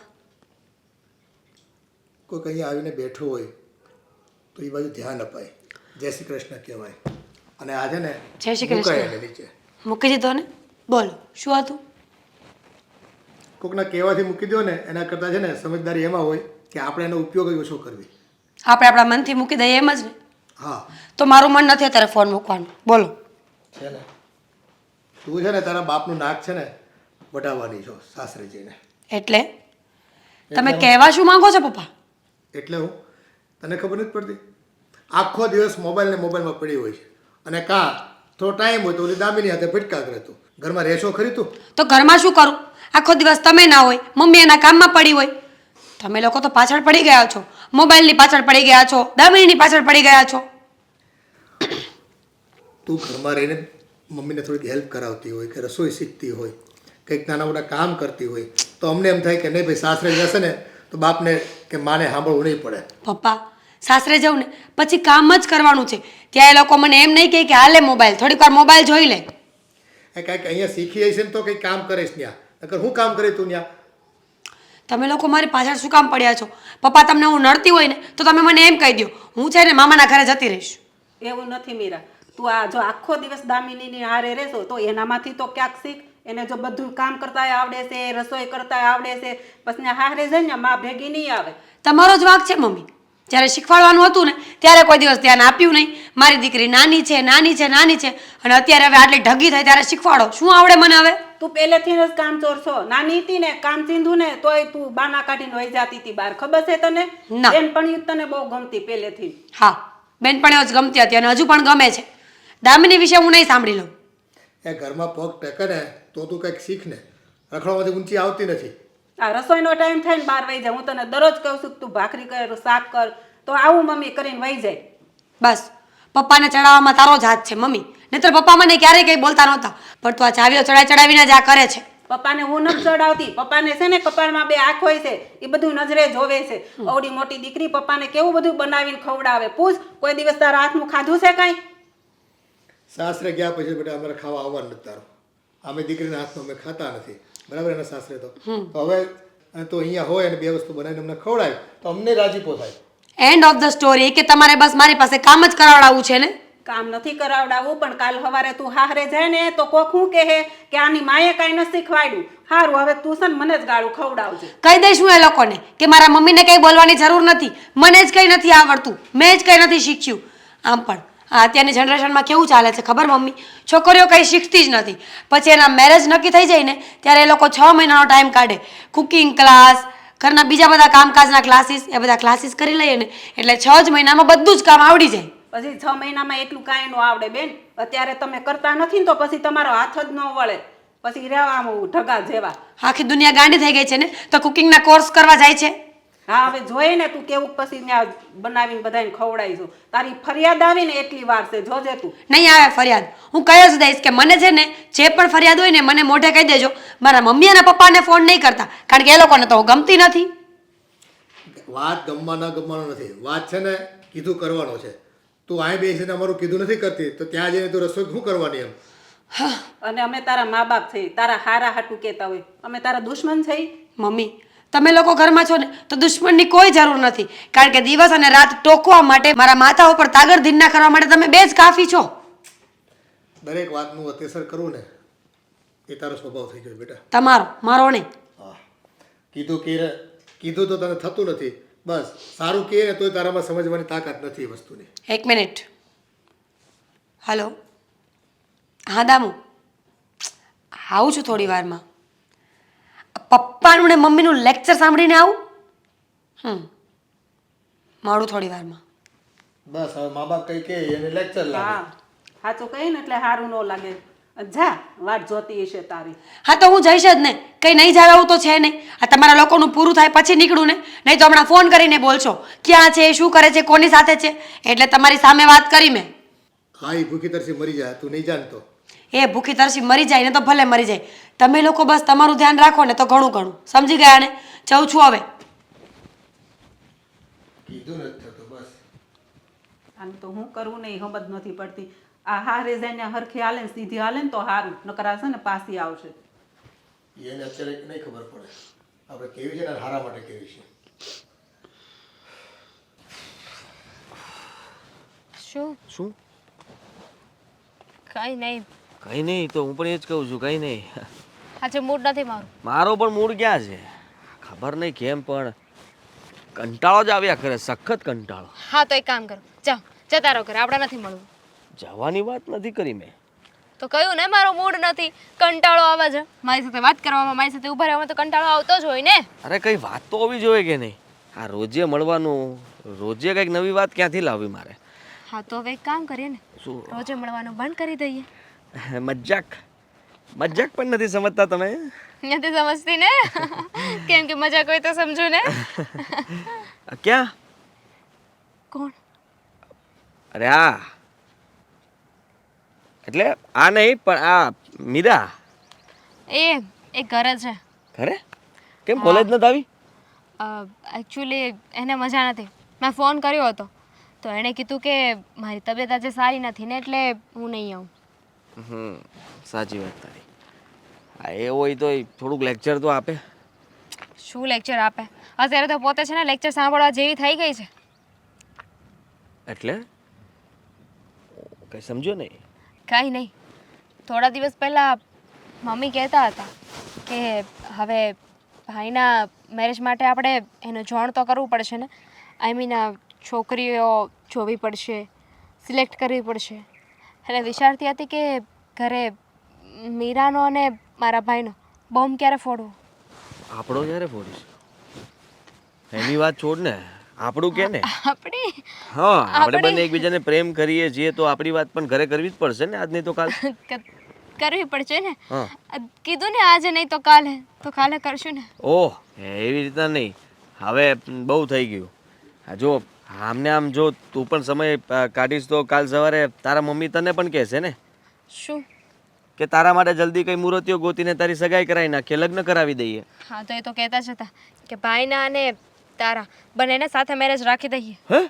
કોઈક અહીંયા આવીને બેઠું હોય તો એ બાજુ ધ્યાન અપાય. જય શ્રી કૃષ્ણ કહેવાય. અને આજે ને જય શ્રી કૃષ્ણ. મુકાય એને નીચે. મૂકી દીધો ને. બોલો શું હતું? કોકના કહેવાથી મૂકી દો ને એના કરતાં છે ને સમજદારી એમાં હોય કે આપણે એનો ઉપયોગ જ ઓછો કરવી. આપણે આપણા મનથી મૂકી દઈએ એમ જ ને. હા, તો મારું મન નથી અત્યારે ફોન મૂકવાનું. બોલો. છે ને તું છે ને તારા બાપનું નાક છે ને વટાવવાની છો સાસરે જઈને. એટલે તમે કહેવા શું માંગો છો પપ્પા? એટલે હું તને ખબર નથી પડતી? આખો દિવસ મોબાઈલ ને મોબાઈલમાં પડી હોય છે અને કાં થોડો ટાઈમ હોય તો ઓલી દામિની હાથે ફટકા કરે. તું ઘરમાં રહેશો ખરી? તું તો ઘરમાં શું કરું? આખો દિવસ તમે ના હોય, મમ્મી એના કામમાં પડી હોય. તમે લોકો તો પાછળ પડી ગયા છો. મોબાઈલની પાછળ પડી ગયા છો, દામિનીની પાછળ પડી ગયા છો. તું ઘરમાં રહીને મમ્મીને થોડીક હેલ્પ કરાવતી હોય કે રસોઈ શીખતી હોય, કંઈક નાના મોટા કામ કરતી હોય તો અમને એમ થાય કે નહીં ભાઈ સાસરે જશે ને તો બાપને કે માને સાંભળવું નહીં પડે. પપ્પા સાસરે જાઉં ને પછી કામ જ કરવાનું છે. ત્યાં એ લોકો મને એમ નહીં કહે કે હાલે મોબાઈલ, થોડીક વાર મોબાઈલ જોઈ લે. એ કાંઈક અહીંયા શીખી આવીશ ને તો કંઈક કામ કરીશ ત્યાં. નકર હું કામ કરી તું ત્યાં? તમે લોકો મારી પાછળ શું કામ પડ્યા છો? પપ્પા તમને હું નડતી હોય ને તો તમે મને એમ કહી દો, હું છે ને મામાના ઘરે જતી રહીશ. એવું નથી મીરા. તું આ જો આખો દિવસ દામિનીની હારે રહેશો તો એનામાંથી તો ક્યાંક શીખ. એને જો બધું કામ કરતાંય આવડે છે, રસોઈ કરતાંય આવડે છે, પછી હારે જઈને માં ભેગી નહીં આવે. તમારો જ વાંક છે મમ્મી. જ્યારે શીખવાડવાનું હતું ને ત્યારે કોઈ દિવસ ધ્યાન આપ્યું નહીં. મારી દીકરી નાની છે, નાની છે, નાની છે અને અત્યારે હવે આટલી ઢગી થઈ ત્યારે શીખવાડો. શું આવડે મને હવે? તું પહેલેથી જ કામ ચોર છો. નાની હતી ને કામ ચીંધું ને તોય તું બાના કાઢીને વહી જતી હતી બહાર. ખબર છે તને? ના. બેનપણી તને બહુ ગમતી પહેલેથી. હા, બેનપણીઓ જ ગમતી હતી અને હજુ પણ ગમે છે. દામિની વિશે હું નહીં સાંભળી લઉં. એ ઘરમાં પગ ટેકે ને તો તું કંઈક શીખ ને. રખડવામાંથી ઊંચી આવતી નથી. આ રસોઈનો ટાઈમ થાય ને બહાર વહી જાય. હું તને દરરોજ કહું છું કે તું ભાખરી કર, શાક કર, તો આવું મમ્મી કરીને વહી જાય. બસ પપ્પાને ચડાવવામાં તારો જ હાથ છે મમ્મી. નહીંતર પપ્પા મને ક્યારેય કંઈ બોલતા નહોતા, પણ તું આ ચાવીઓ ચડાવીને જ આ કરે છે. પપ્પાને હું નથી ચડાવતી. પપ્પાને છે ને કપાળમાં બે આંખ હોય છે, એ બધું નજરે જોવે છે. અવડી મોટી દીકરી પપ્પાને કેવું બધું બનાવીને ખવડાવે. પૂછ કોઈ દિવસ તારા હાથનું ખાધું છે કાંઈ? સાસરે ગયા પછી બેટા અમારે ખાવા આવવાનું નથી તારું. અમે દીકરીના હાથનું અમે ખાતા નથી, બરાબર? એના સાસરે તો હવે તો અહીંયા હોય અને બે વસ્તુ બનાવીને અમને ખવડાવે તો અમને રાજીપો થાય. End of the story. કે તમારે બસ મારી પાસે કામ જ કરાવડાવવું છે ને? કામ નથી કરાવડાવવું, પણ કાલ સવારે તું હાહરે જાય ને તો કોક હું કહે કે આની માએ કાંઈ નથી શીખવાડ્યું. સારું, હવે તું છે ને મને જ ગાળું ખવડાવજે. કહી દઈશ હું એ લોકોને કે મારા મમ્મીને કંઈ બોલવાની જરૂર નથી. મને જ કંઈ નથી આવડતું, મેં જ કંઈ નથી શીખ્યું. આમ પણ આ અત્યારની જનરેશનમાં કેવું ચાલે છે ખબર મમ્મી? છોકરીઓ કંઈ શીખતી જ નથી. પછી એના મેરેજ નક્કી થઈ જાય ને ત્યારે એ લોકો 6 મહિનાનો ટાઈમ કાઢે. કુકિંગ ક્લાસ, ઘરના બીજા બધા કામકાજના ક્લાસીસ, એ બધા ક્લાસીસ કરી લઈએ ને એટલે 6 જ મહિનામાં બધું જ કામ આવડી જાય. પછી 6 મહિનામાં એટલું કાંઈ ન આવડે બેન. અત્યારે તમે કરતા નથી ને તો પછી તમારો હાથ જ ન વળે. પછી રહેવા આમ ઢગા જેવા. આખી દુનિયા ગાંડી થઈ ગઈ છે ને તો કુકિંગના કોર્સ કરવા જાય છે. હા હવે જોઈએ ને તું કેવું પછી ત્યાં બનાવીને બધાને ખવડાવીશું. તારી ફરિયાદ આવી ને એટલી વાર છે, જોજે તું. નહીં આવે ફરિયાદ. હું કહી જ દઈશ કે મને છે ને જે પણ ફરિયાદ હોય ને મને મોઢે કહી દેજો. મારા મમ્મી અને પપ્પાને ફોન નહીં કરતા, કારણ કે એ લોકોને તો હું ગમતી નથી. વાત ગમવા ના ગમવાનો નથી, વાત છે ને કીધું કરવાનો છે. તું અહીં બેસીને અમારું કીધું નથી કરતી તો ત્યાં જઈને તું રસોઈ શું કરવાની એમ? અને અમે તારા મા બાપ છે, તારા હારા હાટું કહેતા હોય. અમે તારા દુશ્મન છે? મમ્મી તમે લોકો ઘરમાં છો ને તો દુશ્મનની કોઈ જરૂર નથી, કારણ કે દિવસ અને રાત ટોકવા માટે મારા માથા ઉપર તાગરધીના કરવા માટે તમે બે જ કાફી છો. દરેક વાતનું અતિસર કરવું ને એ તારો સ્વભાવ થઈ ગયો બેટા. તમારો, મારો નહીં. હા, કીધું તો તને થતું નથી. બસ સારું કહે ને તોય તારામાં સમજવાની તાકાત નથી એ વસ્તુની. એક મિનિટ. હલો, હા દામુ, આવું છું થોડી વારમાં. પપ્પાનું ને મમ્મીનું લેક્ચર સાંભળીને આવું. મળું થોડી વારમાં. બસ હવે મા બાપ કઈ કહે એને લેક્ચર લાગે. હા, સાચું કહે ને એટલે સારું ન લાગે. જા, વાટ જોતી હશે તારી. હા તો હું જઈશ જ ને, કંઈ નહીં જાવ એવું તો છે નહીં. આ તમારા લોકોનું પૂરું થાય પછી નીકળું ને, નહીં તો હમણાં ફોન કરીને બોલશો ક્યાં છે, શું કરે છે, કોની સાથે છે. એટલે તમારી સામે વાત કરી મેં. હા એ ભૂખી તરસી મરી જાય, તું નહીં જાણતો. એ ભૂખી તરસી મરી જાય ને તો ભલે મરી જાય, તમે લોકો બસ તમારું ધ્યાન રાખો ને તો ઘણું ઘણું. સમજી ગયા ને? જઉં છું હવે. કીધું નથી થતું બસ. આમ તો હું કરવું ને એ સમજ નથી પડતી. આ હારે જઈને હરખી હાલે ને સીધી હાલે ને તો સારું, નકર આ છે ને પાછી આવશે. એને અત્યારે નહીં ખબર પડે આપણે કેવી છે ને હારા માટે કેવી છે. શું? કઈ નહીં. કંઈ નહીં, તો હું પણ એ જ કહું છું, કંઈ નહીં. આજે મૂડ નથી મારું. મારો પણ મૂડ ક્યાં છે ખબર નહીં કેમ, પણ કંટાળો જ આવ્યા કરે, સખત કંટાળો. હા તો એક કામ કરો, જાઓ જતા રહો ઘરે, આપણે નથી મળવું. જવાની વાત નથી કરી મેં. તો કહ્યું ને મારો મૂડ નથી, કંટાળો આવે છે. મારી સાથે વાત કરવામાં, મારી સાથે ઊભા રહેવામાં તો કંટાળો આવતો જ હોય ને. અરે કઈ વાત તો હોવી જોઈએ કે નહીં? આ રોજે મળવાનું, રોજે કંઈક નવી વાત ક્યાંથી લાવવી મારે? હા તો હવે એક કામ કરીએ ને, શું? રોજે મળવાનું બંધ કરી દઈએ. મજાક પણ નથી સમજતા તમે. નથી સમજતી ને કેમ કે મજાક હોય તો સમજો ને. ક્યાં? કોણ? અરે આ એટલે આ નહીં પણ આ મીરા. એ ઘરે છે. ઘરે? કેમ કોલેજ નથી આવી? એકચ્યુઅલી એને મજા નથી. મેં ફોન કર્યો હતો તો એણે કીધું કે મારી તબિયત આજે સારી નથી ને એટલે હું નહીં આવું. સાચી વાત તારી. હા એ હોય તો થોડુંક લેક્ચર તો આપે. શું લેક્ચર આપે? અત્યારે તો પોતે છે ને લેક્ચર સાંભળવા જેવી થઈ ગઈ છે. એટલે કઈ સમજો નહીં. કાંઈ નહીં. થોડા દિવસ પહેલાં મમ્મી કહેતા હતા કે હવે ભાઈના મેરેજ માટે આપણે એનું જોણ તો કરવું પડશે ને. આઈ મીન છોકરીઓ જોવી પડશે, સિલેક્ટ કરવી પડશે. એટલે વિચારતી હતી કે ઘરે મીરાનો અને મારા ભાઈનો બોમ્બ ક્યારે ફોડવો. આપણો ક્યારે ફોડીશું? એની વાત છોડ ને, આપણું કે ને. આપણી હા આપણે બંને એકબીજાને પ્રેમ કરીએ છીએ તો આપણી વાત પણ ઘરે કરવી જ પડશે ને, આજ નહીં તો કાલ. કરવી પડશે ને. હા કીધું ને આજે નહીં તો કાલે કરશું ને. ઓહ એવી રીતના નહીં, હવે બહુ થઈ ગયું. હા જો આમને આમ જો તું પણ સમય કાઢીશ તો કાલ સવારે તારા મમ્મી તને પણ કહેશે ને. શું? કે તારા માટે જલ્દી કઈ મુહૂર્તિઓ ગોતીને તારી સગાઈ કરાવી નાખીએ, લગ્ન કરાવી દઈએ. હા તો એ તો કહેતા જ હતા કે ભાઈના અને તારા બંનેને સાથે મેરેજ રાખી દઈએ. હે?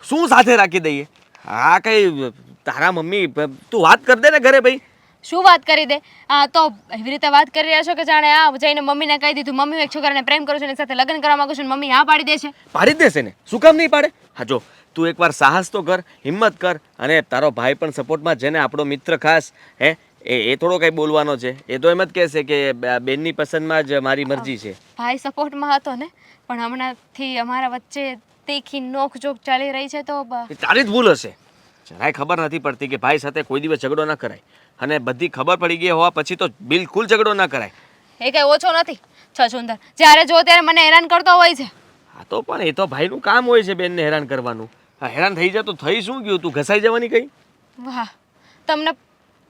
શું સાથે રાખી દઈએ? હા કઈ તારા મમ્મી તું વાત કરી દે ને ઘરે ભાઈ. શું વાત કરી દે? હા તો એવી રીતે વાત કરી રહ્યા છો કે જાણે આ જઈને મમ્મીને કહી દીધું મમ્મી હું એક છોકરાને પ્રેમ કરું છું એની સાથે લગ્ન કરવા માંગુ છું ને મમ્મી હા પાડી દે છે. પાડી જ દેશે ને, શું કામ નહીં પાડે? હા જો તું એકવાર સાહસ તો કર, હિંમત કર, અને તારો ભાઈ પણ સપોર્ટમાં છે ને, આપણો મિત્ર ખાસ. હે એ થોડો કંઈ બોલવાનો છે, એ તો એમ જ કહેશે કે બેનની પસંદમાં જ મારી મરજી છે. ભાઈ સપોર્ટમાં હતો ને, પણ હમણાંથી અમારા વચ્ચે તીખી નોકઝોક ચાલી રહી છે તો એ તારી જ ભૂલ હશે. જરાય ખબર નથી પડતી કે ભાઈ સાથે કોઈ દિવસ ઝઘડો ના કરાય, અને બધી ખબર પડી ગઈ હોવા પછી તો બિલકુલ ઝઘડો ના કરાય. એ કઈ ઓછો નથી. છછુંદર જ્યારે જો ત્યારે મને હેરાન કરતો હોય છે. હા તો પણ એ તો ભાઈનું કામ હોય છે બેનને હેરાન કરવાનું. હા હેરાન થઈ જાય તો થઈ શું ગયું? તું ઘસાઈ જવાની કઈ? વાહ, તમને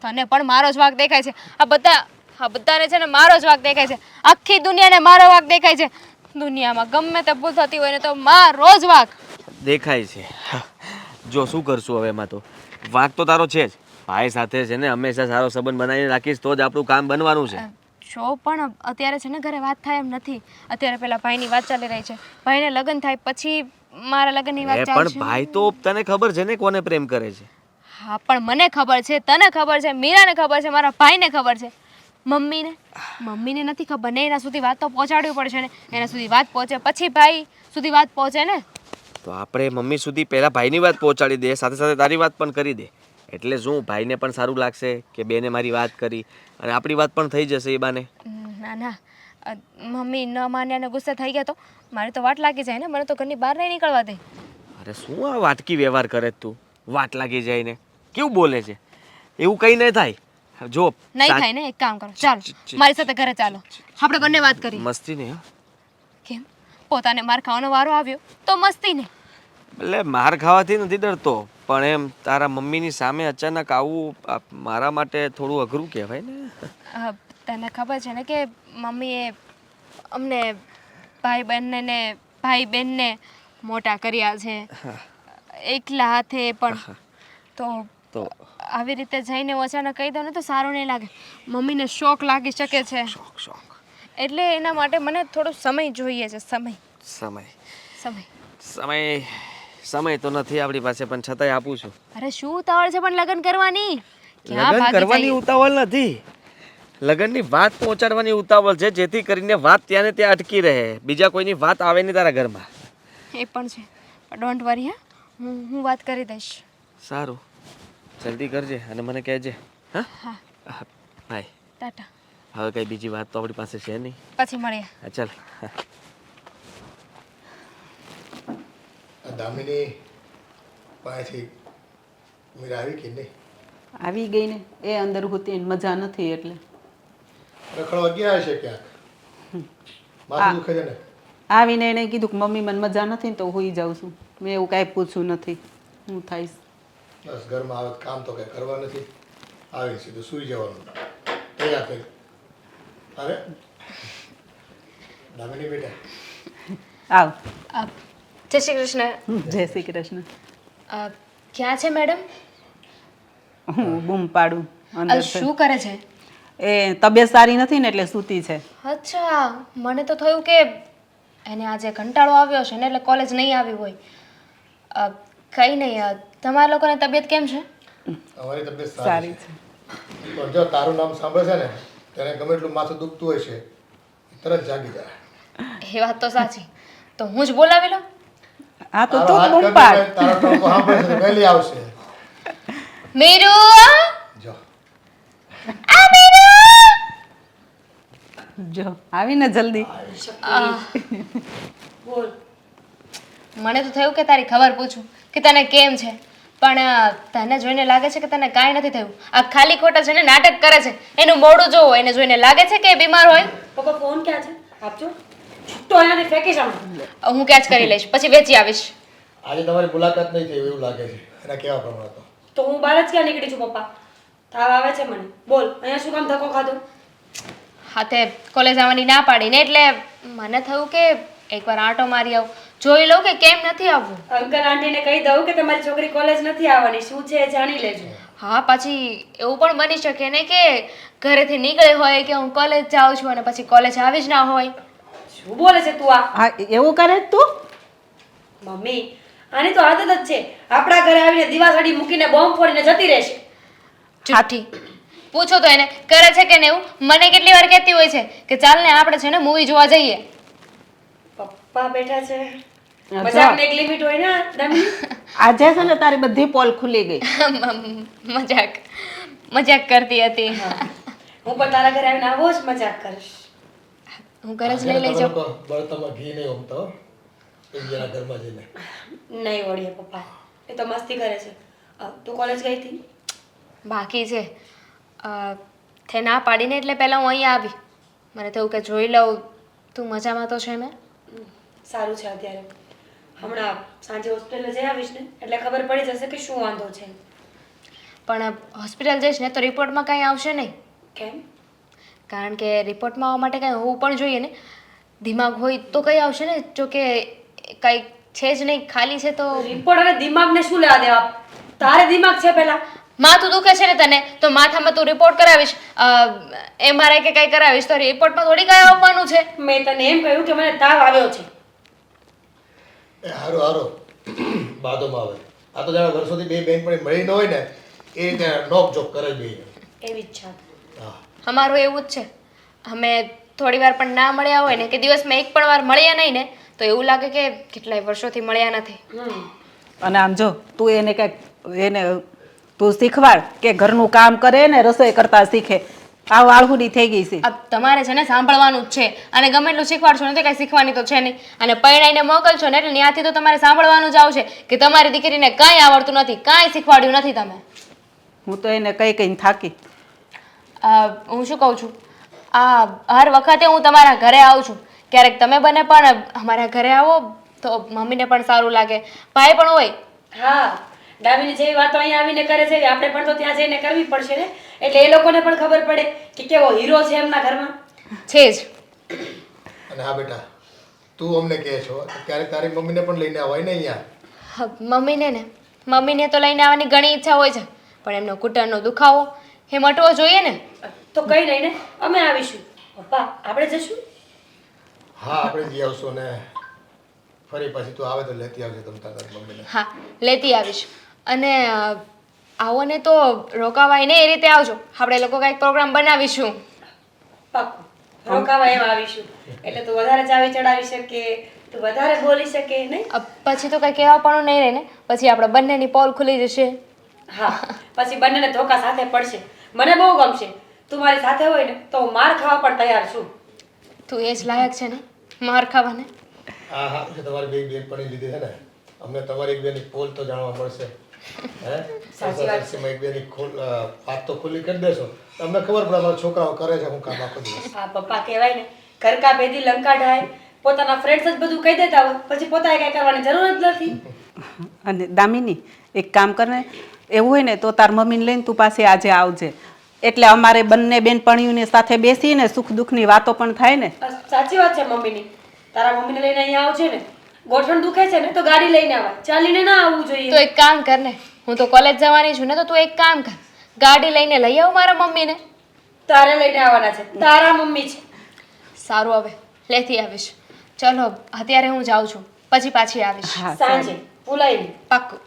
તને પણ મારો જ વાંક દેખાય છે. આ બધાને છે ને મારો જ વાંક દેખાય છે. આખી દુનિયાને મારો વાંક દેખાય છે. દુનિયામાં ગમે તે ભૂલ થતી હોય ને તો મારો જ વાંક દેખાય છે. જો શું કરશું હવે એમાં તો વાંક તો તારો છે જ. ભાઈ સાથે છે ને હંમેશા સારો સંબંધ બનાવીને રાખીશ તો જ આપણું કામ બનવાનું છે. જો પણ અત્યારે છે ને ઘરે વાત થાય એમ નથી. અત્યારે પેલા ભાઈની વાત ચાલી રહી છે. ભાઈને લગ્ન થાય પછી મારા લગ્નની વાત પણ ચાલશે. ભાઈ તો તને ખબર છે ને કોને પ્રેમ કરે છે. હા પણ મને ખબર છે, તને ખબર છે, મીરાને ખબર છે, મારા ભાઈને ખબર છે. મમ્મીને નથી ખબર ને. એના સુધી વાત તો પહોંચાડવી પડશે ને. એના સુધી વાત પહોંચે પછી ભાઈ સુધી વાત પહોંચે ને. તો આપણે મમ્મી સુધી પહેલા ભાઈની વાત પહોંચાડી દે, સાથે સાથે તારી વાત પણ કરી દે. એટલે શું ભાઈને પણ સારું લાગશે કે બેને મારી વાત કરી અને આપણી વાત પણ થઈ જશે એ બાને. ના ના મમ્મી ન માન્યા ને ગુસ્સે થઈ ગયા તો મારી તો વાટ લાગી જાય ને. મને તો ઘરની બહાર નહીં નીકળવા દે. અરે શું આ વાટકી વ્યવહાર કરે તું? વાટ લાગી જાય ને કેવું બોલે છે? એવું કંઈ નહીં થાય. જો નહીં થાય ને. એક કામ કરો, ચાલો મારી સાથે ઘરે ચાલો, આપણે બંને વાત કરીએ. મસ્તી નહીં. કેમ? પોતાને માર ખાવાનો વારો આવ્યો તો મસ્તી ને. એટલે માર ખાવાથી નથી ડરતો, પણ એમ તારા મમ્મીની સામે અચાનક આવું મારા માટે થોડું અઘરું કહેવાય ને. તને ખબર છે ને કે મમ્મીએ અમને ભાઈ બહેનને મોટા કર્યા છે એકલા હાથે. પણ તો આવી રીતે જઈને હું અચાનક કહી દઉં ને તો સારું નહીં લાગે. મમ્મીને શોખ લાગી શકે છે. એટલે એના માટે મને થોડો સમય જોઈએ છે. સમય તો નથી આપણી પાસે, પણ છતાંય આપું છું. અરે શું ઉતાવળ છે પણ લગ્ન કરવાની? લગ્ન કરવાની ઉતાવળ નથી, લગ્નની વાત પહોંચાડવાની ઉતાવળ છે, જેથી કરીને વાત ત્યાં ને ત્યાં અટકી રહે, બીજા કોઈની વાત આવે નહીં તારા ઘરમાં. એ પણ છે. Don't worry. હા હું વાત કરી દઈશ. સારું, જલ્દી કરજે અને મને કહેજે. હા બાય. ટાટા. હવે કઈ બીજી વાત તો આપણી પાસે છે નહીં. પછી મળીએ. હા ચાલ. દામિની પાસેથી મીરા આવી કે નહીં? આવી ગઈ ને. એ અંદર હોતી ને મજા નથી એટલે રખડવા ગયા હશે ક્યાંક. માથું દુખે છે ને? આવીને એણે કીધું કે મમ્મી મને મજા નથી ને તો હોઈ જાઉં છું. મેં એવું કાંઈ પૂછ્યું નથી. હું થઈશ બસ ઘરમાં આવે કામ તો કંઈ કરવા નથી, આવી સીધું સૂઈ જવાનું. તૈયાર થઈ. અરે દામિની બેટા આવ. જય શ્રી કૃષ્ણ. જય શ્રી કૃષ્ણ. ક્યાં છે મેડમ? હું બૂમ પાડું અંદર. શું કરે છે? એ તબિયત સારી નથી ને એટલે સૂતી છે. અચ્છા, મને તો થયું કે એને આજે કંટાળો આવ્યો છે ને એટલે કોલેજ નહીં આવી હોય. કંઈ નહીં. તમારા લોકોની તબિયત કેમ છે? અમારી તબિયત સારી છે. પણ જો તારું નામ સાંભળે છે ને તેને ગમે એટલું માથું દુખતું હોય છે તરત જાગી જાય. એ વાત તો સાચી. તો હું જ બોલાવી લઉં? હા તો તારો તું હાથ બૂમ કરી પાડ. દે, તારો ટોકો સાંભળે છે તો વહેલી આવશે. મીરુ! જો જો આવીને જલ્દી. મને તો થયું કે તારી ખબર પૂછું કે તને કેમ છે, પણ તને જોઈને લાગે છે કે તને કાંઈ નથી થયું. આ ખાલી ખોટા છે ને નાટક કરે છે. એનું મોઢું જોવો, એને જોઈને લાગે છે કે એ બીમાર હોય. પપ્પા ફોન ક્યાં છે? આપજો. છૂટો અહીંયાથી ફેંકી જાઉં. હું ક્યાં જ કરી લઈશ, પછી વેચી આવીશ. આજે તમારી મુલાકાત નહીં થઈ એવું લાગે છે એના કેવા પ્રમાણે તો હું બહાર જ ક્યાં નીકળી છું પપ્પા? તાવ આવે છે મને. બોલ અહીંયા શું કામ ધક્કો ખાધો? હા તે કોલેજ આવવાની ના પાડીને એટલે મને થયું કે એકવાર આંટો મારી આવું, જોઈ લઉં કે કેમ નથી આવવું. અંકલ આંટીને કહી દઉં કે તમારી છોકરી કોલેજ નથી આવવાની. શું છે એ જાણી લેજો. હા પછી એવું પણ બની શકે ને કે ઘરેથી નીકળે હોય કે હું કોલેજ જાઉં છું અને પછી કોલેજ આવી જ ના હોય. શું બોલે છે તું આ? હા એવું કરે જ તું? મમ્મી આની તો આદત જ છે. આપણા ઘરે આવીને દીવાસળી મૂકીને બોમ્બ ફોડીને જતી રહેશે. જુઠ્ઠી. પૂછો તો એને કરે છે કે ને એવું. મને કેટલી વાર કહેતી હોય છે કે ચાલ ને આપણે છે ને મૂવી જોવા જઈએ. પપ્પા બેઠા છે. મજાકની એક લિમિટ હોય ને દમી. આજે છે ને તારી બધી પોલ ખુલી ગઈ. મજાક કરતી હતી. હું પણ તારા ઘરે આવીને આવો જ મજાક કરીશ. હું ઘરે જ લઈ લઈ જાઉં. બળતણમાં ઘી નહીં ઉમતો એકબીજાના ઘરમાં જઈને. નહીં વળીએ પપ્પા, એ તો મસ્તી કરે છે. તું કોલેજ ગઈ હતી? બાકી છે. તે ના પાડીને એટલે પહેલાં હું અહીંયા આવી. મને થયું કે જોઈ લઉં તું મજામાં તો છે ને. સારું છે. અત્યારે હમણાં સાંજે હોસ્ટેલે જઈ આવીશ ને એટલે ખબર પડી જશે કે શું વાંધો છે. પણ હોસ્પિટલ જઈશ ને તો રિપોર્ટમાં કંઈ આવશે નહીં. કેમ? કારણ કે રિપોર્ટમાં આવવા માટે કંઈ હોવું પણ જોઈએ ને. દિમાગ હોય તો કંઈ આવશે ને. જો કે કંઈ છે જ નહીં, ખાલી છે તો. રિપોર્ટ અને દિમાગને શું લેવા દેવા? તારે દિમાગ છે પહેલા. માથું દુખે છે ને તને તો માથામાં તું રિપોર્ટ કરાવીશ, MRI કે કંઈ કરાવીશ તો રિપોર્ટમાં થોડી કંઈ આવવાનું છે. મેં તને એમ કહ્યું કે મને તાવ આવ્યો છે. એ હારું હારું બાદોમાં આવે. આ તો જાણે વર્ષોથી બે બેન પણ મળી ન હોય ને એ રીતે નોક જોક કરે બે. એવી ઈચ્છા. હા અમારું એવું જ છે. અમે થોડી વાર પણ ના મળ્યા હોય ને કે દિવસમાં એક પણ વાર મળ્યા નહીં ને તો એવું લાગે કે કેટલાય વર્ષોથી મળ્યા નથી. અને આમ જો તું એને કંઈક એને તું શીખવાડ કે ઘરનું કામ કરે ને રસોઈ કરતા શીખે. આ વાળહુડી થઈ ગઈ છે. આ તમારે છે ને સાંભળવાનું જ છે અને ગમે એટલું શીખવાડશો ને તો કાંઈ શીખવાની તો છે નહીં. અને પરણાઈને મોકલશો ને એટલે ત્યાંથી તો તમારે સાંભળવાનું જ આવશે કે તમારી દીકરીને કાંઈ આવડતું નથી, કાંઈ શીખવાડ્યું નથી તમે. હું તો એને કહીને થાકી. હું શું કહું છું, હર વખતે હું તમારા ઘરે આવું છું, ક્યારેક તમે બંને પણ અમારા ઘરે આવો તો મમ્મીને પણ સારું લાગે, ભાઈ પણ હોય. હા, દામિની જેવી વાતો અહીંયા આવીને કરે છે આપણે પણ તો ત્યાં જઈને કરવી પડશે ને. એટલે એ લોકોને પણ ખબર પડે કે કેવો હીરો છે એમના ઘરમાં. છે જ. અને હા બેટા તું અમને કહે છો ક્યારેક તારી મમ્મીને પણ લઈને આવાય ને અહીંયા. મમ્મીને તો લઈને આવવાની ઘણી ઈચ્છા હોય છે પણ એમનો ઘૂંટણનો દુખાવો એ મટવો જોઈએ ને. તો કઈ નહીં ને, અમે આવીશું. પપ્પા આપણે જશું. હા આપણે જઈ આવશું ને ફરી પાછી તું આવે તો લેતી આવજે તમ તારી મમ્મીને. હા, લેતી આવીશ. અને આવો ને તો રોકાવાય ને એ રીતે આવજો. આપણે લોકો કાંઈક પ્રોગ્રામ બનાવીશું. પાક્કું રોકાવા એમ આવીશું. એટલે તું વધારે ચાવી ચડાવી શકે, તું વધારે બોલી શકે નહીં. પછી તો કંઈ કહેવા પણ નહીં રહે ને. પછી આપણે બંનેની પોલ ખુલી જશે. હા, પછી બંનેને ધોકા સાથે પડશે. મને બહુ ગમશે. તું મારી સાથે હોય ને તો હું માર ખાવા પણ તૈયાર છું. તું એ જ લાયક છે ને માર ખાવાને. હા હા જે તમારી બે બેન પણ લીધી છે ને અમને તમારી એક બેની પોલ તો જાણવા મળશે. હે સાચી વાત છે. એક બેની વાત તો ખુલ્લી કરી દેશો તમને ખબર પડે અમારા છોકરાઓ કરે છે હું કામ આખો દિવસ. હા પપ્પા કહેવાય ને ઘર કા ભેદી લંકા ઢાય. પોતાના ફ્રેન્ડ્સ જ બધું કહી દેતા હોય પછી પોતાએ કઈ કરવાની જરૂર જ નથી. અને દામિની એક કામ કર ને, એવું હોય ને તો તાર મમ્મીને લઈને તું પાસે આજે આવજે. એટલે અમારે બંને બેનપણીઓને સાથે બેસીને સુખ દુઃખની વાતો પણ થાય ને. સાચી વાત છે મમ્મીની. તારા મમ્મીને લઈને અહીંયા આવજે ને. ગોઠણ દુખે છે ને તો ગાડી લઈને આવાય, ચાલીને ના આવવું જોઈએ. તો એક કામ કર ને, હું તો કોલેજ જવાની છું ને તો તું એક કામ કર, ગાડી લઈને લઈ આવ મારા મમ્મીને. તારે લઈને આવવાના છે, તારા મમ્મી છે. સારું, હવે લેતી આવીશ. ચલો અત્યારે હું જાઉં છું, પછી પાછી આવીશ. સાંજે ભૂલાઈ નહીં. પાક્કું.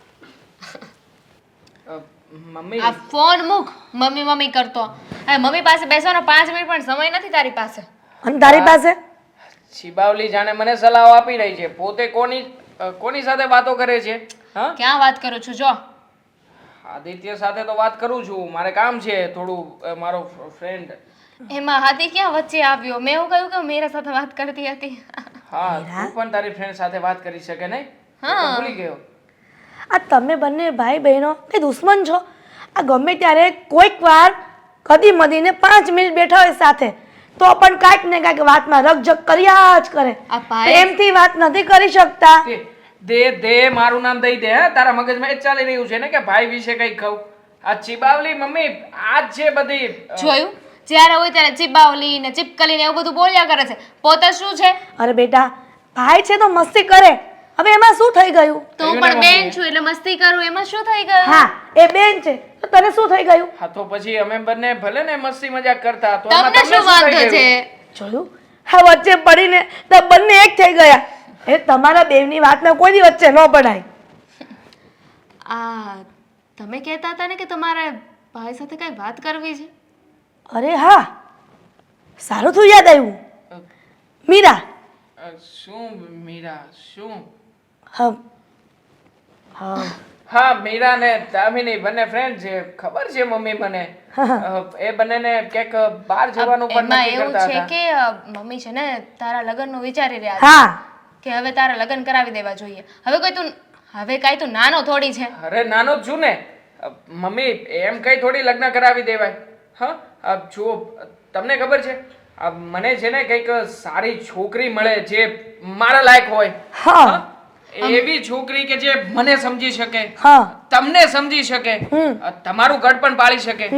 મમ્મી આ ફોન મૂક, મમ્મી મમ્મી કરતો. હવે મમ્મી પાસે બેસવાનો 5 મિનિટ પણ સમય નથી તારી પાસે. અને તારી પાસે શિબાવલી જાણે મને સલાહ આપી રહી છે, પોતે કોની સાથે વાતો કરે છે? હા, ક્યાં વાત કરું છું? જો આદિત્ય સાથે તો વાત કરું છું, મારે કામ છે થોડું, મારો ફ્રેન્ડ. એમાં હાથી ક્યાં વચ્ચે આવ્યો? મેં એવું કહ્યું કે મીરા સાથે વાત કરતી હતી. હા, તું પણ તારી ફ્રેન્ડ સાથે વાત કરી શકે નહીં? હું તો ભૂલી ગયો. આ તમે બંને ભાઈ બહેનો કે દુશ્મન છો? આ ગમે ત્યારે કોઈક વાર કદી મદીને 5 મિનિટ બેઠા હોય સાથે તો પણ કાંઈક ને કાંઈક વાતમાં રકઝક કર્યા જ કરે. આ ભાઈ પ્રેમથી વાત નથી કરી શકતા. દે મારું નામ દઈ દે. હા, તારા મગજમાં એ જ ચાલી રહ્યું છે ને કે ભાઈ વિશે કઈ કહું. આ ચિબાવલી મમ્મી આ જ છે બધી. જોયું, જ્યારે હોય ત્યારે ચિબાવલી ને ચિપકલી ને એવું બધું બોલ્યા કરે છે. પોતે શું છે? અરે બેટા ભાઈ છે તો મસ્તી કરે, હવે એમાં શું થઈ ગયું? તો હું પણ બેન છું એટલે મસ્તી કરું, એમાં શું થઈ ગયું? હા એ બેન છે તો તને શું થઈ ગયું? હા, તો પછી અમે બંને ભલે ને મસ્તી મજાક કરતા તો તમને શું વાંધો છે? જોયું, હા વચ્ચે પડીને તો બંને એક થઈ ગયા. એ તમારા બેવની વાતમાં કોઈ દી વચ્ચે ન પડાય. આ તમે કહેતા હતા ને કે તમારે ભાઈ સાથે કઈ વાત કરવી છે. અરે હા, સારું થયું યાદ આવ્યું. મીરા. શું મીરા? શું? હા હા હા, મીરા ને દામિની બંને ફ્રેન્ડ છે, ખબર છે મમ્મી મને. એ બંનેને ક્યાંક બહાર જવાનું પણ એમાં નક્કી એવું કરતા છે હતા. કે મમ્મી છે ને તારા લગ્નનું વિચારી રહ્યા છે હા કે હવે તારા લગ્ન કરાવી દેવા જોઈએ. હવે કાંઈ તું નાનો થોડી છે. અરે નાનો જ છું ને મમ્મી, એમ કઈ થોડી લગ્ન કરાવી દેવાય. હા, જુઓ તમને ખબર છે મને છે ને કંઈક સારી છોકરી મળે જે મારા લાયક હોય. હા એવી છોકરી કે જે મને સમજી શકે, હા તમને સમજી શકે, તમારું ઘર પણ પાળી શકે.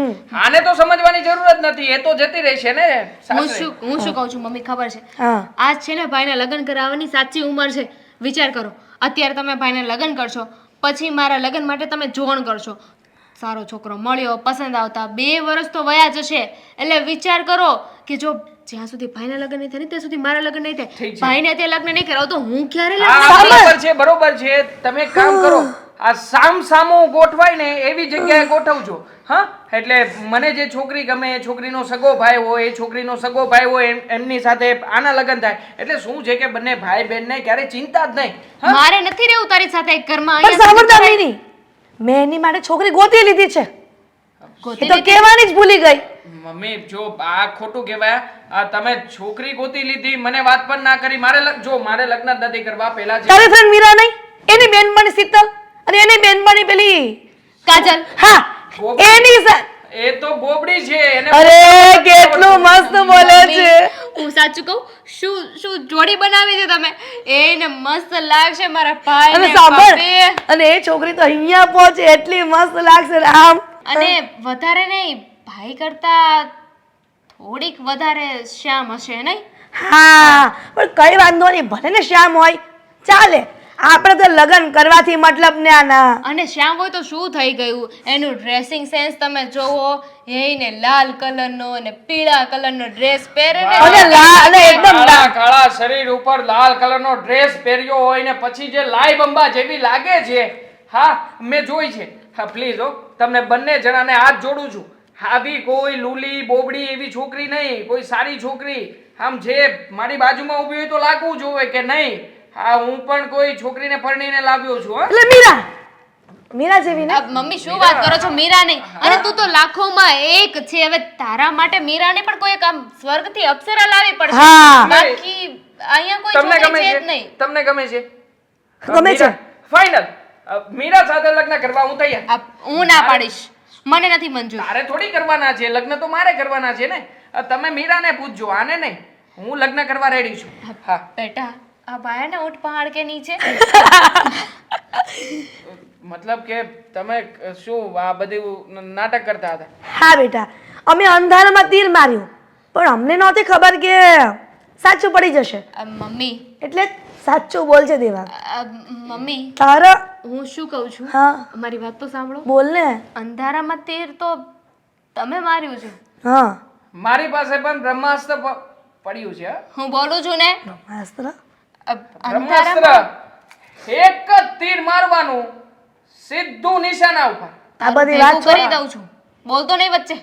આને તો સમજવાની જરૂર જ નથી, એ તો જતી રહેશે ને હું સાસરે. શું કહું છું મમ્મી ખબર છે હા આજ છે ને ભાઈને લગ્ન કરાવવાની સાચી ઉંમર છે. વિચાર કરો, અત્યારે તમે ભાઈને લગ્ન કરશો, પછી મારા લગ્ન માટે તમે જોણ કરશો, સારો છોકરો મળ્યો, પસંદ આવતા 2 વર્ષ તો વયા જશે. એટલે વિચાર કરો કે જો જ્યાં સુધી ભાઈના લગ્ન નહીં થાય ને ત્યાં સુધી મારા લગ્ન નહીં થાય, ઠીક છે. ભાઈને તે લગ્ન નહીં કરાવો તો હું ક્યારે લગ્ન હા બરોબર છે, બરોબર છે. તમે એક કામ કરો, આ સામસામું ગોઠવાય ને એવી જગ્યાએ ગોઠવજો. હા, એટલે મને જે છોકરી ગમે એ છોકરીનો સગો ભાઈ હોય, એ છોકરીનો સગો ભાઈ હોય, એમની સાથે આના લગ્ન થાય. એટલે શું છે કે બંને ભાઈ બહેનને ક્યારે ચિંતા જ નહીં. હા, મારે નથી રહેવું તારી સાથે એક ઘરમાં. પણ અહીંયા સાંભળ સુધી દામિની, મેં એની માટે છોકરી ગોતી લીધી છે. ગોતી એ તો લીધી. કહેવાની જ ભૂલી ગઈ. મમ્મી જો આ ખોટું કહેવાય. આ તમે છોકરી ગોતી લીધી, મને વાત પણ ના કરી. મારે લગ્ન જ નથી કરવા. પહેલા જે તારી ફ્રેન્ડ મીરા નહીં, એની બેનપણી શીતલ અને એની બેનપણી પેલી કાજલ. હા ગોપી. એની એ તો બોબડી છે, એને અરે કેટલું મસ્ત બોલે છે. હું સાચું કહું, શું જોડી બનાવી છે તમે? એને મસ્ત લાગશે મારા ભાઈ અને ને સાંભળ, ભાભી. અને એ છોકરી તો અહીંયા પહોંચે એટલી મસ્ત લાગશે ને આમ. અને વધારે નહીં, ભાઈ કરતા થોડીક વધારે શ્યામ હશે નહીં? હા પણ કઈ વાંધો નહીં, ભલે ને શ્યામ હોય ચાલે, આપણે તો લગ્ન કરવાથી મતલબ ને આના. અને શ્યામ હોય તો શું થઈ ગયું? એનું ડ્રેસિંગ સેન્સ તમે જોવો, એને લાલ કલરનો અને પીળા કલરનો ડ્રેસ પહેરે ને અને અને એકદમ કાળા કાળા શરીર ઉપર લાલ કલરનો ડ્રેસ પહેર્યો હોય ને પછી જે લાઈ બંબા જેવી લાગે છે. હા, મેં જોઈ છે. હા પ્લીઝ હો, તમને બંને જણાને હાથ જોડું છું. આવી કોઈ લૂલી બોબડી એવી છોકરી નહીં, કોઈ સારી છોકરી આમ જે મારી બાજુમાં ઊભી હોય તો લાગવું જોવે કે નહીં હા હું પણ કોઈ છોકરીને પરણીને લાવ્યો છું. હા, એટલે મીરા જેવી ને. મમ્મી શું વાત કરો છો? મીરા નહીં, અને તું તો લાખોમાં એક છે. હવે તારા માટે મીરાને પણ કોઈ આમ સ્વર્ગથી અપ્સરા લાવી પડશે. હા. બાકી અહીંયા કોઈ તમને છોકરી ગમે છે જ છે? નહીં. તમને ગમે છે? ગમે છે. ફાઇનલ. મીરા સાથે લગ્ન કરવા હું તૈયાર. હું ના પાડીશ, મને નથી મંજૂર. તારે થોડી કરવાના છે લગ્ન, તો મારે કરવાના છે ને. તમે મીરાને પૂછજો, આને નહીં. હું લગ્ન કરવા રેડી છું. હા બેટા, આ બાયાને ઊંટ પહાડ કે નીચે? મતલબ કે તમે શું આ બધું નાટક કરતા હતા? હા બેટા, અમે અંધારામાં તીર માર્યું પણ અમને નહોતી ખબર કે સાચું પડી જશે, મમ્મી, એટલે જ સાચું બોલ છે દેવા. મમ્મી, તારા હું શું કહું છું, હા મારી વાત તો સાંભળો. બોલ ને. અંધારામાં તીર તો તમે માર્યું છે. હા મારી પાસે પણ બ્રહ્માસ્ત્ર પડ્યું છે. હા? હું બોલું છું ને, બ્રહ્માસ્ત્ર. અંધારામાં બ્રહ્માસ્ત્ર એક જ તીર મારવાનું, સીધું નિશાના ઉપર. આ બધી ભેગું વાત કરી દઉં છું, બોલતો નહીં વચ્ચે.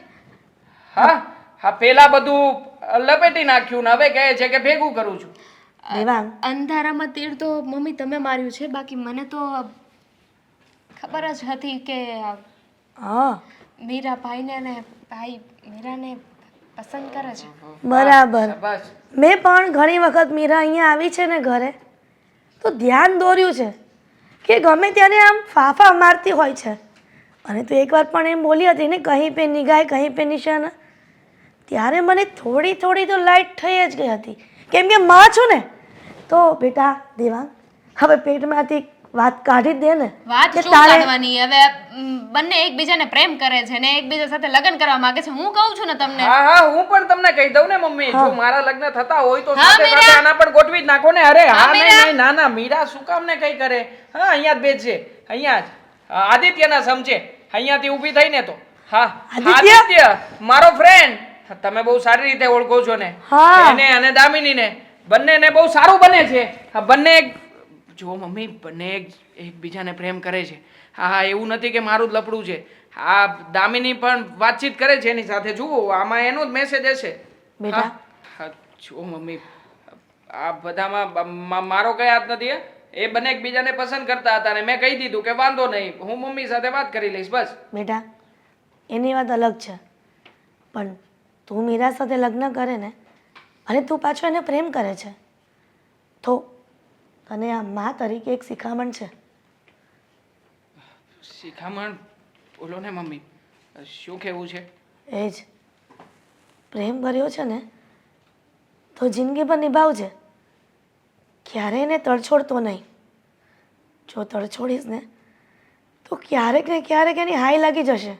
હા હા, પેલા બધું લપેટી નાખ્યું ને હવે કહે છે કે ભેગું કરું છું. દેવાંગ, અંધારામાં તીર તો મમ્મી તમે માર્યું છે, બાકી મને તો ખબર જ હતી કે હા મીરા ભાઈને ને ભાઈ મીરાને પસંદ કરે છે. બરાબર. બસ મેં પણ ઘણી વખત મીરા અહીંયા આવી છે ને ઘરે, તો ધ્યાન દોર્યું છે કે ગમે ત્યારે આમ ફાફા મારતી હોય છે. અને તું એકવાર પણ એમ બોલી હતી ને, કहीं પે નિગાહ કहीं પે નિશાના, ત્યારે મને થોડી થોડી તો લાઈટ થઈ જ ગઈ હતી, કેમ કે માં છું ને. તો બેટા દેવાંગ, હવે પેટમાંથી વાત કાઢી જ દે ને વાત કે શું તારે કાઢવાની? હવે બંને એકબીજાને પ્રેમ કરે છે ને એકબીજા સાથે લગ્ન કરવા માંગે છે. હું કહું છું ને તમને. હા હા, હું પણ તમને કહી દઉં ને મમ્મી, જો મારા લગ્ન થતા હોય તો હા, સાથે મીરા. સાથે આના પણ ગોઠવી જ નાખો ને. અરે હા નહીં મીરા. નહીં, ના ના, મીરા શું કામ ને કઈ કરે? હા, અહીંયા જ બેસશે, અહીંયા જ. આદિત્યના સમજે, અહીંયાથી ઊભી થઈને તો. હા, આદિત્ય? આદિત્ય મારો ફ્રેન્ડ, તમે બહુ સારી રીતે ઓળખો છો ને હા. એને અને દામિનીને, બંનેને બહુ સારું બને છે. હા, બંને જો મમ્મી, બંને એકબીજાને પ્રેમ કરે છે. હા હા, એવું નથી કે મારું જ લફડું છે. આ દામિની પણ વાતચીત કરે છે એની સાથે. જુઓ, આમાં એનો જ મેસેજ હશે. બેટા. હા, હા, જો મમ્મી, આ બધામાં મારો કઈ હાથ નથી. એ બંને એકબીજાને પસંદ કરતા હતા અને મેં કહી દીધું કે વાંધો નહીં, હું મમ્મી સાથે વાત કરી લઈશ બસ. બેટા, એની વાત અલગ છે, પણ તું મીરા સાથે લગ્ન કરે ને અને તું પાછો એને પ્રેમ કરે છે, તો તને આ મા તરીકે એક શિખામણ છે. શિખામણ બોલો ને મમ્મી, શું કહેવું છે? એ જ પ્રેમ ભર્યો છે ને તો જિંદગી પર નિભાવજે, ક્યારેય એને તડછોડતો નહીં. જો તળ છોડીશ ને તો ક્યારેક ને ક્યારેક એની હાઈ લાગી જશે.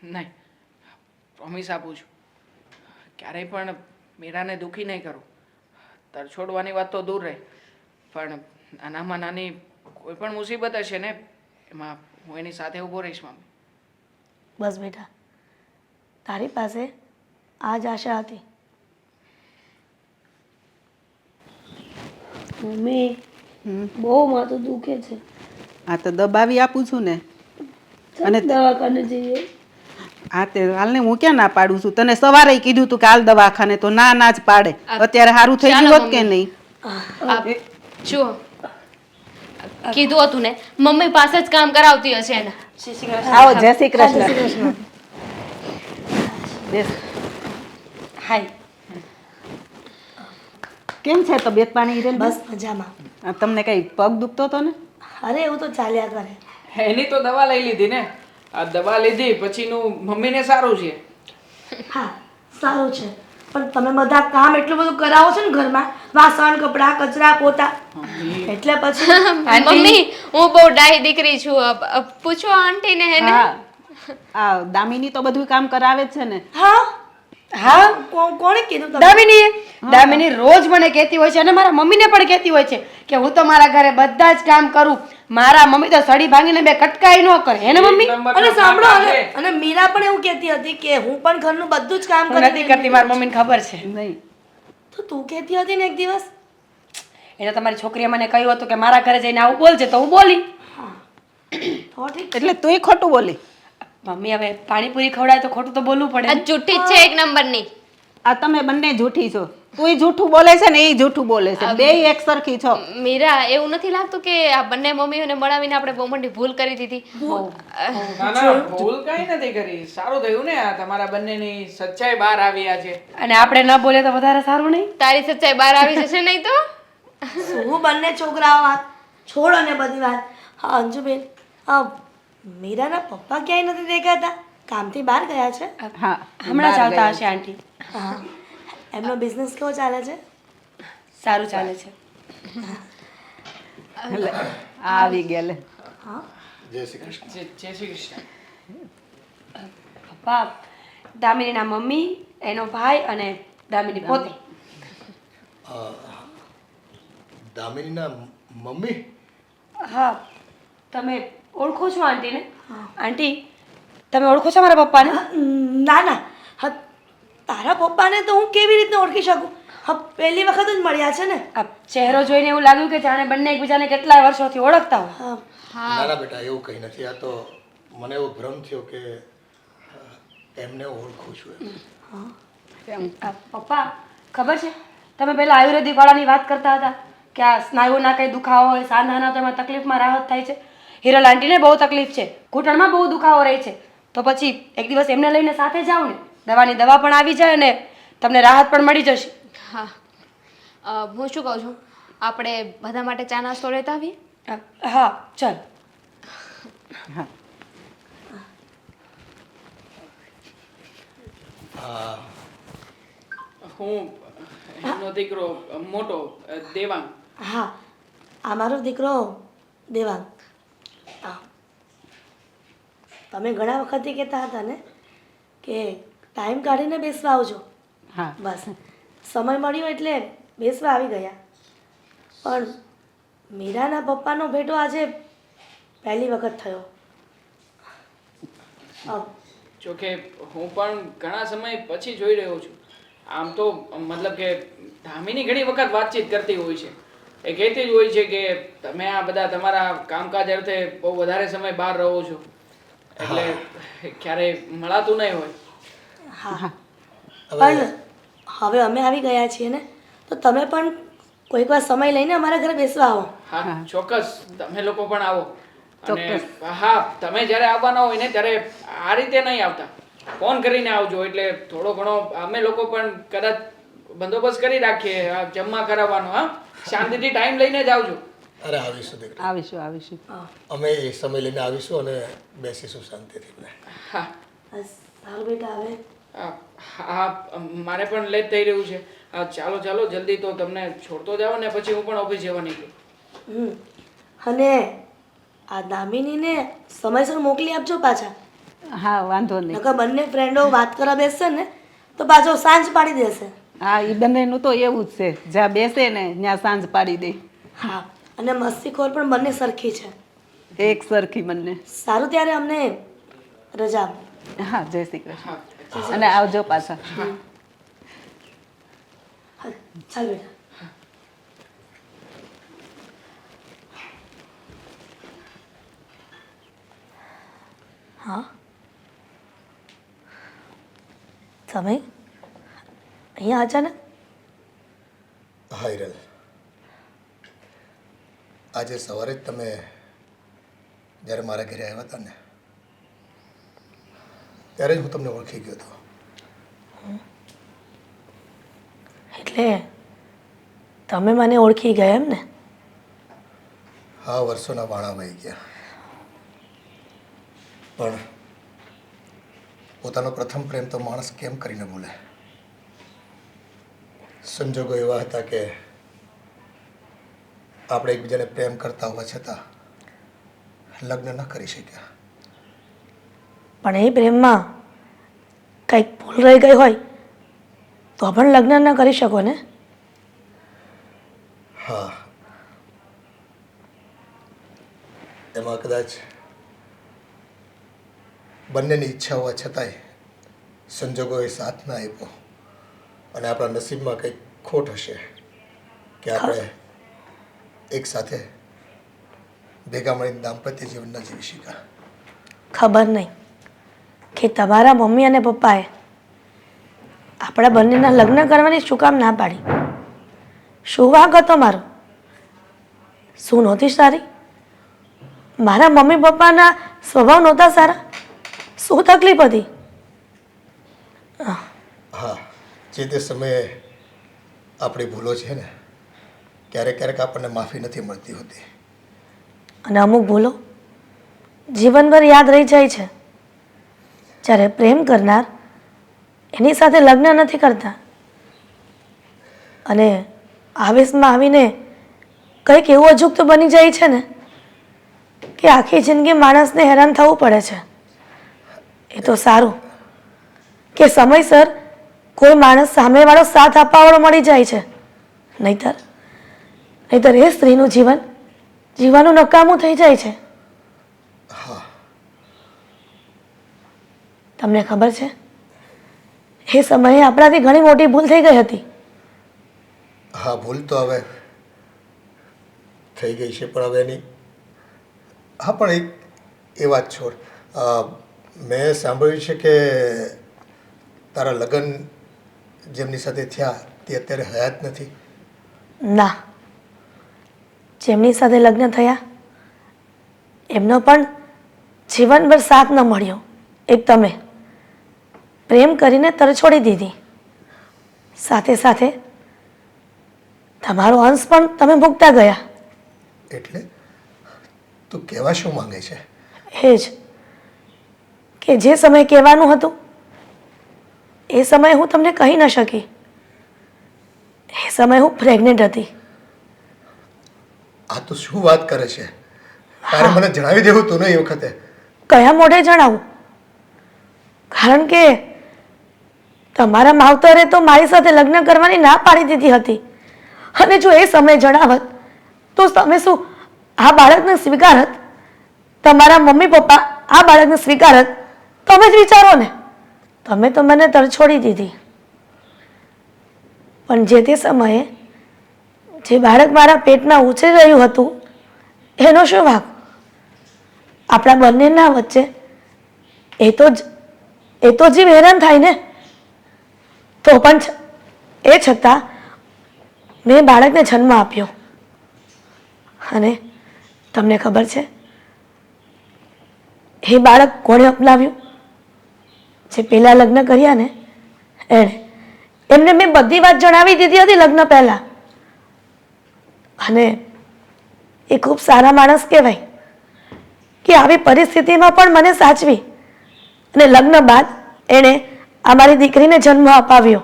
નહીં, પ્રોમિસ આપું છું, ક્યારેય પણ મીરાને દુઃખી નહીં કરું. તરછોડવાની વાત તો દૂર રહે, પણ નાનામાં નાની કોઈ પણ મુસીબત હશે ને એમાં હું એની સાથે ઊભો રહીશ મમ્મી. બસ બેટા, તારી પાસે આ જ આશા હતી. મમ્મી બહુ માથું દુખે છે. આ તો દબાવી આપું છું ને. અને દવાખાને જઈએ. હા તે હાલને હું ક્યાં ના પાડું છું? તને સવારે કીધું તું કે હાલ દવાખાને, તો ના ના જ પાડે. અત્યારે સારું થઈ ગયું હોત કે નહીં? જુઓ, કીધું હતું ને, મમ્મી પાસે જ કામ કરાવતી હશે એને. આવો, જય શ્રી કૃષ્ણ. બેસ. હાય. કેમ છે તબિયત પાણી હિરેલ? બસ મજામાં. તમને કઈ પગ દુખતો હતો ને? અરે એવું તો ચાલ્યા કરે. એની તો દવા લઈ લીધી ને. આ દવા લીધી પછીનું મમ્મીને સારું છે. હા સારું છે, પણ તમે બધા કામ એટલું બધું કરાવો છો ને ઘરમાં, વાસણ કપડાં કચરા પોતા, એટલે પછી મમ્મી, હું બહુ ડાહી દીકરી છું. પૂછો આંટીને હે ને. હા, આ દામિની તો બધું કામ કરાવે જ છે ને. હા હા, કોણે કીધું તમને? દામિની રોજ મને કહેતી હોય છે અને મારા મમ્મીને પણ કહેતી હોય છે કે હું તો મારા ઘરે બધા જ કામ કરું. મારા મમ્મી તો સડી ભાંગીને બે કટકાઈ ન કરે, હે ને મમ્મી? અને સાંભળો, અને મીરા પણ એવું કહેતી હતી કે હું પણ ઘરનું બધું જ કામ હું નથી કરતી, મારી મમ્મીને ખબર છે. નહીં, તો તું કહેતી હતી ને એક દિવસ. એટલે તમારી છોકરીએ મને કહ્યું હતું કે મારા ઘરે જઈને આવું બોલજે, તો હું બોલી. તો ઠીક. એટલે તુંય ખોટું બોલી. મમ્મી હવે પાણીપુરી ખવડાય તો ખોટું તો બોલવું પડે આ ને. જુઠ્ઠી જ છે એક નંબરની. આ તમે બંને જૂઠી છો. તુંય જૂઠું બોલે છે ને એ જૂઠું બોલે છે. બેય એક સરખી છો. મીરા, એવું નથી લાગતું કે આ બંને મમ્મીઓને મળાવીને આપણે બહુ મોટી ભૂલ કરી દીધી? ના ના, ભૂલ કઈ નથી કરી. સારું થયું ને, આ તમારા બંનેની સચ્ચાઈ બહાર આવી છે. અને આપણે ન બોલીએ તો વધારે સારું નહીં? તારી સચ્ચાઈ બહાર આવી જશે નહીં તો? શું બંને છોકરાઓ વાત છોડો ને બધી વાત. હા અંજુબેન, મીરાના પપ્પા ક્યાંય નથી દેખાતા, કામથી બહાર ગયા છે. હા, હમણાં ચાલતા હશે આંટી. હા, એમનો બિઝનેસ કેવો ચાલે છે? સારું ચાલે છે. લે, આવી ગયા લે. હા, જય શ્રી કૃષ્ણ. જય શ્રી કૃષ્ણ. પપ્પા, દામિનીના મમ્મી, એનો ભાઈ અને દામિની પોતે. દામિનીના મમ્મી? હા, તમે ઓળખો છો આંટીને? આંટી, તમે ઓળખો છો મારા પપ્પાને? ના ના, હા, તારા પપ્પાને તો હું કેવી રીતે ઓળખી શકું? હા, પહેલી વખત જ મળ્યા છે ને. આ ચહેરો જોઈને એવું લાગ્યું કે જાણે બંને એકબીજાને કેટલાય વર્ષોથી ઓળખતા હોય. હા, ના ના બેટા, એવું કંઈ નથી. આ તો મને એવો ભ્રમ થયો કે એમને ઓળખું છું એમ. પપ્પા, ખબર છે તમે પહેલા આયુર્વેદિક વાળાની વાત કરતા હતા કે આ સ્નાયુના કંઈ દુખાવો હોય, સાંધાના તો એમાં તકલીફમાં રાહત થાય છે. હિરલ આંટીને બહુ તકલીફ છે, ઘૂંટણમાં બહુ દુખાવો રહે છે. તો પછી એક દિવસ એમને લઈને સાથે જાઓ ને, દવાની દવા પણ આવી જાય અને તમને રાહત પણ મળી જશે. હા, હું શું કહું છું, આપણે બધા માટે ચા નાસ્તો લેતા આવીએ? હા, ચાલ. હા, હું એમનો દીકરો મોટો દેવાંગ. હા, આ મારો દીકરો દેવાંગ. તમે ઘણા વખતથી કહેતા હતા ને કે ટાઈમ કાઢીને બેસવા આવજો. હા. બસ સમય મળ્યો એટલે બેસવા આવી ગયા. પણ મીરાના પપ્પાનો ભેટો આજે પહેલી વખત થયો. જોકે હું પણ ઘણા સમય પછી જોઈ રહ્યો છું. આમ તો મતલબ કે ધામીની ઘણી વખત વાતચીત કરતી હોય છે. એ કહેતી જ હોય છે કે તમે આ બધા તમારા કામકાજ અર્થે બહુ વધારે સમય બહાર રહો છો, એટલે ક્યારેય મળાતું નહીં હોય. હા, પણ હવે અમે આવી ગયા છીએ ને, તો તમે પણ કોઈક વાર સમય લઈને અમારા ઘરે બેસવા આવો. હા ચોક્કસ, તમે લોકો પણ આવો. અને હા, તમે જ્યારે આવવાના હોય ને ત્યારે આ રીતે નહીં આવતા, ફોન કરીને આવજો. એટલે થોડો ઘણો અમે લોકો પણ કદાચ બંદોબસ્ત કરી રાખીએ આ જમવા કરાવવાનો. હા, શાંતિથી ટાઈમ લઈને જ આવજો. અરે આવીશું દીકરા, આવીશું આવીશું. અમે એ સમય લઈને આવીશું અને બેસીશું શાંતિથી. હા બસ સારું બેટા, હવે હા, મારે પણ લેટ થઈ રહ્યું છે. ચાલો ચાલો જલ્દી, તો તમને છોડતો જાવ ને પછી હું પણ ઓફિસ જવા નીકળું. અને આ દામિનીને સમયસર મોકલી આપજો પાછા, હા વાંધો નહીં. નકર બંને ફ્રેન્ડો વાત કરવા બેસશે ને તો પાછો સાંજ પાડી દેશે. હા એ બંનેનું તો એવું જ છે, જ્યાં બેસે ને ત્યાં સાંજ પાડી દે. હા, અને મસ્તીખોર પણ બંને સરખી છે. એક સરખી બંને. સારું, ત્યારે અમને રજા આપો. હા જય શ્રી કૃષ્ણ અને આવજો પાછા. હા, ચાલ બેટા. હા, તમે અહીંયા અચાનક? હા હિરલ, આજે સવારે જ તમે જ્યારે મારા ઘરે આવ્યા હતા ને ત્યારે જ હું તમને ઓળખી ગયો હતો. એટલે તમે મને ઓળખી ગયા એમ ને? હા, વર્ષોના વાણા વહી ગયા, પણ પોતાનો પ્રથમ પ્રેમ તો માણસ કેમ કરીને ભૂલે. સંજોગો એવા હતા કે આપણે એકબીજાને પ્રેમ કરતા હોવા છતાં લગ્ન ન કરી શક્યા. પણ એ પ્રેમમાં કંઈક ભૂલ રહી ગઈ હોય તો પણ લગ્ન ન કરી શકો ને? હા, એમાં કદાચ બંનેની ઈચ્છા હોવા છતાંય સંજોગોએ સાથ ના આપ્યો અને આપણા નસીબમાં કંઈક ખોટ હશે કે આપણે એક સાથે ભેગા મળીને દાંપત્ય જીવન ન જીવી શક્યા. ખબર નહીં કે તમારા મમ્મી અને પપ્પાએ આપણા બંનેના લગ્ન કરવાની શું કામ ના પાડી? શું વાંક હતો મારો? શું નહોતી સારી? મારા મમ્મી પપ્પાના સ્વભાવ નહોતા સારા? શું તકલીફ હતી? હા, જે તે સમયે આપણી ભૂલો છે ને ક્યારેક ક્યારેક આપણને માફી નથી મળતી હોતી. અને અમુક ભૂલો જીવનભર યાદ રહી જાય છે. જ્યારે પ્રેમ કરનાર એની સાથે લગ્ન નથી કરતા અને આવેશમાં આવીને કંઈક એવું અજુગતું બની જાય છે ને કે આખી જિંદગી માણસને હેરાન થવું પડે છે. એ તો સારું કે સમયસર કોઈ માણસ સામેવાળો સાથ આપવાવાળો મળી જાય છે, નહીતર એ સ્ત્રીનું જીવન જીવવાનું નકામું થઈ જાય છે. તમને ખબર છે એ સમયે આપણાથી ઘણી મોટી ભૂલ થઈ ગઈ હતી. હા, ભૂલ તો હવે થઈ ગઈ છે, પણ હવે એની હા પણ એક એ વાત છોડ. મેં સાંભળ્યું છે કે તારા લગ્ન જેમની સાથે થયા તે અત્યારે હયાત નથી. ના, જેમની સાથે લગ્ન થયા એમનો પણ જીવનભર સાથ ન મળ્યો. એક તમે પ્રેમ કરીને તરછોડી દીધી, સાથે સાથે તમારો અંશ પણ તમે ભોગતા ગયા. એટલે તું કહેવા શું માંગે છે? એ જ કે જે સમય કહેવાનું હતું એ સમયે હું તમને કહી ન શકી. એ સમયે હું પ્રેગ્નેન્ટ હતી. આ તો શું વાત કરે છે? તારે મને જણાવી દેવું તું ને એ વખતે. કયા મોઢે જણાવું? કારણ કે તમારા માવતરે તો મારી સાથે લગ્ન કરવાની ના પાડી દીધી હતી અને જો એ સમય જણાવત તો તમે શું આ બાળકને સ્વીકારત? તમારા મમ્મી પપ્પા આ બાળકને સ્વીકારત? તમે જ વિચારો ને. તમે તો મને તરછોડી દીધી. પણ જે તે સમયે જે બાળક મારા પેટમાં ઉછરી રહ્યું હતું એનો શું વાંક? આપણા બંનેના વચ્ચે એ તો જીવ હેરાન થાય ને. તો પણ એ છતાં મેં બાળકને જન્મ આપ્યો. અને તમને ખબર છે એ બાળક કોણે અપનાવ્યું? જે પહેલાં લગ્ન કર્યા ને એમને મેં બધી વાત જણાવી દીધી હતી લગ્ન પહેલાં. અને એ ખૂબ સારા માણસ કહેવાય કે આવી પરિસ્થિતિમાં પણ મને સાચવી અને લગ્ન બાદ એણે અમારી દીકરીને જન્મ અપાવ્યો.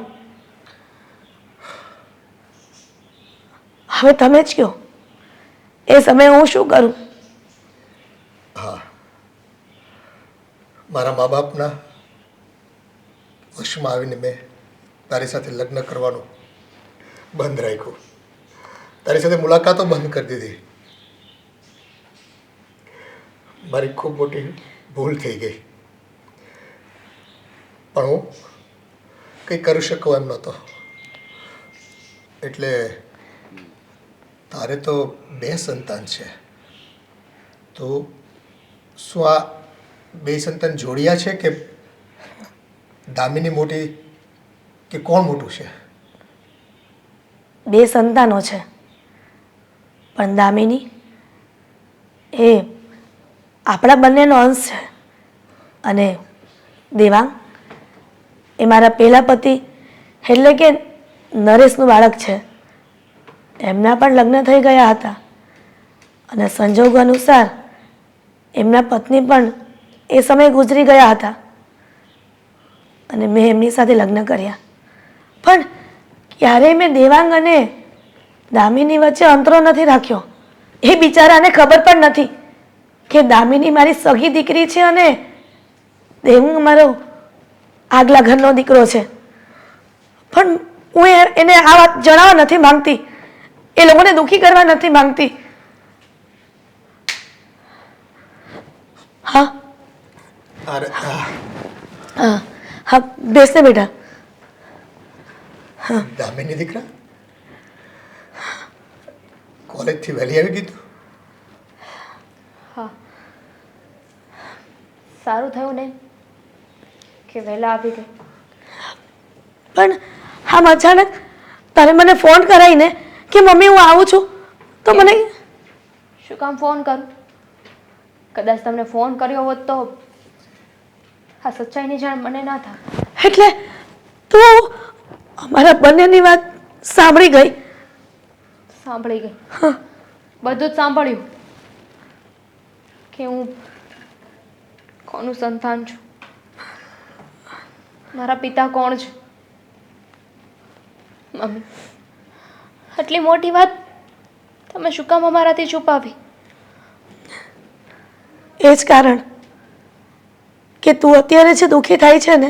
હવે તમે જ કહો એ સમયે હું શું કરું? મારા મા બાપના વશમાં આવીને મેં તારી સાથે લગ્ન કરવાનું બંધ રાખ્યું, તારી સાથે મુલાકાતો બંધ કરી દીધી. મારી ખૂબ મોટી ભૂલ થઈ ગઈ, પણ હું કંઈ કરી શકું એમ નહોતો. એટલે તારે તો 2 સંતાન છે, તો શું આ 2 સંતાન જોડિયા છે કે દામિની મોટી કે કોણ મોટું છે? 2 સંતાનો છે, પણ દામિની એ આપણા બંનેનો અંશ છે, અને દેવાંગ એ મારા પહેલા પતિ એટલે કે નરેશનું બાળક છે. એમના પણ લગ્ન થઈ ગયા હતા, અને સંજોગો અનુસાર એમના પત્ની પણ એ સમયે ગુજરી ગયા હતા, અને મેં એમની સાથે લગ્ન કર્યા. પણ ક્યારેય મેં દેવાંગ અને દામિની વચ્ચે અંતરો નથી રાખ્યો. એ બિચારાને ખબર પણ નથી કે દામિની મારી સગી દીકરી છે અને દેવાંગ મારો આગલા ઘરનો દીકરો છે. પણ હું એને આ વાત જણાવવા નથી માંગતી, એ લોકોને દુઃખી કરવા નથી માંગતી. હા અરે હા હા, બેસ ને બેટા. દામિની દીકરા કોલેજથી વહેલી આવી ગઈ તું? હા, સારું થયું ને કે વહેલા આવી ગઈ. પણ આમ અચાનક તારે મને ફોન કરાવીને કે મમ્મી હું આવું છું, તો મને શું કામ ફોન કરું? કદાચ તમને ફોન કર્યો હોત તો આ સચ્ચાઈની જાણ મને ના થાય. એટલે તું અમારા બંનેની વાત સાંભળી ગઈ? સાંભળી ગઈ, બધું જ સાંભળ્યું કે હું કોનું સંતાન છું, મારા પિતા કોણ છે. મમ્મી, આટલી મોટી વાત તમે શું કામ અમારાથી છુપાવી? એ જ કારણ કે તું અત્યારે જે દુઃખી થાય છે ને,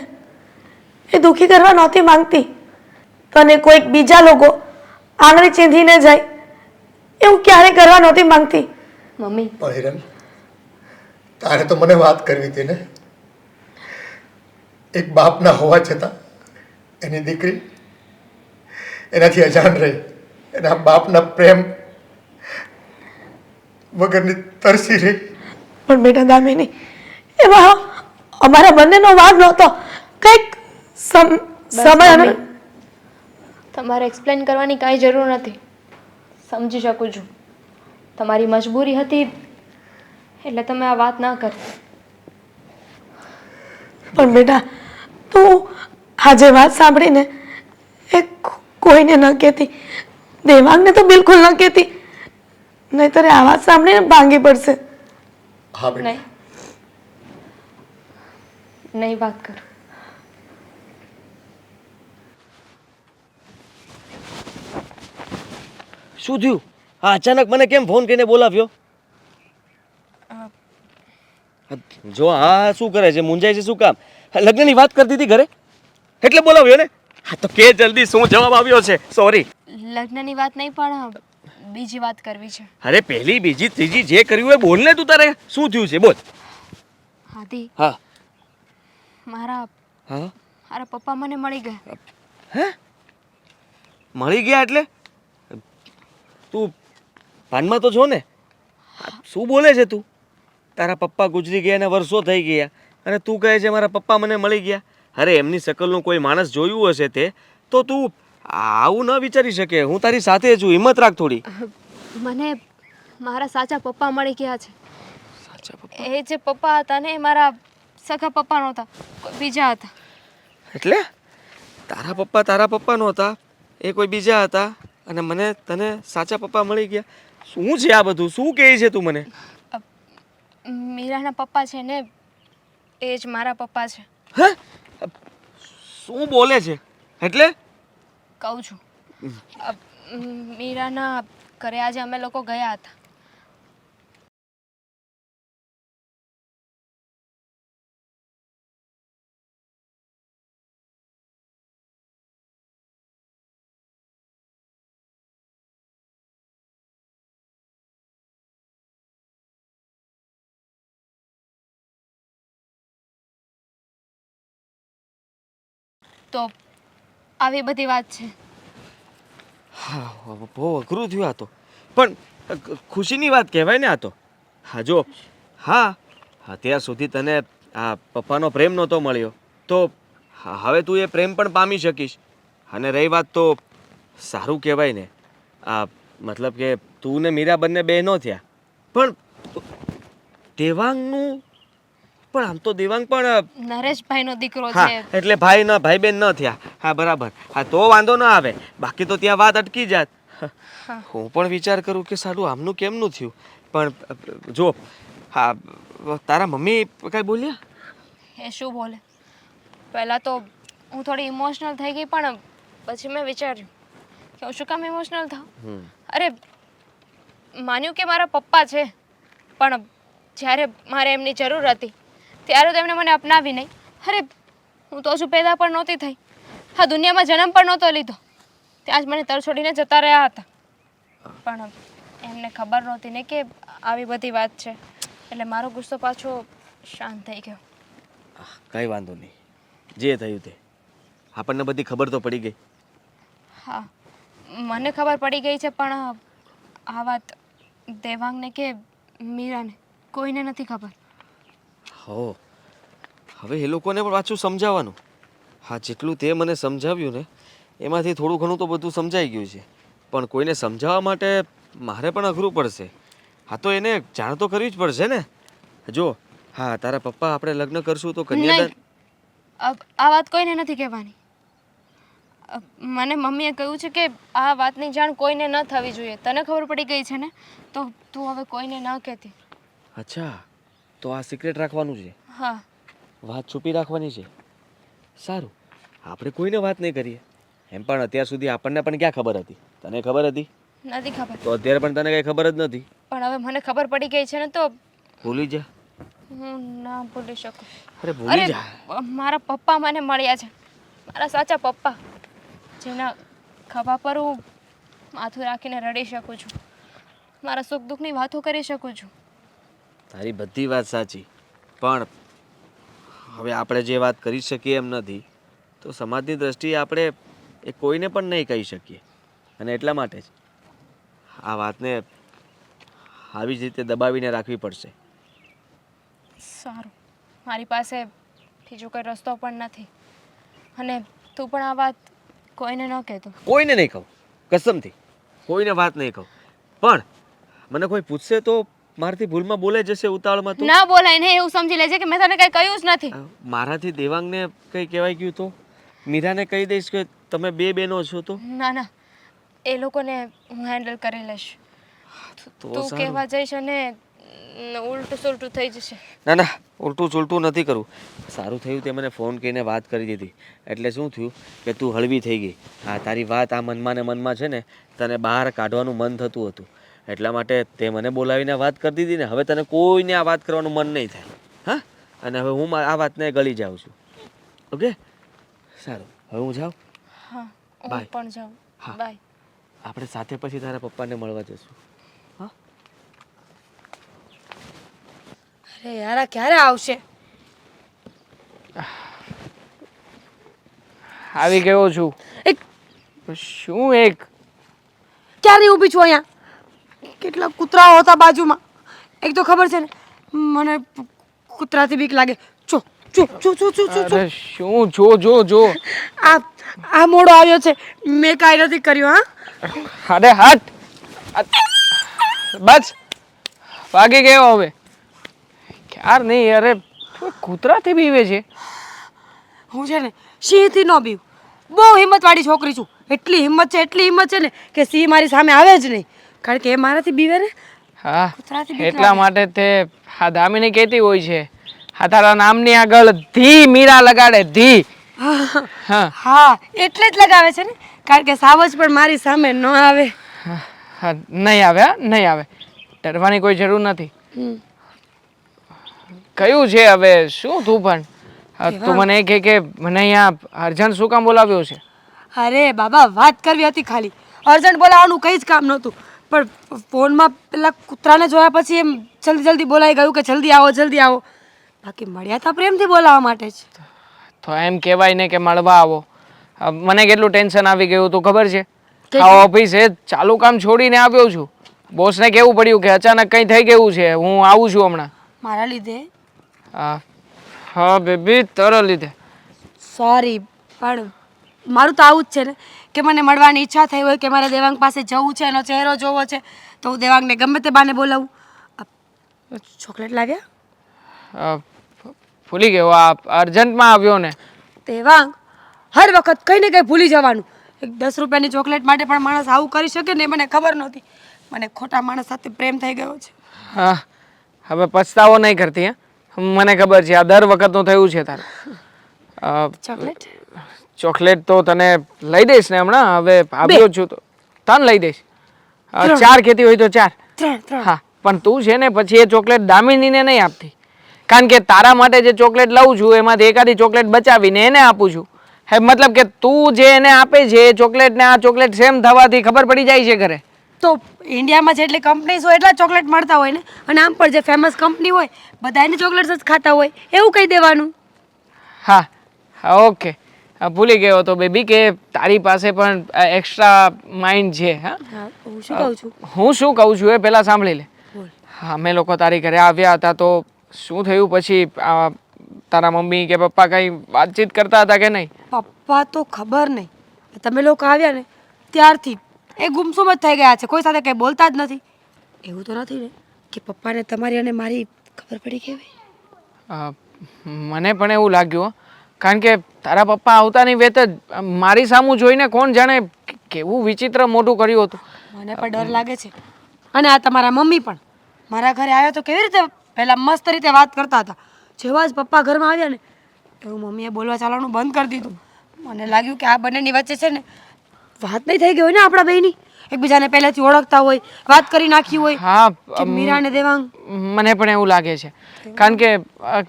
એ દુઃખી કરવા નહોતી માંગતી. તને કોઈક બીજા લોકો આંગળી ચીંધીને જાય એવું ક્યારે કરવા નહોતી માંગતી. મમ્મી, પણ હિરલ, તારે તો મને વાત કરવી હતી ને. એક બાપના હોવા છતાં એની દીકરી એનાથી અજાણ રહી, એના બાપના પ્રેમ વગરની તરસી રહી. પણ બેટા દામિની, એમાં અમારા બંનેનો વાદ નહોતો. કંઈક સમય અને તમારે એક્સપ્લેન કરવાની કાંઈ જરૂર નથી. સમજી શકું છું, તમારી મજબૂરી હતી એટલે તમે આ વાત ના કરી. પણ બેટા તું આજે વાત સાંભળીને એ કોઈને ન કહેતી, દેવાંગને તો બિલકુલ ન કહેતી, નહીંતર આ વાત સાંભળીને ભાંગી પડશે. હા બેટા, નહીં નહીં વાત કરું. શું થયું? હા, અચાનક મને કેમ ફોન કરીને બોલાવ્યો? જો હા શું કરે છે, મૂંઝાય છે શું કામ? લગ્નની વાત કરતી હતી ઘરે એટલે બોલાવ્યો ને? હા તો કે જલ્દી શું જવાબ આવ્યો છે? સોરી. લગ્નની વાત નહીં પણ બીજી વાત કરવી છે. અરે પહેલી બીજી ત્રીજી જે કર્યું એ બોલ ને તું. તારે શું થયું છે બોલ. હાથી, હા મારા હા મારા પપ્પા મને મળી ગયા. હે? મળી ગયા એટલે? તું ભાનમાં તો છો ને? શું બોલે છે તું? તારા પપ્પા ગુજરી ગયા અને વર્ષો થઈ ગયા અને તું કહે છે મારા પપ્પા મને મળી ગયા? અરે એમની શકલનું કોઈ માણસ જોયું હશે તે તો તું આવું ન વિચારી શકે. હું તારી સાથે છું, હિંમત રાખ થોડી. મને મારા સાચા પપ્પા મળી ગયા છે. સાચા પપ્પા એ જે પપ્પા હતા ને એ મારા સગા પપ્પા નહોતા, કોઈ બીજા હતા. એટલે તારા પપ્પા નહોતા, એ કોઈ બીજા હતા અને મને તને સાચા પપ્પા મળી ગયા. શું છે આ બધું? શું કહે છે તું મને? મીરાના પપ્પા છે ને એ જ મારા પપ્પા છે. હે? શું બોલે છે? એટલે કહું છું, મીરાના ઘરે આજે અમે લોકો ગયા હતા તો આવી બધી વાત છે. હા બહુ અઘરું થયું આ તો, પણ ખુશીની વાત કહેવાય ને આ તો. હા જો, હા અત્યાર સુધી તને આ પપ્પાનો પ્રેમ નહોતો મળ્યો, તો હવે તું એ પ્રેમ પણ પામી શકીશ. અને રહી વાત તો સારું કહેવાય ને, આ મતલબ કે તું ને મીરા બંને બહેનો થયા, પણ દેવાંગનું પણ આમ તો દેવાંગ પણ નરેશભાઈનો દીકરો હા છે. એટલે ભાઈ બેન ન થયા. હા બરાબર, હા તો વાંધો ના આવે, બાકી તો ત્યાં વાત અટકી જાત. હું પણ વિચાર કરું કે સારું આમનું કેમનું થયું, પણ જો હા તારા મમ્મી કઈ બોલ્યા? એ શું બોલે? પહેલાં તો હું થોડી ઇમોશનલ થઈ ગઈ, પણ પછી મેં વિચાર્યું કે હું શું કામ ઇમોશનલ થાઉં. અરે માન્યું કે મારા પપ્પા છે, પણ જ્યારે મારે એમની જરૂર હતી ત્યારે તો એમણે મને અપનાવી નહીં. અરે હું તો હજુ પેદા પણ નહોતી થઈ, હા દુનિયામાં જન્મ પણ નહોતો લીધો, ત્યાં જ મને તરછોડીને જતા રહ્યા હતા. પણ એમને ખબર નહોતી ને કે આવી બધી વાત છે, એટલે મારો ગુસ્સો પાછો શાંત થઈ ગયો. કઈ વાંધો નહીં, જે થયું તે આપણને બધી ખબર તો પડી ગઈ. હા મને ખબર પડી ગઈ છે, પણ આ વાત દેવાંગને કે મીરાને કોઈને નથી ખબર. હો હવે એ લોકોને પણ પાછું સમજાવવાનું. હા જેટલું તે મને સમજાવ્યું ને એમાંથી થોડું ઘણું તો બધું સમજાઈ ગયું છે, પણ કોઈને સમજાવવા માટે મારે પણ અઘરું પડશે. હા તો એને જાણ તો કરવી જ પડશે ને. જો હા તારા પપ્પા આપણે લગ્ન કરશું તો કન્યાદાન. નહીં, આ વાત કોઈને નથી કહેવાની. મને મમ્મીએ કહ્યું છે કે આ વાતની જાણ કોઈને ન થવી જોઈએ. તને ખબર પડી ગઈ છે ને, તો તું હવે કોઈને ન કહેતી. અચ્છા તો આ સિક્રેટ રાખવાનું છે, હા વાત છુપી રાખવાની છે. સારું આપણે કોઈને વાત નહીં કરીએ. એમ પણ અત્યાર સુધી આપણને પણ ક્યાં ખબર હતી? તને ખબર હતી? નથી ખબર, તો અત્યારે પણ તને કંઈ ખબર જ નથી. પણ હવે મને ખબર પડી ગઈ છે ને, તો ભૂલી જા. હું ના ભૂલી શકું. અરે ભૂલી જા. મારા પપ્પા મને મળ્યા છે, મારા સાચા પપ્પા, જેના ખભા પર હું માથું રાખીને રડી શકું છું, મારા સુખ દુઃખની વાતો કરી શકું છું. તારી બધી વાત સાચી, પણ હવે આપણે જે વાત કરી શકીએ એમ નથી, તો સમાજની દ્રષ્ટિએ આપણે એ કોઈને પણ નહીં કહી શકીએ. અને એટલા માટે જ આ વાતને આવી જ રીતે દબાવીને રાખવી પડશે. સારું, મારી પાસે બીજો કોઈ રસ્તો પણ નથી, અને તું પણ આ વાત કોઈને ન કહેતો. કોઈને નહીં કહું, કસમથી કોઈને વાત નહીં કહું. પણ મને કોઈ પૂછશે તો મારાથી ભૂલમાં બોલાઈ જશે ઉતાવળમાં તો. ના બોલાય ને એવું સમજી લેજે કે મેં તને કઈ કહ્યું જ નથી. મારાથી દેવાંગને કંઈ કહેવાય ગયું તો મીરાને કહી દઈશ કે તમે બે બહેનો છો તો. ના ના, એ લોકોને હું હેન્ડલ કરી લઈશ. તો તું સારું. કહેવા જઈશ અને ઉલટું સુલટું થઈ જશે. ના ના ઉલટું ચૂલટું નથી કરવું. સારું થયું તે મને ફોન કરીને વાત કરી દીધી, એટલે શું થયું કે તું હળવી થઈ ગઈ. હા તારી વાત આ મનમાં ને મનમાં છે ને, તને બહાર કાઢવાનું મન થતું હતું, એટલા માટે તે મને બોલાવીને વાત કરી દીધી ને. હવે તને કોઈને આ વાત કરવાનું મન નહીં થાય. હા અને હવે હું આ વાતને ગળી જાઉં છું. ઓકે સારું, હવે હું જાઉં. હા હું Bye. પણ જાઉં. હા. બાય. આપણે સાથે પછી તારા પપ્પાને મળવા જશું. અરે યાર આ ક્યારે આવશે? આવી ગયો છું. એક શું એક ક્યારે ઊભી છું અહીંયા? કેટલા કૂતરાઓ હતા બાજુમાં. એક તો ખબર છે ને મને કૂતરાથી બીક લાગે. ચો ચો ચો ચો ચો ચો. અરે શું જો આ મોડો આવ્યો છે, મેં કાંઈ નથી કર્યું. હા અરે હટ. બસ વાગી ગયો હવે. ક્યાર નહીં. અરે તું કૂતરાથી બીવે છે? હું છે ને સિંહથી ન બીવું. બહુ હિંમતવાળી છોકરી છું. એટલી હિંમત છે ને કે સિંહ મારી સામે આવે જ નહીં, કારણ કે એ મારાથી બીવે ને. હા કૂતરાથી બીક એટલા લાગે. માટે તે આ દામિની કહેતી હોય છે, આ તારા નામની આગળ ધી મીરા લગાડે ધી. હા હા એટલે જ લગાવે છે ને, કારણ કે સાવજ પણ મારી સામે ન આવે. હા નહીં આવે. હા નહીં આવે. ડરવાની કોઈ જરૂર નથી. કયું છે હવે શું તું પણ તું મને એ કહે કે મને અહીંયા અર્જન્ટ શું કામ બોલાવ્યો છે? અરે બાબા વાત કરવી હતી ખાલી. અર્જન્ટ બોલાવવાનું કંઈ જ કામ નહોતું, પણ ફોનમાં પેલા કૂતરાને જોયા પછી એમ જલ્દી બોલાઈ ગયું કે જલ્દી આવો. બાકી મળ્યા હતા પ્રેમથી બોલાવવા માટે જ. તો એમ કહેવાય ને કે મળવા આવો. મને કેટલું ટેન્શન આવી ગયું હતું ખબર છે? આ ઓફિસે ચાલુ કામ છોડીને આવ્યો છું. બોસને કહેવું પડ્યું કે અચાનક કંઈ થઈ ગયું છે, હું આવું છું હમણાં. મારા લીધે હા બેબી, તારા લીધે. સોરી, પણ મારું તો આવું જ છે ને કે મને મળવાની ઈચ્છા થઈ હોય કે મારે દેવાંગ પાસે જવું છે, એનો ચહેરો જોવો છે, તો હું દેવાંગને ગમે તે બાને બોલાવું. ચોકલેટ લાવ્યા? ભૂલી ગયો, આ અર્જન્ટમાં આવ્યો ને. દેવાંગ, હર વખત કંઈ ને કંઈ ભૂલી જવાનું. એક 10 રૂપિયાની ચોકલેટ માટે પણ માણસ આવું કરી શકે ને, મને ખબર નહોતી. મને ખોટા માણસ સાથે પ્રેમ થઈ ગયો છે. હા, હવે પછતાવો નહીં કરતી. મને ખબર છે આ દર વખતનું થયું છે તારે. ચોકલેટ ચોકલેટ તો તને લઈ દઈશ ને હમણાં. હવે આવ્યો છું તો તને લઈ દઈશ. 4 કહેતી હોય તો 4. 3. હા, પણ તું છે ને પછી એ ચોકલેટ દામિનીને નહીં આપતી, કારણ કે તારા માટે જે ચોકલેટ લઉં છું એમાંથી એકાદી ચોકલેટ બચાવીને એને આપું છું. હે, મતલબ કે તું જે એને આપે છે એ ચોકલેટ ને આ ચોકલેટ સેમ થવાથી ખબર પડી જાય છે ઘરે. તો ઇન્ડિયામાં જેટલી કંપનીઝ હોય એટલા ચોકલેટ મળતા હોય ને, અને આમ પણ જે ફેમસ કંપની હોય બધા એની ચોકલેટ્સ જ ખાતા હોય, એવું કહી દેવાનું. હા હા, ઓકે. ભૂલી ગયો તો બેબી કે તારી પાસે પણ એક્સ્ટ્રા માઇન્ડ છે. હા, હું શું કહું છું? હું શું કહું છું એ પહેલાં સાંભળી લે. હા, અમે લોકો તારી ઘરે આવ્યા હતા તો શું થયું પછી? તારા મમ્મી કે પપ્પા કંઈ વાતચીત કરતા હતા કે નહીં? પપ્પા તો ખબર નહીં, તમે લોકો આવ્યા ને ત્યારથી એ ગુમસુમ જ થઈ ગયા છે, કોઈ સાથે કંઈ બોલતા જ નથી. એવું તો નથી ને કે પપ્પાને તમારી અને મારી ખબર પડી કેવી? મને પણ એવું લાગ્યું, કારણ કે તારા પપ્પા આવતાની વેત જ મારી સામું જોઈને કોણ જાણે કેવું વિચિત્ર મોટું કર્યું હતું. મને પણ ડર લાગે છે. અને આ તમારા મમ્મી પણ મારા ઘરે આવ્યા તો કેવી રીતે પહેલાં મસ્ત રીતે વાત કરતા હતા, જેવા જ પપ્પા ઘરમાં આવ્યા ને એવું મમ્મીએ બોલવા ચાલવાનું બંધ કરી દીધું. મને લાગ્યું કે આ બંનેની વચ્ચે છે ને વાત નહીં થઈ ગઈ હોય ને આપણા બેયની, એકબીજાને પહેલેથી ઓળખતા હોય, વાત કરી નાખી હોય. હા, કે મીરા અને દેવાંગ. મને પણ એવું લાગે છે, કારણ કે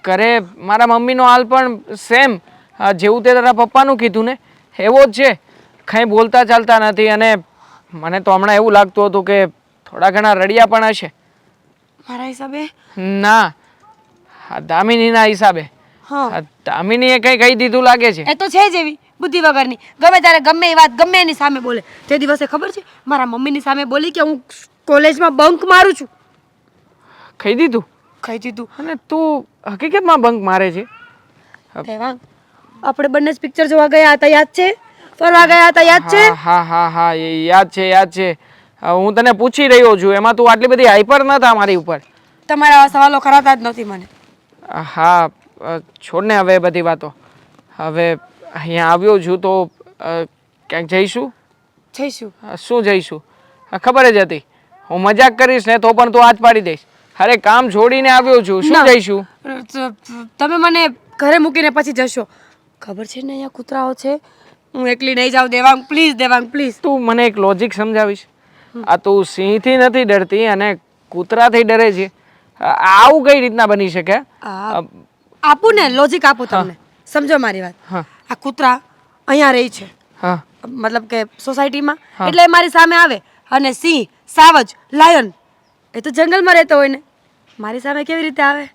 ઘરે મારા મમ્મીનો હાલ પણ સેમ જેવું તે તારા પપ્પાનું કીધું ને એવો જ છે. કંઈ બોલતા ચાલતા નથી, અને મને તો હમણાં એવું લાગતું હતું કે થોડા ઘણા રડ્યા પણ હશે. મારા હિસાબે ના, દામિનીના હિસાબે. હા, દામિનીએ કંઈ કહી દીધું લાગે છે. એ તો છે જ એવી બુદ્ધિ વગરની, ગમે ત્યારે ગમે એ વાત ગમે એની સામે બોલે. તે દિવસે ખબર છે મારા મમ્મીની સામે બોલી કે હું કોલેજમાં બંક મારું છું. કહી દીધું? કહી દીધું. અને તું હકીકતમાં બંક મારે છે? દેવાંગ, આપણે બંને જ પિક્ચર જોવા ગયા હતા, યાદ છે? ફરવા ગયા હતા, યાદ છે? હા હા હા, એ યાદ છે, યાદ છે. હું તને પૂછી રહ્યો છું, એમાં તું આટલી બધી હાઈપર ન થા મારી ઉપર. તમારા આવા સવાલો કરાતા જ નથી મને. હા, છોડને હવે એ બધી વાતો. હવે અહીંયા આવ્યો છું તો ક્યાંક જઈશું? જઈશું. શું જઈશું? ખબર જ હતી હું મજાક કરીશ ને તો પણ તું આજ પાડી દઈશ. અરે કામ છોડીને આવ્યો છું, શું જઈશું? તમે મને ઘરે મૂકીને પછી જશો. ખબર છે ને અહીંયા કૂતરાઓ છે, હું એકલી નહીં જાઉં. Devang please, Devang please. તું મને એક લોજિક સમજાવીશ? આ તું સિંહથી નથી ડરતી અને કૂતરાથી ડરે છે, આવું કઈ રીતના બની શકે? આપું ને લોજિક આપું તમને, સમજો મારી વાત. આ કૂતરા અહીંયા રહી છે, હા, મતલબ કે સોસાયટીમાં, એટલે એ મારી સામે આવે. અને સિંહ, સાવજ, લાયન એ તો જંગલમાં રહેતો હોય ને, મારી સામે કેવી રીતે આવે?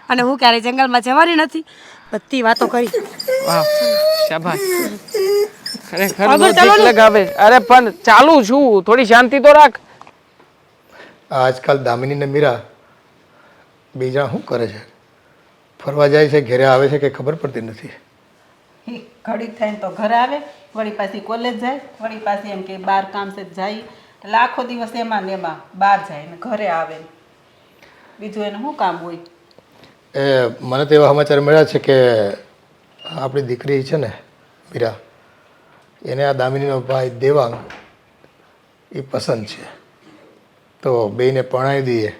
અને હું ક્યારેય જંગલમાં જવાની નથી. બધી વાતો કરી. વાહ, શાબાશ. ખરેખર લોજિક લગાવે. અરે પણ ચાલુ છું, થોડી શાંતિ તો રાખ. આજકાલ દામિની ને મીરા બે જણા શું કરે છે? ફરવા જાય છે, ઘરે આવે છે કે ખબર પડતી નથી. ઘડીક થઈને તો ઘરે આવે, વળી પાછી કોલેજ જાય, વળી પાછી એમ કે બહાર કામ છે જાય, એટલે આખો દિવસ એમાં ને એમાં બહાર જાય ને ઘરે આવે. બીજું એને શું કામ હોય? મને તો એવા સમાચાર મળ્યા છે કે આપણી દીકરી છે ને મીરા, એને આ દામિનીનો ભાઈ દેવાંગ એ પસંદ છે, તો બેયને પરણાવી દઈએ.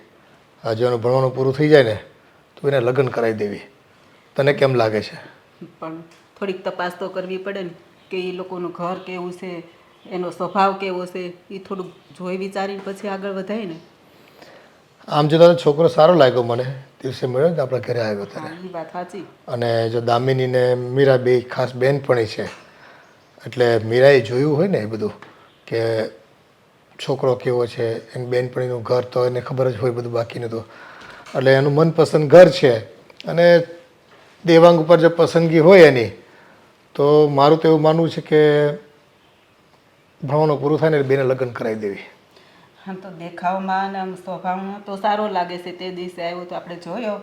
જો એનું ભણવાનું પૂરું થઈ જાય ને તો એને લગ્ન કરાવી દેવી. તને કેમ લાગે છે? પણ થોડીક તપાસ તો કરવી પડે ને કે એ લોકોનું ઘર કેવું છે, એનો સ્વભાવ કેવો છે, એ થોડુંક જોઈ વિચારીને પછી આગળ વધાય ને. આમ જો તારો છોકરો સારો લાગ્યો મને દિવસે મળ્યો ને આપણા ઘરે આવ્યો ત્યારે. એ વાત સાચી. અને જો દામિની ને મીરા બે ખાસ બહેનપણી છે, એટલે મીરાએ જોયું હોય ને એ બધું કે છોકરો કેવો છે, એની બહેનપણીનું ઘર તો એને ખબર જ હોય બધું બાકીનું તો. એટલે એનું મનપસંદ ઘર છે, અને દેવાંગ ઉપર જો પસંદગી હોય એની તો મારું તો એવું માનવું છે કે ભણવાનું પૂરું થાય ને એટલે બેને લગ્ન કરાવી દેવી. આમ તો દેખાવમાં અને આમ સ્વભાવમાં તો સારો લાગે છે. તે દિવસે આવ્યો તો આપણે જોયો,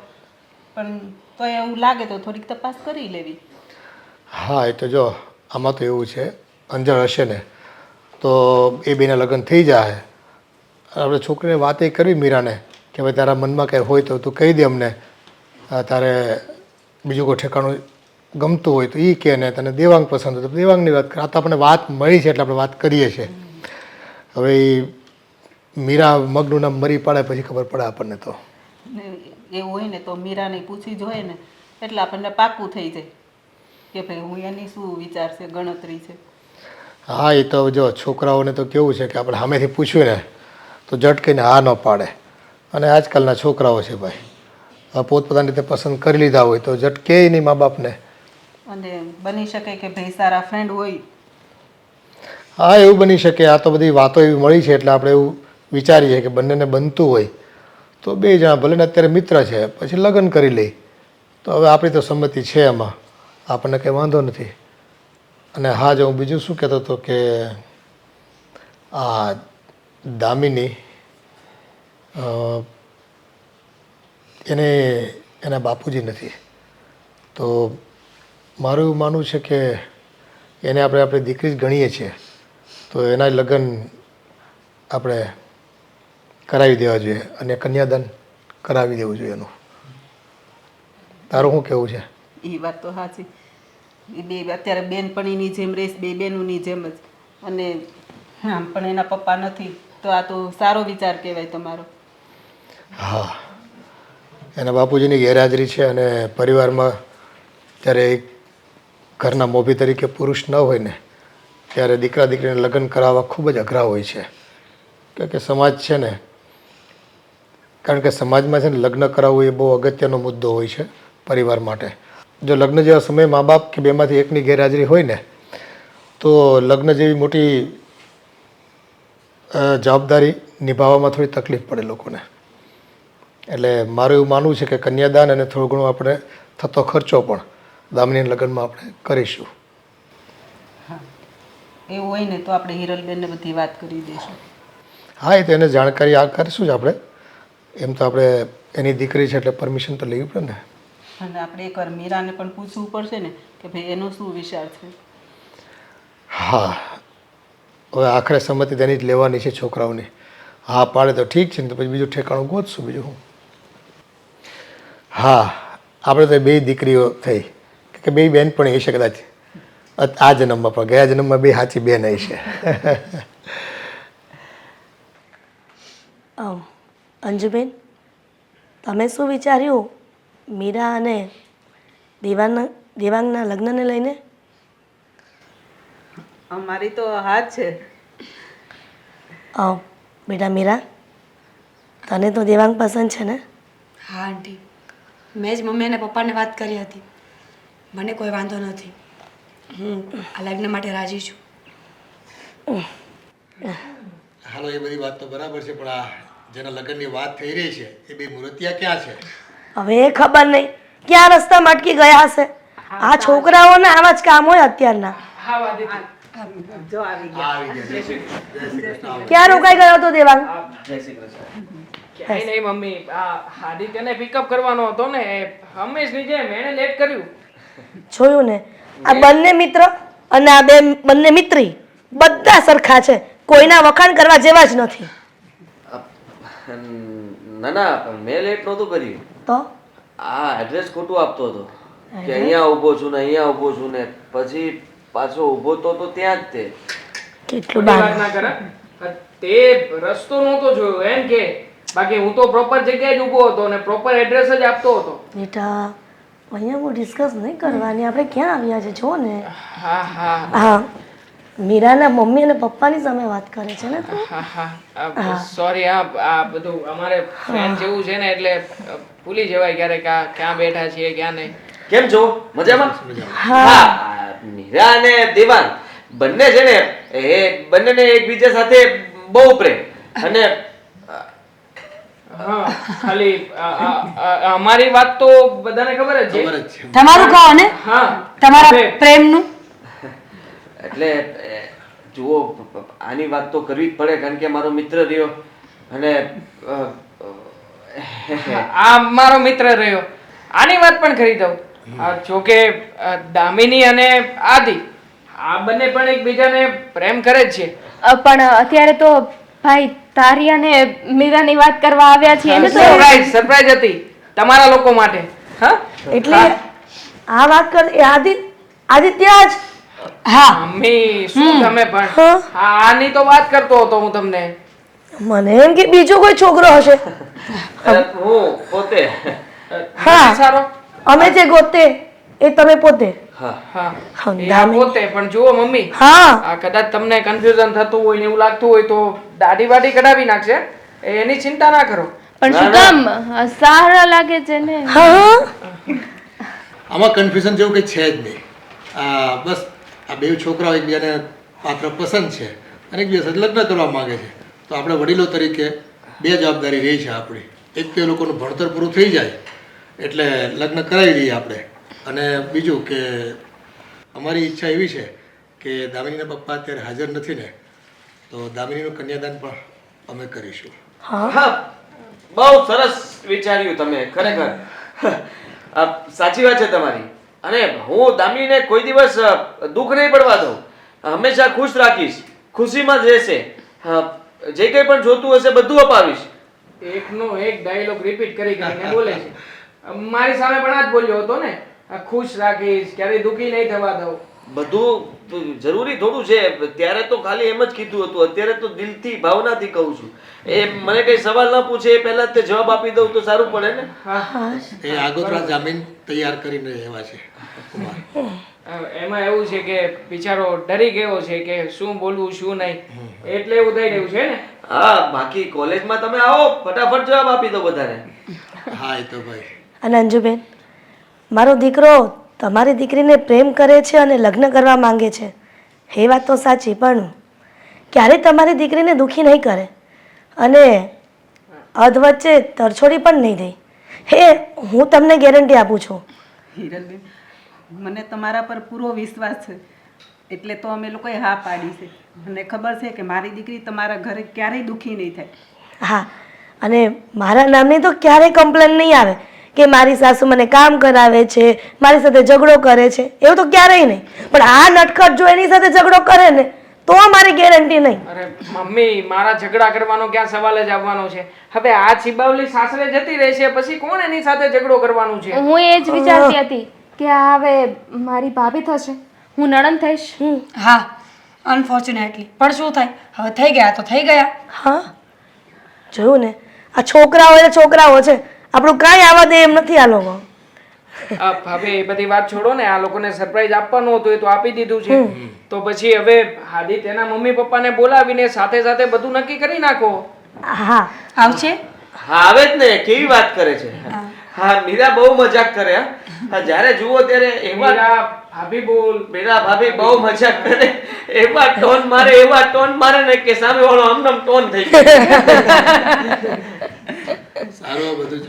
પણ તો એવું લાગે તો થોડીક તપાસ કરી લેવી. હા, એ તો જો આમાં તો એવું છે, અંજળ હશે ને તો એ બેના લગ્ન થઈ જાય. આપણે છોકરીને વાત એ કરવી મીરાને કે ભાઈ તારા મનમાં કંઈ હોય તો તું કહી દે અમને, તારે બીજું કોઈ ઠેકાણું ગમતું હોય તો એ કહે ને તને દેવાંગ પસંદ હોય તો દેવાંગની વાત કર. આ તો આપણે વાત મળી છે એટલે આપણે વાત કરીએ છીએ. હવે એ મીરા મગનું નામ મરી પાડે પછી ખબર પડે આપણને. તો ને એવું હોય ને તો મીરાને પૂછી જોઈએ ને એટલે આપણને પાક્કું થઈ જાય કે ભાઈ હું એની શું વિચાર છે, ગણતરી છે. હા, એ તો જો છોકરાઓને તો કેવું છે કે આપણે સામેથી પૂછ્યું ને તો ઝટકીને હા ન પાડે. અને આજકાલના છોકરાઓ છે ભાઈ, પોતપોતાની રીતે પસંદ કરી લીધા હોય તો ઝટકે નહીં મા બાપને. અને બની શકે કે ભાઈ સારા ફ્રેન્ડ હોય. હા, એવું બની શકે. આ તો બધી વાતો એવી મળી છે એટલે આપણે એવું વિચારીએ કે બંનેને બનતું હોય તો બે જણા ભલે ને અત્યારે મિત્ર છે પછી લગ્ન કરી લે. તો હવે આપણી તો સંમતિ છે એમાં, આપણને કંઈ વાંધો નથી. અને હા, જો હું બીજું શું કહેતો હતો કે આ દામિની એને એના બાપુજી નથી, તો મારું એવું માનવું છે કે એને આપણે આપણી દીકરી જ ગણીએ છીએ તો એના લગ્ન આપણે કરાવી દેવા જોઈએ અને કન્યાદાન કરાવી દેવું જોઈએ એનું. તારું શું કહેવું છે? એ વાત તો સાચી. એ બે અત્યારે બેનપણીની જેમ રહીશ, બે બેનોની જેમ જ. અને આમ પણ એના પપ્પા નથી તો આ તો સારો વિચાર કહેવાય તમારો. હા, એના બાપુજીની ગેરહાજરી છે અને પરિવારમાં જ્યારે એક ઘરના મોભી તરીકે પુરુષ ન હોય ને ત્યારે દીકરા દીકરીને લગ્ન કરાવવા ખૂબ જ અઘરા હોય છે. કે સમાજ છે ને, કારણ કે સમાજમાં છે ને લગ્ન કરાવવું એ બહુ અગત્યનો મુદ્દો હોય છે પરિવાર માટે. જો લગ્ન જેવા સમયે મા બાપ કે બેમાંથી એકની ગેરહાજરી હોય ને તો લગ્ન જેવી મોટી જવાબદારી નિભાવવામાં થોડી તકલીફ પડે લોકોને. એટલે મારું એવું માનવું છે કે કન્યાદાન અને થોડું ઘણું આપણે થતો ખર્ચો પણ દામિની લગ્નમાં આપણે કરીશું. હા, એવું હોય ને તો આપણે હિરલબેનને બધી વાત કરી દઈશું. હા, એ તો એને જાણકારી આ કરીશું જ આપણે. એમ તો આપણે એની દીકરી છે એટલે પરમિશન તો લેવી પડે ને. અને આપણે એકવાર મીરાને પણ પૂછવું પડશે ને કે ભાઈ એનો શું વિચાર છે. હા, હવે આખરે સંમતિ તેની જ લેવાની છે છોકરાઓની. હા પાડે તો ઠીક છે ને તો પછી બીજું ઠેકાણું ગોતશું બીજું હું. હા, આપણે તો બે દીકરીઓ થઈ કે બે બેન પણ હશે કદાચ આ જન્મમાં, પણ ગયા જન્મમાં બે સાચી બેન હશે. અંજુબેન, તમે શું વિચાર્યું મીરા અને દેવાંગના લગ્નને લઈને? અમારી તો હાથ છે. બેટા મીરા, તને તો દેવાંગ પસંદ છે ને? હા આંટી, મેં જ મમ્મી અને પપ્પાને વાત કરી હતી. મને કોઈ વાંધો નથી, હું આ લગ્ન માટે રાજી છું. હાલો, એ બધી વાત તો બરાબર છે, પણ આ જેના લગ્નની વાત થઈ રહી છે એ બે મૂર્તિયા ક્યાં છે? હવે એ ખબર નહીં ક્યાં રસ્તામાં અટકી ગયા હશે. આ છોકરાઓને આવા જ કામ હોય અત્યારના. જો આવી ગયા. ક્યાં રોકાઈ ગયો હતો દેવાંગ? ક્યાંય નહીં મમ્મી, આ આદિત્યને પિકઅપ કરવાનો હતો ને એ હંમેશની જેમ એણે લેટ કર્યું. જોયું ને, આ બંને મિત્ર અને આ બંને મિત્રી બધા સરખા છે, કોઈના વખાણ કરવા જેવા જ નથી. ના ના, મેં લેટ નહોતું કર્યું. તો આ એડ્રેસ ખોટું આપતો હતો કે અહીંયા ઊભો છું ને અહીંયા ઊભો છું ને પછી પાછો ઊભો તો ત્યાં જ તે. કેટલું ખોટી વાત ના કરે. તે રસ્તો નહોતો જોયો એમ કે, બાકી હું તો પ્રોપર જગ્યાએ જ ઊભો હતો અને પ્રોપર એડ્રેસ જ આપતો હતો. બેટા, અહીંયા હું ડિસ્કસ નહીં કરવાની, આપણે ક્યાં આવ્યા છે જો ને. હા હા હા, મીરાના મમ્મી અને પપ્પાની સામે વાત કરે છે ને તું? હા, સોરી. આ બધું અમારે ફ્રેન્ડ જેવું છે ને એટલે ભૂલી જવાય ક્યારેક આ ક્યાં બેઠા છીએ ક્યાં નહીં. કેમ છો? મજામાં? હા, મીરા અને દેવાંગ બંને છે ને એ બંનેને એકબીજા સાથે બહુ પ્રેમ. અને હા, ખાલી અમારી વાત તો બધાને ખબર જ છે. તમારું કહો ને, હા, તમારા પ્રેમનું. એટલે જુઓ, આની વાત તો કરવી જ પડે કારણ કે મારો મિત્ર રહ્યો અને આ મારો મિત્ર રહ્યો, આની વાત પણ કરી દઉં. જોકે દામિની અને આદિ આ બંને પણ એકબીજાને પ્રેમ કરે જ છે. પણ અત્યારે તો ભાઈ તારી અને મીરાની વાત કરવા આવ્યા છીએ ને તો સરપ્રાઈઝ હતી તમારા લોકો માટે. હા, એટલે આ વાત કર એ આદિત્ય જ. હા મમ્મી શું તમે પણ હા. આની તો વાત કરતો હતો હું તમને. મને એમ કે બીજો કોઈ છોકરો હશે. હું પોતે હા. સારો. અમે જે ગોતે એ તમે પોતે. હા હા, હા, એ આ પોતે પણ જુઓ મમ્મી, હા આ કદાચ તમને કન્ફ્યુઝન થતું હોય ને એવું લાગતું હોય તો દાઢી બાઢી કઢાવી નાખશે, એની ચિંતા ના કરો. પણ શું કામ સારા લાગે છે ને. હા આમાં કન્ફ્યુઝન જેવું કંઈ છે જ નહીં. બસ આ બે છોકરાઓ એકબીજાને પાત્ર પસંદ છે અને એકબીજા સાથે લગ્ન કરવા માગે છે. તો આપણે વડીલો તરીકે બે જવાબદારી રહી છે આપણી. એક તો એ લોકોનું ભણતર પૂરું થઈ જાય એટલે લગ્ન કરાવી દઈએ આપણે, અને બીજું કે અમારી ઈચ્છા એવી છે કે દામિનીના પપ્પા અત્યારે હાજર નથી ને, તો દામિનીનું કન્યાદાન પણ અમે કરીશું. હા, બહુ સરસ વિચાર્યું તમે ખરેખર. સાચી વાત છે તમારી. અને હું દામિનીને કોઈ દિવસ દુઃખ નહીં પડવા દઉં, હંમેશા ખુશ રાખીશ, ખુશીમાં જ રહેશે. જે કંઈ પણ જોતું હશે બધું અપાવીશ. એકનો એક ડાયલોગ રિપીટ કરી કરીને બોલે છે. મારી સામે પણ આ જ બોલ્યો હતો ને, આ ખુશ રાખીશ, ક્યારેય દુઃખી નહીં થવા દઉં. બધું જરૂરી થોડું છે. ત્યારે તો ખાલી એમ જ કીધું હતું, અત્યારે તો દિલથી ભાવનાથી કહું છું. એ મને કઈ સવાલ ન પૂછે એ પહેલા જ તે જવાબ આપી દઉં તો સારું પડે ને. એ આગોતરા જામીન તૈયાર કરીને એવા છે કુમાર. એમાં એવું છે કે બિચારો ડરી ગયો છે કે શું બોલવું શું નહીં, એટલે એવું થઈ રહ્યું છે ને. હા, બાકી કોલેજમાં તમે આવો ફટાફટ જવાબ આપી દો બધાને. હા એ તો ભાઈ. અને અંજુબેન, મારો દીકરો તમારી દીકરીને પ્રેમ કરે છે અને લગ્ન કરવા માંગે છે એ વાત તો સાચી, પણ ક્યારેય તમારી દીકરીને દુઃખી નહીં કરે અને અધ વચ્ચે તરછોડી પણ નહીં દે. હે, હું તમને ગેરંટી આપું છું. હિરલબેન, મને તમારા પર પૂરો વિશ્વાસ છે એટલે તો અમે લોકોએ હા પાડી છે. મને ખબર છે કે મારી દીકરી તમારા ઘરે ક્યારેય દુઃખી નહીં થાય. હા, અને મારા નામની તો ક્યારેય કમ્પ્લેન નહીં આવે કે મારી સાસુ મને કામ કરાવે છે, મારી સાથે ઝઘડો કરે છે, એવું તો ક્યારેય નહીં. પણ આ નટખટ જો એની સાથે ઝઘડો કરે ને તો મારી ગેરંટી નહીં. અરે મમ્મી, મારા ઝઘડા કરવાનો ક્યાં સવાલ જ આવવાનો છે? હવે આ ચીબાવલી સાસરે જતી રહેશે પછી કોણ એની સાથે ઝઘડો કરવાનું છે? હું એ જ વિચારતી હતી કે આ હવે મારી ભાભી થશે, હું નણંદ થઈશ. હા, અનફોર્ચ્યુનેટલી. પણ શું થાય, હવે થઈ ગયા તો થઈ ગયા. હા, જોયું ને, આ છોકરાઓ એટલે છોકરાઓ છે, આપણું કાંઈ આવવા દે એમ નથી આ લોકો. હવે એ બધી વાત છોડો ને, આ લોકોને સરપ્રાઈઝ આપવાનું હતું એ તો આપી દીધું છે. તો પછી હવે હાદી તેના મમ્મી પપ્પાને બોલાવીને સાથે સાથે બધું નક્કી કરી નાખો. હા, આવશે. હા આવે જ ને, કેવી વાત કરે છે. હા, મીરા બહુ મજાક કરે. હા, જ્યારે જુઓ ત્યારે એવા મીરા ભાભી બોલ. મીરા ભાભી બહુ મજાક કરે, એવા ટોન મારે ને કે સામે વાળો આમનામ ટોન થઈ ગયો. સારું, આ બધું જ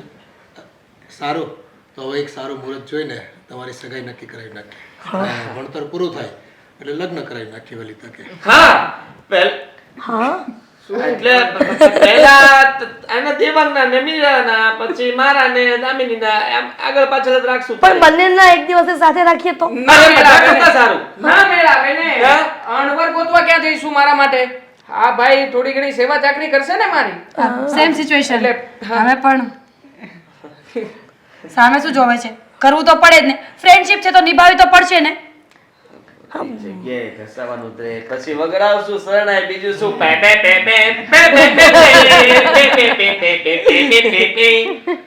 સારું. તો હવે એક સારું મુહૂર્ત જોઈને તમારી સગાઈ નક્કી કરાવી નાખીએ. અને ભણતર પૂરું થાય એટલે લગ્ન કરાવી નાખીએ વહેલી તકે. હા, હા, એટલે પહેલા એના દેવાંગના ને મીરાના, પછી મારા ને દામિનીના, એમ આગળ પાછળ જ રાખશું. પણ બંનેના એક દિવસે સાથે રાખીએ તો. ના અરે, મેળાવે બધા ને. કરતા સારું. ના મેળાવે ને. હા? અણવર ગોતવા ક્યાં જઈશું મારા માટે? હા ભાઈ, થોડી ઘણી સેવા ચાકરી કરશે ને મારી. Same situation. એટલે, હા. હવે પણ સામે શું જોવે છે, કરવું તો પડે જ ને. ફ્રેન્ડશિપ છે તો નિભાવવી તો પડશે ને. જગ્યાએ ઘસાવાનું જ રહે. પછી વગડાવશું શરણાઈ, બીજું શું pay pay pay pay pay pay pay pay pay pay pay pay pay pay pay pay pay.